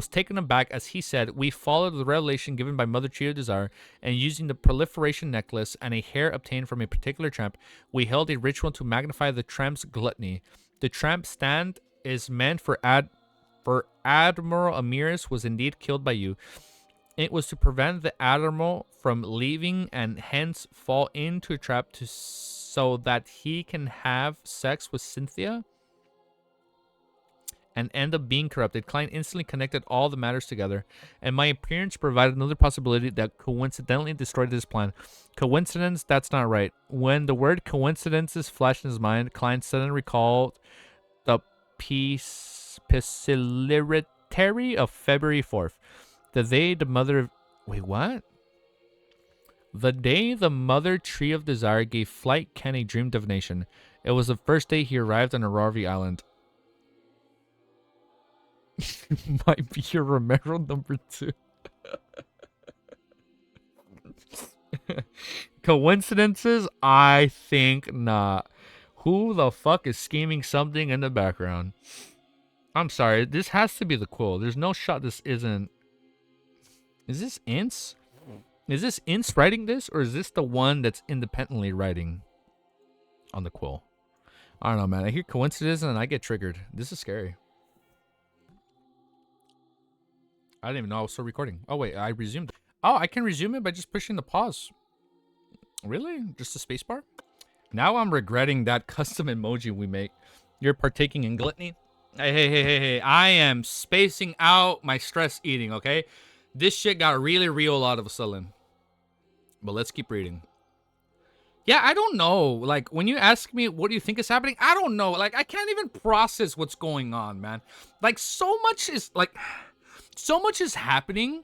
Speaker 1: taken aback as he said, "We followed the revelation given by Mother Tree of Desire, and using the proliferation necklace and a hair obtained from a particular tramp, we held a ritual to magnify the tramp's gluttony. The tramp stand is meant for Admiral Amyrius was indeed killed by you. It was to prevent the Admiral from leaving and hence fall into a trap so that he can have sex with Cynthia and end up being corrupted." Klein instantly connected all the matters together, and my appearance provided another possibility that coincidentally destroyed his plan. Coincidence? That's not right. When the word coincidences flashed in his mind, Klein suddenly recalled the Pisilicary of February 4th. The day the mother... Wait, what? The day the mother tree of desire gave Flight Ken a dream divination. It was the first day he arrived on Aurora Island. Might be your Romero number 2. Coincidences? I think not. Who the fuck is scheming something in the background? I'm sorry, this has to be the quill. There's no shot this isn't. Is this Ince? Is this Ince writing this, or is this the one that's independently writing on the quill? I don't know, man. I hear coincidences and I get triggered. This is scary. I didn't even know I was still recording. Oh, wait, I resumed. Oh, I can resume it by just pushing the pause. Really? Just a spacebar? Now I'm regretting that custom emoji we make. You're partaking in gluttony? Hey. I am spacing out my stress eating, okay? This shit got really real all of a sudden. But let's keep reading. Yeah, I don't know. Like, when you ask me what do you think is happening, I don't know. Like, I can't even process what's going on, man. Like, so much is happening.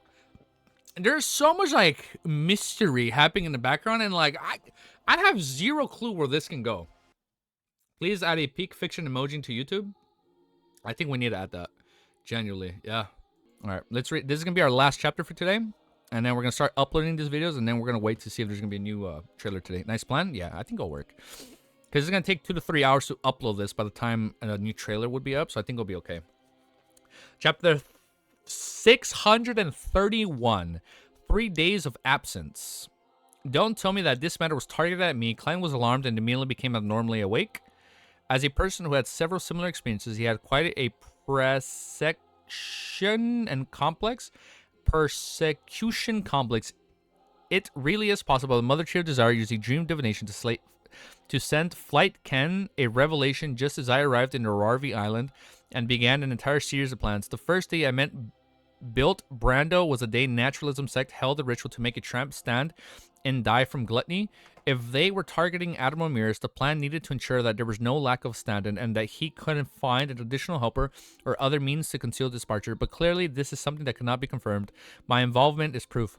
Speaker 1: There's so much like mystery happening in the background, and like I have zero clue where this can go. Please add a peak fiction emoji to YouTube. I think we need to add that. Genuinely, yeah. All right, let's read. This is gonna be our last chapter for today, and then we're gonna start uploading these videos, and then we're gonna wait to see if there's gonna be a new trailer today. Nice plan? Yeah, I think it'll work. Because it's going to take 2 to 3 hours to upload this by the time a new trailer would be up. So I think it'll be okay. Chapter 631. 3 days of absence. Don't tell me that this matter was targeted at me. Klein was alarmed and immediately became abnormally awake. As a person who had several similar experiences, he had quite a persecution complex. It really is possible the Mother Tree of Desire used a dream divination to send Flight Ken a revelation just as I arrived in Nararvi Island and began an entire series of plans. The first day I built Brando was a day Naturalism Sect held a ritual to make a tramp stand and die from gluttony. If they were targeting Admiral Amyrius, the plan needed to ensure that there was no lack of stand-in and that he couldn't find an additional helper or other means to conceal departure. But clearly, this is something that cannot be confirmed. My involvement is proof.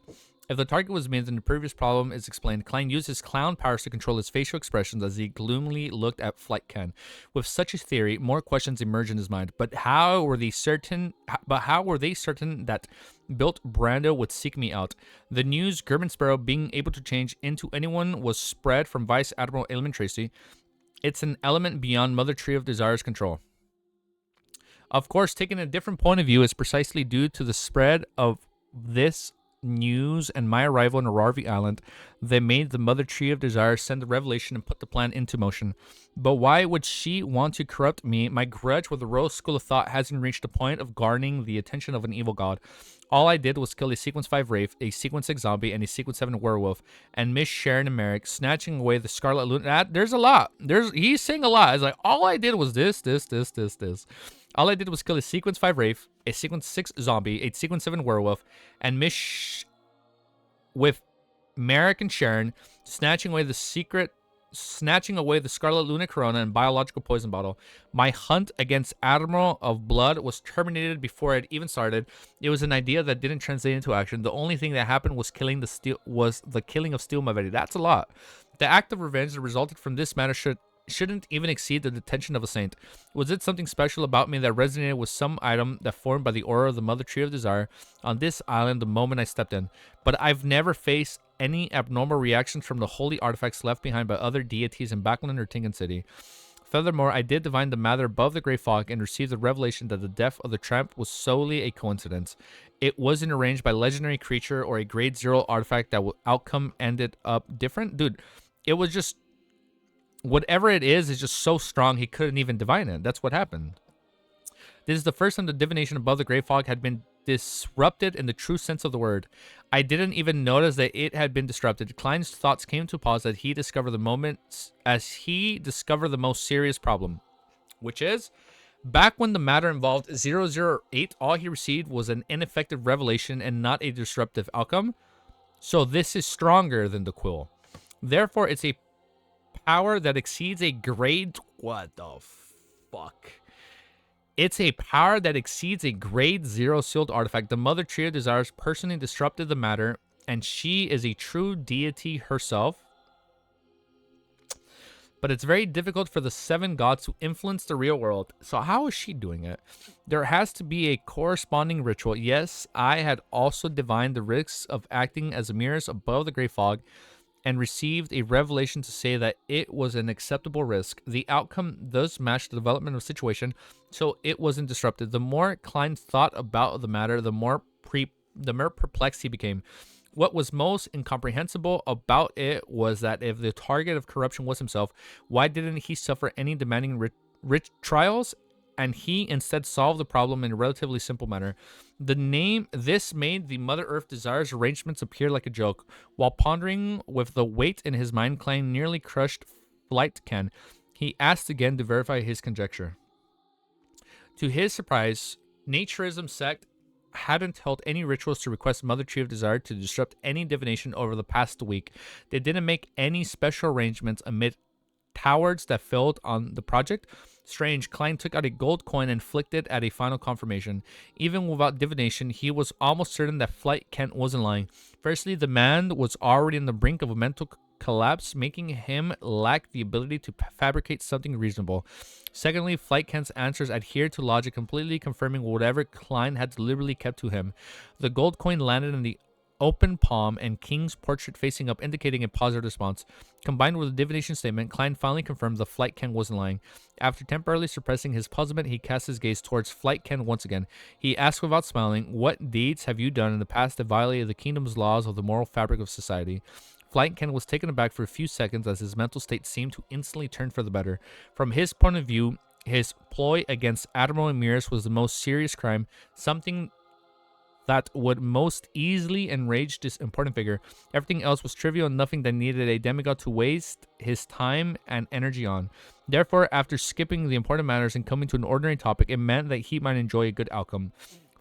Speaker 1: If the target was me, then the previous problem is explained. Klein used his clown powers to control his facial expressions as he gloomily looked at Flight Ken. With such a theory, more questions emerged in his mind. But how were they certain that built Brando would seek me out? The news German Sparrow being able to change into anyone was spread from Vice Admiral Ailman Tracy. It's an element beyond Mother Tree of Desire's control. Of course, taking a different point of view is precisely due to the spread of this news and my arrival in Nararvi Island. They made the Mother Tree of Desire send the revelation and put the plan into motion. But why would she want to corrupt me? My grudge with the Royal School of Thought hasn't reached the point of garnering the attention of an evil god. All I did was kill a Sequence 5 Wraith, a Sequence 6 Zombie, and a Sequence 7 Werewolf, and Miss Sharon and Merrick, snatching away the Scarlet Luna. There's a lot. He's saying a lot. It's like, all I did was this. All I did was kill a Sequence 5 Wraith, a Sequence 6 Zombie, a Sequence 7 Werewolf, and with Merrick and Sharon, snatching away the Scarlet Luna Corona and biological poison bottle. My hunt against Admiral of Blood was terminated before it even started. It was an idea that didn't translate into action. The only thing that happened was the killing of Steel Maveri. That's a lot. The act of revenge that resulted from this matter shouldn't even exceed the detention of a saint. Was it something special about me that resonated with some item that formed by the aura of the Mother Tree of Desire on this island the moment I stepped in? But I've never faced any abnormal reactions from the holy artifacts left behind by other deities in Backland or Tingan City. Furthermore, I did divine the matter above the Grey Fog and received the revelation that the death of the tramp was solely a coincidence. It wasn't arranged by legendary creature or a grade 0 artifact that outcome ended up different. Dude, it was just whatever it is just so strong he couldn't even divine it. That's what happened. This is the first time the divination above the Grey Fog had been disrupted in the true sense of the word. I didn't even notice that it had been disrupted. Klein's thoughts came to a pause as he discovered the most serious problem, which is back when the matter involved 008, all he received was an ineffective revelation and not a disruptive outcome. So this is stronger than the quill. Therefore, it's a power that exceeds a grade... What the fuck? It's a power that exceeds a grade 0 sealed artifact. The Mother Tree of Desires personally disrupted the matter, and she is a true deity herself. But it's very difficult for the 7 gods to influence the real world. So how is she doing it? There has to be a corresponding ritual. Yes, I had also divined the risks of acting as Amyrius above the Grey Fog, and received a revelation to say that it was an acceptable risk. The outcome does match the development of the situation, so it wasn't disrupted. The more Klein thought about the matter, the more perplexed he became. What was most incomprehensible about it was that if the target of corruption was himself, why didn't he suffer any demanding rich trials? And he instead solved the problem in a relatively simple manner. This made the Mother Earth Desires arrangements appear like a joke. While pondering with the weight in his mind, Klein nearly crushed Flight Ken. He asked again to verify his conjecture. To his surprise, Naturism Sect hadn't held any rituals to request Mother Tree of Desire to disrupt any divination over the past week. They didn't make any special arrangements amid cowards that failed on the project. Strange, Klein took out a gold coin and flicked it at a final confirmation. Even without divination, he was almost certain that Flight Kent wasn't lying. Firstly, the man was already on the brink of a mental collapse, making him lack the ability to fabricate something reasonable. Secondly, Flight Kent's answers adhered to logic, completely confirming whatever Klein had deliberately kept to him. The gold coin landed in the open palm and king's portrait facing up, indicating a positive response. Combined with a divination statement, Klein finally confirmed the Flight Ken wasn't lying. After temporarily suppressing his puzzlement, he cast his gaze towards Flight Ken once again. He asked without smiling, "What deeds have you done in the past that violated the kingdom's laws of the moral fabric of society?" Flight Ken was taken aback for a few seconds as his mental state seemed to instantly turn for the better. From his point of view, his ploy against Admiral Amyrius was the most serious crime, something that would most easily enrage this important figure. Everything else was trivial and nothing that needed a demigod to waste his time and energy on. Therefore, after skipping the important matters and coming to an ordinary topic, it meant that he might enjoy a good outcome.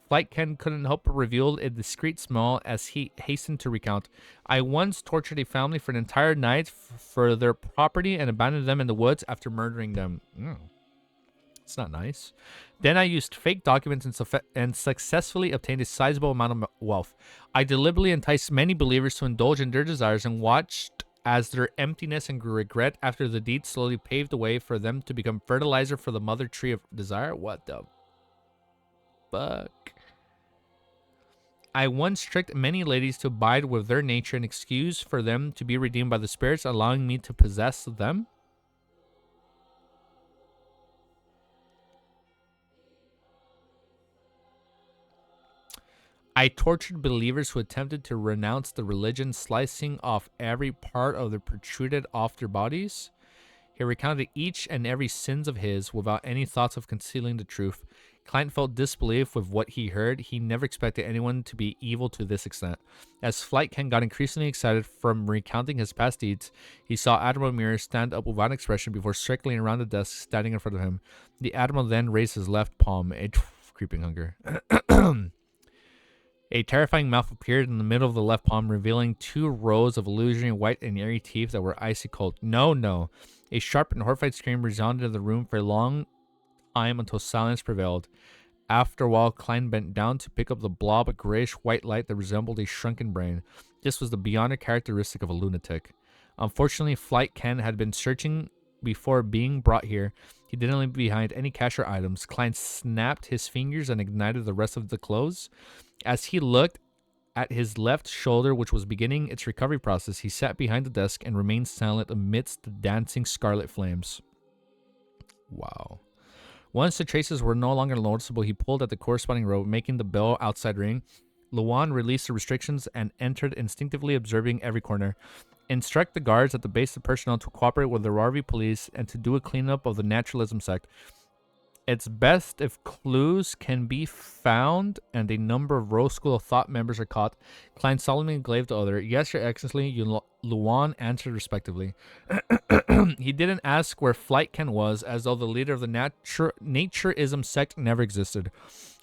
Speaker 1: Flight Ken couldn't help but reveal a discreet smile as he hastened to recount. "I once tortured a family for an entire night for their property and abandoned them in the woods after murdering them." It's not nice. Then I used fake documents and successfully obtained a sizable amount of wealth. I deliberately enticed many believers to indulge in their desires and watched as their emptiness and regret after the deed slowly paved the way for them to become fertilizer for the mother tree of desire. What the fuck? I once tricked many ladies to abide with their nature and excuse for them to be redeemed by the spirits, allowing me to possess them. I tortured believers who attempted to renounce the religion, slicing off every part of their protruded off their bodies. He recounted each and every sins of his without any thoughts of concealing the truth. Client felt disbelief with what he heard. He never expected anyone to be evil to this extent. As Flight Ken got increasingly excited from recounting his past deeds, he saw Admiral Amyrius stand up without expression before circling around the desk standing in front of him. The Admiral then raised his left palm, a creeping hunger. A terrifying mouth appeared in the middle of the left palm, revealing 2 rows of illusory white and airy teeth that were icy cold. No, no. A sharp and horrified scream resounded in the room for a long time until silence prevailed. After a while, Klein bent down to pick up the blob of grayish-white light that resembled a shrunken brain. This was the beyond characteristic of a lunatic. Unfortunately, Flight Ken had been searching before being brought here. He didn't leave behind any cash or items. Klein snapped his fingers and ignited the rest of the clothes. As he looked at his left shoulder, which was beginning its recovery process, he sat behind the desk and remained silent amidst the dancing scarlet flames. Wow. Once the traces were no longer noticeable, he pulled at the corresponding rope, making the bell outside ring. Luan released the restrictions and entered, instinctively observing every corner. Instruct the guards at the base of personnel to cooperate with the Viralvideo police and to do a cleanup of the Naturism Sect. It's best if clues can be found and a number of Rose School of Thought members are caught. Klein solemnly gave the other. "Yes, Your Excellency," Luan answered respectively. He didn't ask where Flight Ken was, as though the leader of the Naturism Sect never existed.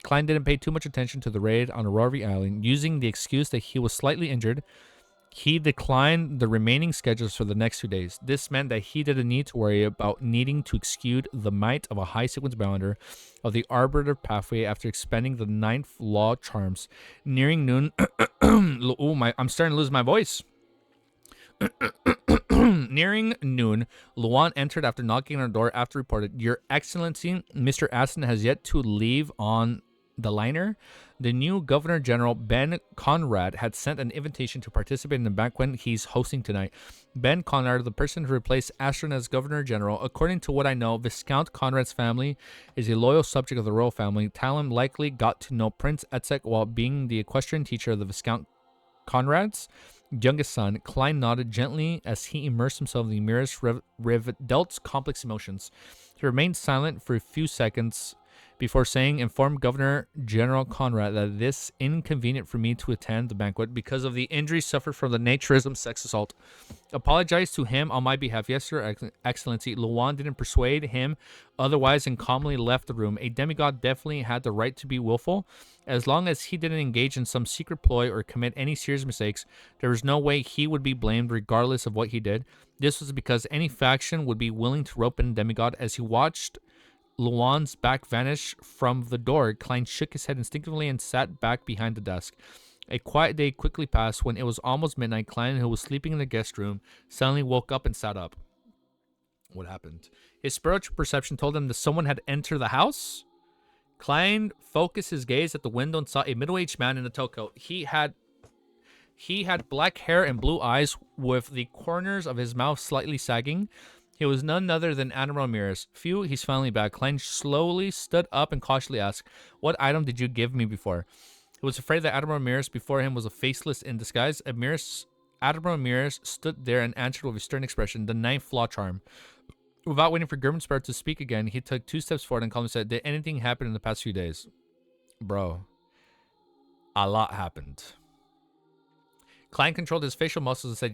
Speaker 1: Klein didn't pay too much attention to the raid on Aurora Island. Using the excuse that he was slightly injured, he declined the remaining schedules for the next 2 days. This meant that he didn't need to worry about needing to execute the might of a high sequence bounder of the Arbiter pathway after expending the 9th law charms. Nearing noon, I'm starting to lose my voice. Nearing noon, Luan entered after knocking on the door after reported, "Your Excellency, Mr. Aston has yet to leave on the liner." The new Governor General, Ben Conrad, had sent an invitation to participate in the banquet he's hosting tonight. Ben Conrad, the person to replace Aston as Governor General. According to what I know, Viscount Conrad's family is a loyal subject of the royal family. Talon likely got to know Prince Etzek while being the equestrian teacher of the Viscount Conrad's youngest son. Klein nodded gently as he immersed himself in the Amyrius Revedelt's complex emotions. He remained silent for a few seconds before saying, "Inform Governor General Conrad that it is inconvenient for me to attend the banquet because of the injuries suffered from the Naturism sex assault. Apologize to him on my behalf." "Yes, Your Excellency." Luan didn't persuade him otherwise and calmly left the room. A demigod definitely had the right to be willful. As long as he didn't engage in some secret ploy or commit any serious mistakes, there was no way he would be blamed regardless of what he did. This was because any faction would be willing to rope in a demigod. As he watched Luan's back vanish from the door, Klein shook his head instinctively and sat back behind the desk. A quiet day quickly passed. When it was almost midnight, Klein, who was sleeping in the guest room, suddenly woke up and sat up. What happened? His spiritual perception told him that someone had entered the house. Klein focused his gaze at the window and saw a middle-aged man in a tailcoat. He had He had black hair and blue eyes with the corners of his mouth slightly sagging. He was none other than Admiral Amyrius. Phew, he's finally back. Klein slowly stood up and cautiously asked, "What item did you give me before?" He was afraid that Admiral Amyrius before him was a faceless in disguise. Admiral Amyrius stood there and answered with a stern expression, "The ninth flaw charm." Without waiting for Grimspear to speak again, he took 2 steps forward and calmly said, "Did anything happen in the past few days?" Bro, a lot happened. Klein controlled his facial muscles and said,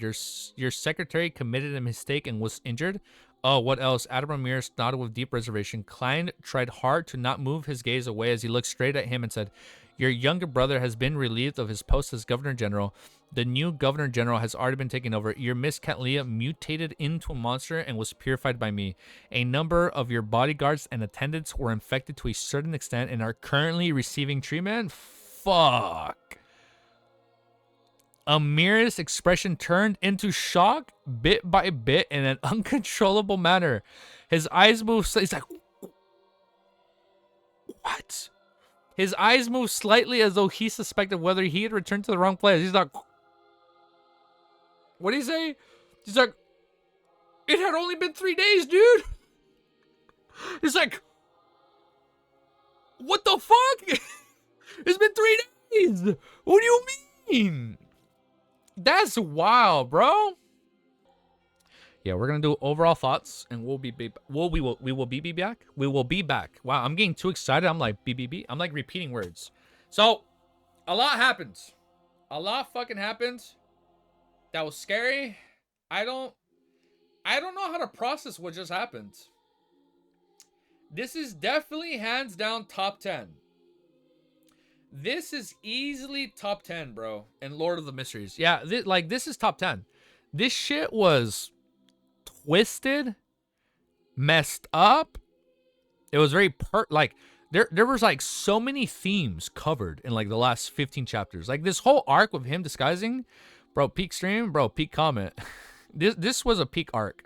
Speaker 1: your secretary committed a mistake and was injured? Oh, what else? Admiral Mears nodded with deep reservation. Klein tried hard to not move his gaze away as he looked straight at him and said, "Your younger brother has been relieved of his post as Governor General. The new Governor General has already been taken over. Your Miss Catleya mutated into a monster and was purified by me. A number of your bodyguards and attendants were infected to a certain extent and are currently receiving treatment." Fuck. Amyrius' expression turned into shock bit by bit in an uncontrollable manner. His eyes moved. He's like, what? His eyes moved slightly as though he suspected whether he had returned to the wrong place. He's like, what did he say? He's like, it had only been 3 days, dude. He's like, what the fuck? It's been 3 days. What do you mean? That's wild, bro. Yeah, we're gonna do overall thoughts, and we will be back. We will be back. Wow, I'm getting too excited. I'm like BBB. I'm like repeating words. So, a lot happened. A lot fucking happened. That was scary. I don't know how to process what just happened. This is definitely hands down top 10. This is easily top 10, bro. And Lord of the Mysteries. Yeah, this is top 10. This shit was twisted, messed up. It was very there was like so many themes covered in like the last 15 chapters. Like this whole arc with him disguising, bro, peak stream, bro, peak comment. This was a peak arc.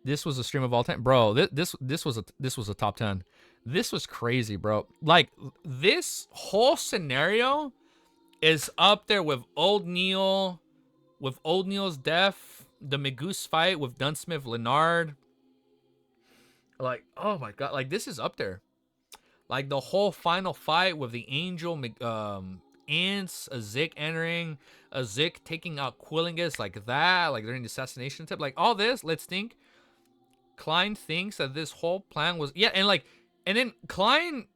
Speaker 1: This was a stream of all time, bro. This was a top 10. This was crazy, bro. Like, this whole scenario is up there with Old Neil, with Old Neil's death, the Magoose fight with Dunsmith Leonard. Like, oh my god, like, this is up there. Like, the whole final fight with the Angel, Ants, a Zik entering, a Zik taking out Quillingus, like that, like during the assassination tip. Like, all this, let's think. Klein thinks that this whole plan was, yeah, and then Klein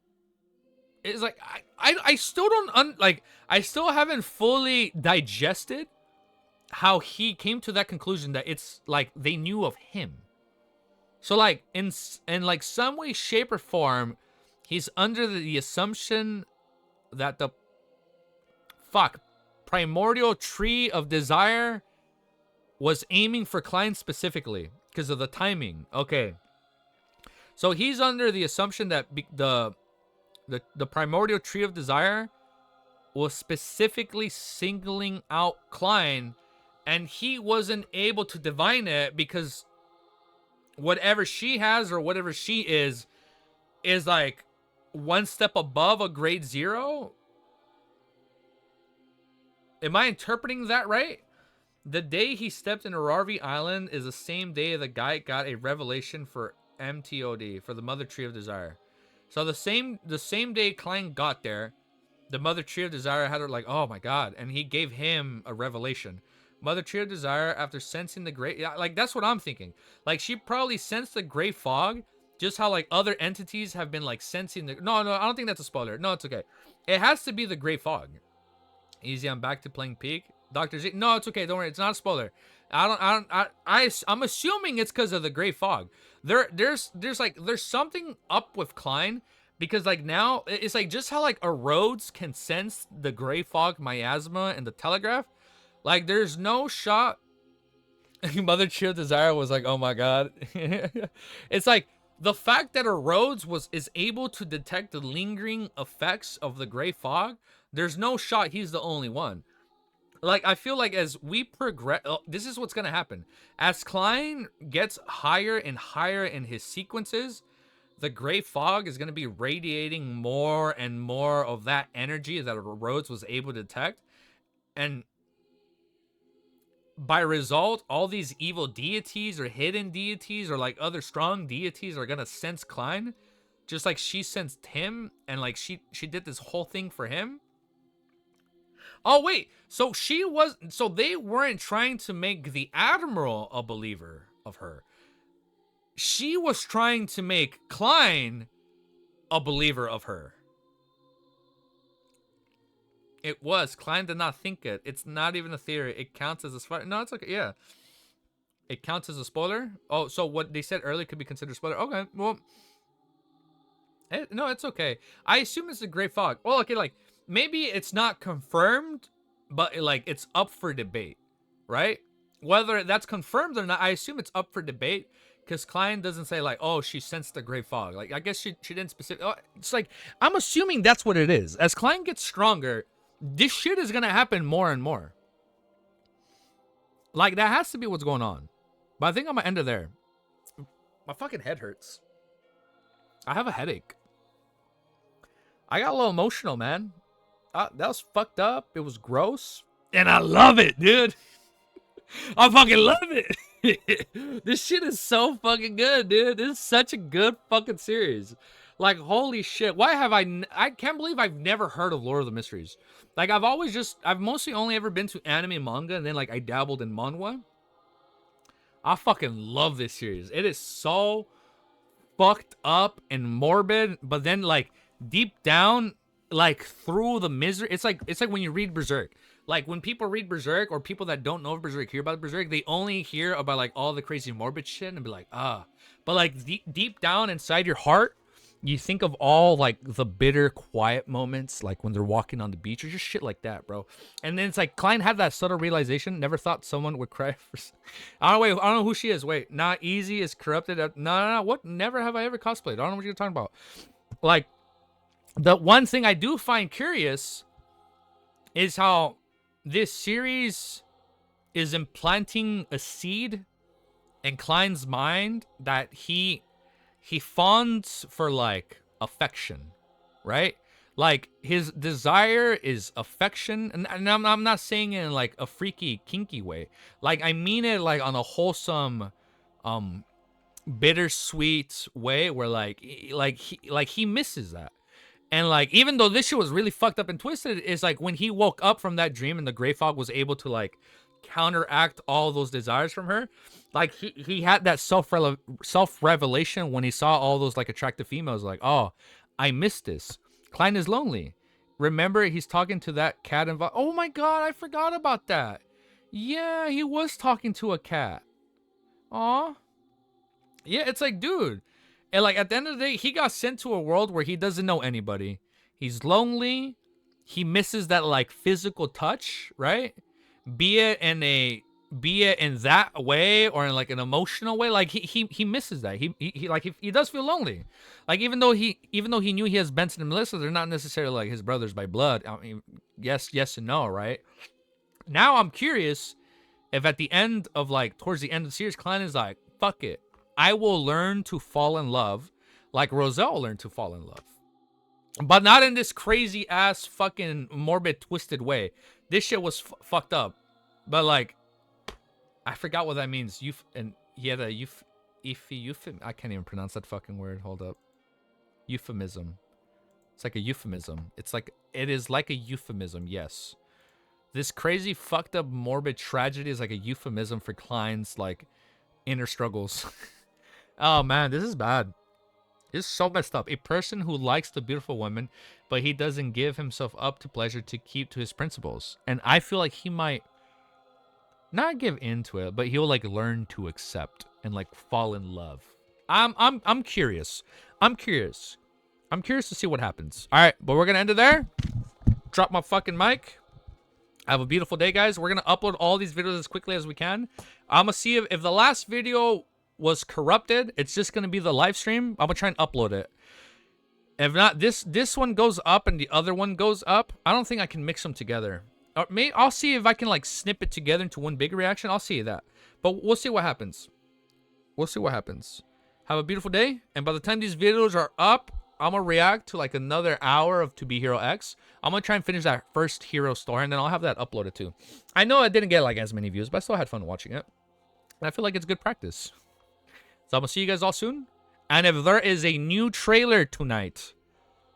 Speaker 1: is like, I still don't, I still haven't fully digested how he came to that conclusion that it's like they knew of him. So like in like some way, shape, or form, he's under the assumption that the primordial tree of desire was aiming for Klein specifically because of the timing. Okay. So he's under the assumption that the primordial tree of desire was specifically singling out Klein, and he wasn't able to divine it because whatever she has or whatever she is like one step above a grade 0. Am I interpreting that right? The day he stepped into Rarvi Island is the same day the guy got a revelation for MTOD, for the Mother Tree of Desire. So the same day Klein got there, the Mother Tree of Desire had her like, oh my god, and he gave him a revelation. Mother Tree of Desire, after sensing the great, like that's what I'm thinking. Like she probably sensed the gray fog, just how like other entities have been like sensing the. No, I don't think that's a spoiler. No, it's okay. It has to be the gray fog. Easy, I'm back to playing Peak. Dr. Z. No, it's okay. Don't worry. It's not a spoiler. I'm assuming it's because of the gray fog. There's something up with Klein because like now it's like just how like a Rhodes can sense the gray fog, miasma, and the telegraph. Like there's no shot. Mother Tree of Desire was like, oh my god. It's like the fact that a Rhodes is able to detect the lingering effects of the gray fog. There's no shot he's the only one. Like, I feel like as we progress, this is what's going to happen. As Klein gets higher and higher in his sequences, the gray fog is going to be radiating more and more of that energy that Rhodes was able to detect. And by result, all these evil deities or hidden deities or like other strong deities are gonna sense Klein, just like she sensed him, and like she did this whole thing for him. Oh wait, so they weren't trying to make the Admiral a believer of her. She was trying to make Klein a believer of her. It was. Klein did not think it. It's not even a theory. It counts as a spoiler. No, it's okay. Yeah. It counts as a spoiler? Oh, so what they said earlier could be considered a spoiler. Okay, well. No, it's okay. I assume it's a Great Fog. Well, okay, like, maybe it's not confirmed, but, like, it's up for debate, right? Whether that's confirmed or not, I assume it's up for debate, because Klein doesn't say, like, oh, she sensed the Great Fog. Like, I guess she didn't specific. It's like, I'm assuming that's what it is. As Klein gets stronger, this shit is going to happen more and more. Like, that has to be what's going on. But I think I'm going to end it there. My fucking head hurts. I have a headache. I got a little emotional, man. That was fucked up. It was gross. And I love it, dude. I fucking love it. This shit is so fucking good, dude. This is such a good fucking series. Like, holy shit. Why have I can't believe I've never heard of Lord of the Mysteries. Like, I've mostly only ever been to anime and manga, and then, like, I dabbled in manhwa. I fucking love this series. It is so fucked up and morbid, but then, like, deep down, like, through the misery, it's like when you read Berserk. Like, when people read Berserk, or people that don't know Berserk hear about Berserk, they only hear about, like, all the crazy morbid shit and be like, ah. But, like, deep down inside your heart, you think of all, like, the bitter, quiet moments, like when they're walking on the beach or just shit like that, bro. And then it's like, Klein had that subtle realization. Never thought someone would cry for... I don't know who she is. Wait, Not Easy is corrupted. No. What? Never have I ever cosplayed. I don't know what you're talking about. Like, the one thing I do find curious is how this series is implanting a seed in Klein's mind that he fawns for, like, affection, right? Like, his desire is affection, and I'm not saying it in, like, a freaky, kinky way. Like, I mean it, like, on a wholesome, bittersweet way where, like he misses that. And, like, even though this shit was really fucked up and twisted, it's like when he woke up from that dream and the Grey Fog was able to, like, counteract all those desires from her, like, he had that self-revelation when he saw all those, like, attractive females, like, oh, I missed this. Klein is lonely. Remember, he's talking to that cat and oh my god, I forgot about that. Yeah, he was talking to a cat. Aw. Yeah, it's like, dude. And, like, at the end of the day, he got sent to a world where he doesn't know anybody. He's lonely. He misses that, like, physical touch, right? Be it in that way or in, like, an emotional way. Like, he misses that. He does feel lonely. Like, even though he knew he has Benson and Melissa, they're not necessarily, like, his brothers by blood. I mean, yes and no, right? Now I'm curious if at the end of, like, towards the end of the series, Klein is like, fuck it. I will learn to fall in love like Roselle learned to fall in love. But not in this crazy ass fucking morbid twisted way. This shit was fucked up. But, like, I forgot what that means. And he had a euphemism. I can't even pronounce that fucking word. Hold up. Euphemism. It's like a euphemism. It is like a euphemism, yes. This crazy fucked up morbid tragedy is like a euphemism for Klein's, like, inner struggles. Oh man, this is bad. This is so messed up. A person who likes the beautiful woman, but he doesn't give himself up to pleasure to keep to his principles. And I feel like he might not give into it, but he'll, like, learn to accept and, like, fall in love. I'm curious. I'm curious to see what happens. All right, but we're gonna end it there. Drop my fucking mic. Have a beautiful day, guys. We're gonna upload all these videos as quickly as we can. I'm gonna see if the last video was corrupted. It's just gonna be the live stream. I'm gonna try and upload it. If not, this one goes up and the other one goes up. I don't think I can mix them together. Or I'll see if I can, like, snip it together into one big reaction. I'll see that. But we'll see what happens. We'll see what happens. Have a beautiful day. And by the time these videos are up, I'm gonna react to like another hour of To Be Hero X. I'm gonna try and finish that first hero story, and then I'll have that uploaded too. I know I didn't get like as many views, but I still had fun watching it. And I feel like it's good practice. So I'm gonna see you guys all soon. And if there is a new trailer tonight,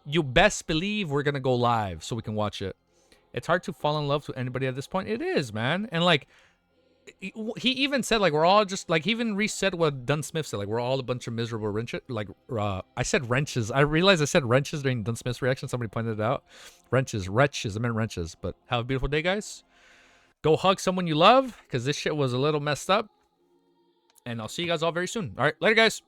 Speaker 1: you best believe we're gonna go live so we can watch it. It's hard to fall in love with anybody at this point. It is, man. And like, he even said like we're all just like, he even reset what Dunn Smith said, like we're all a bunch of miserable wrenches. Like I said wrenches. I realized I said wrenches during Dunn Smith's reaction. Somebody pointed it out. Wrenches. I meant wrenches. But have a beautiful day, guys. Go hug someone you love, because this shit was a little messed up. And I'll see you guys all very soon. All right, later, guys.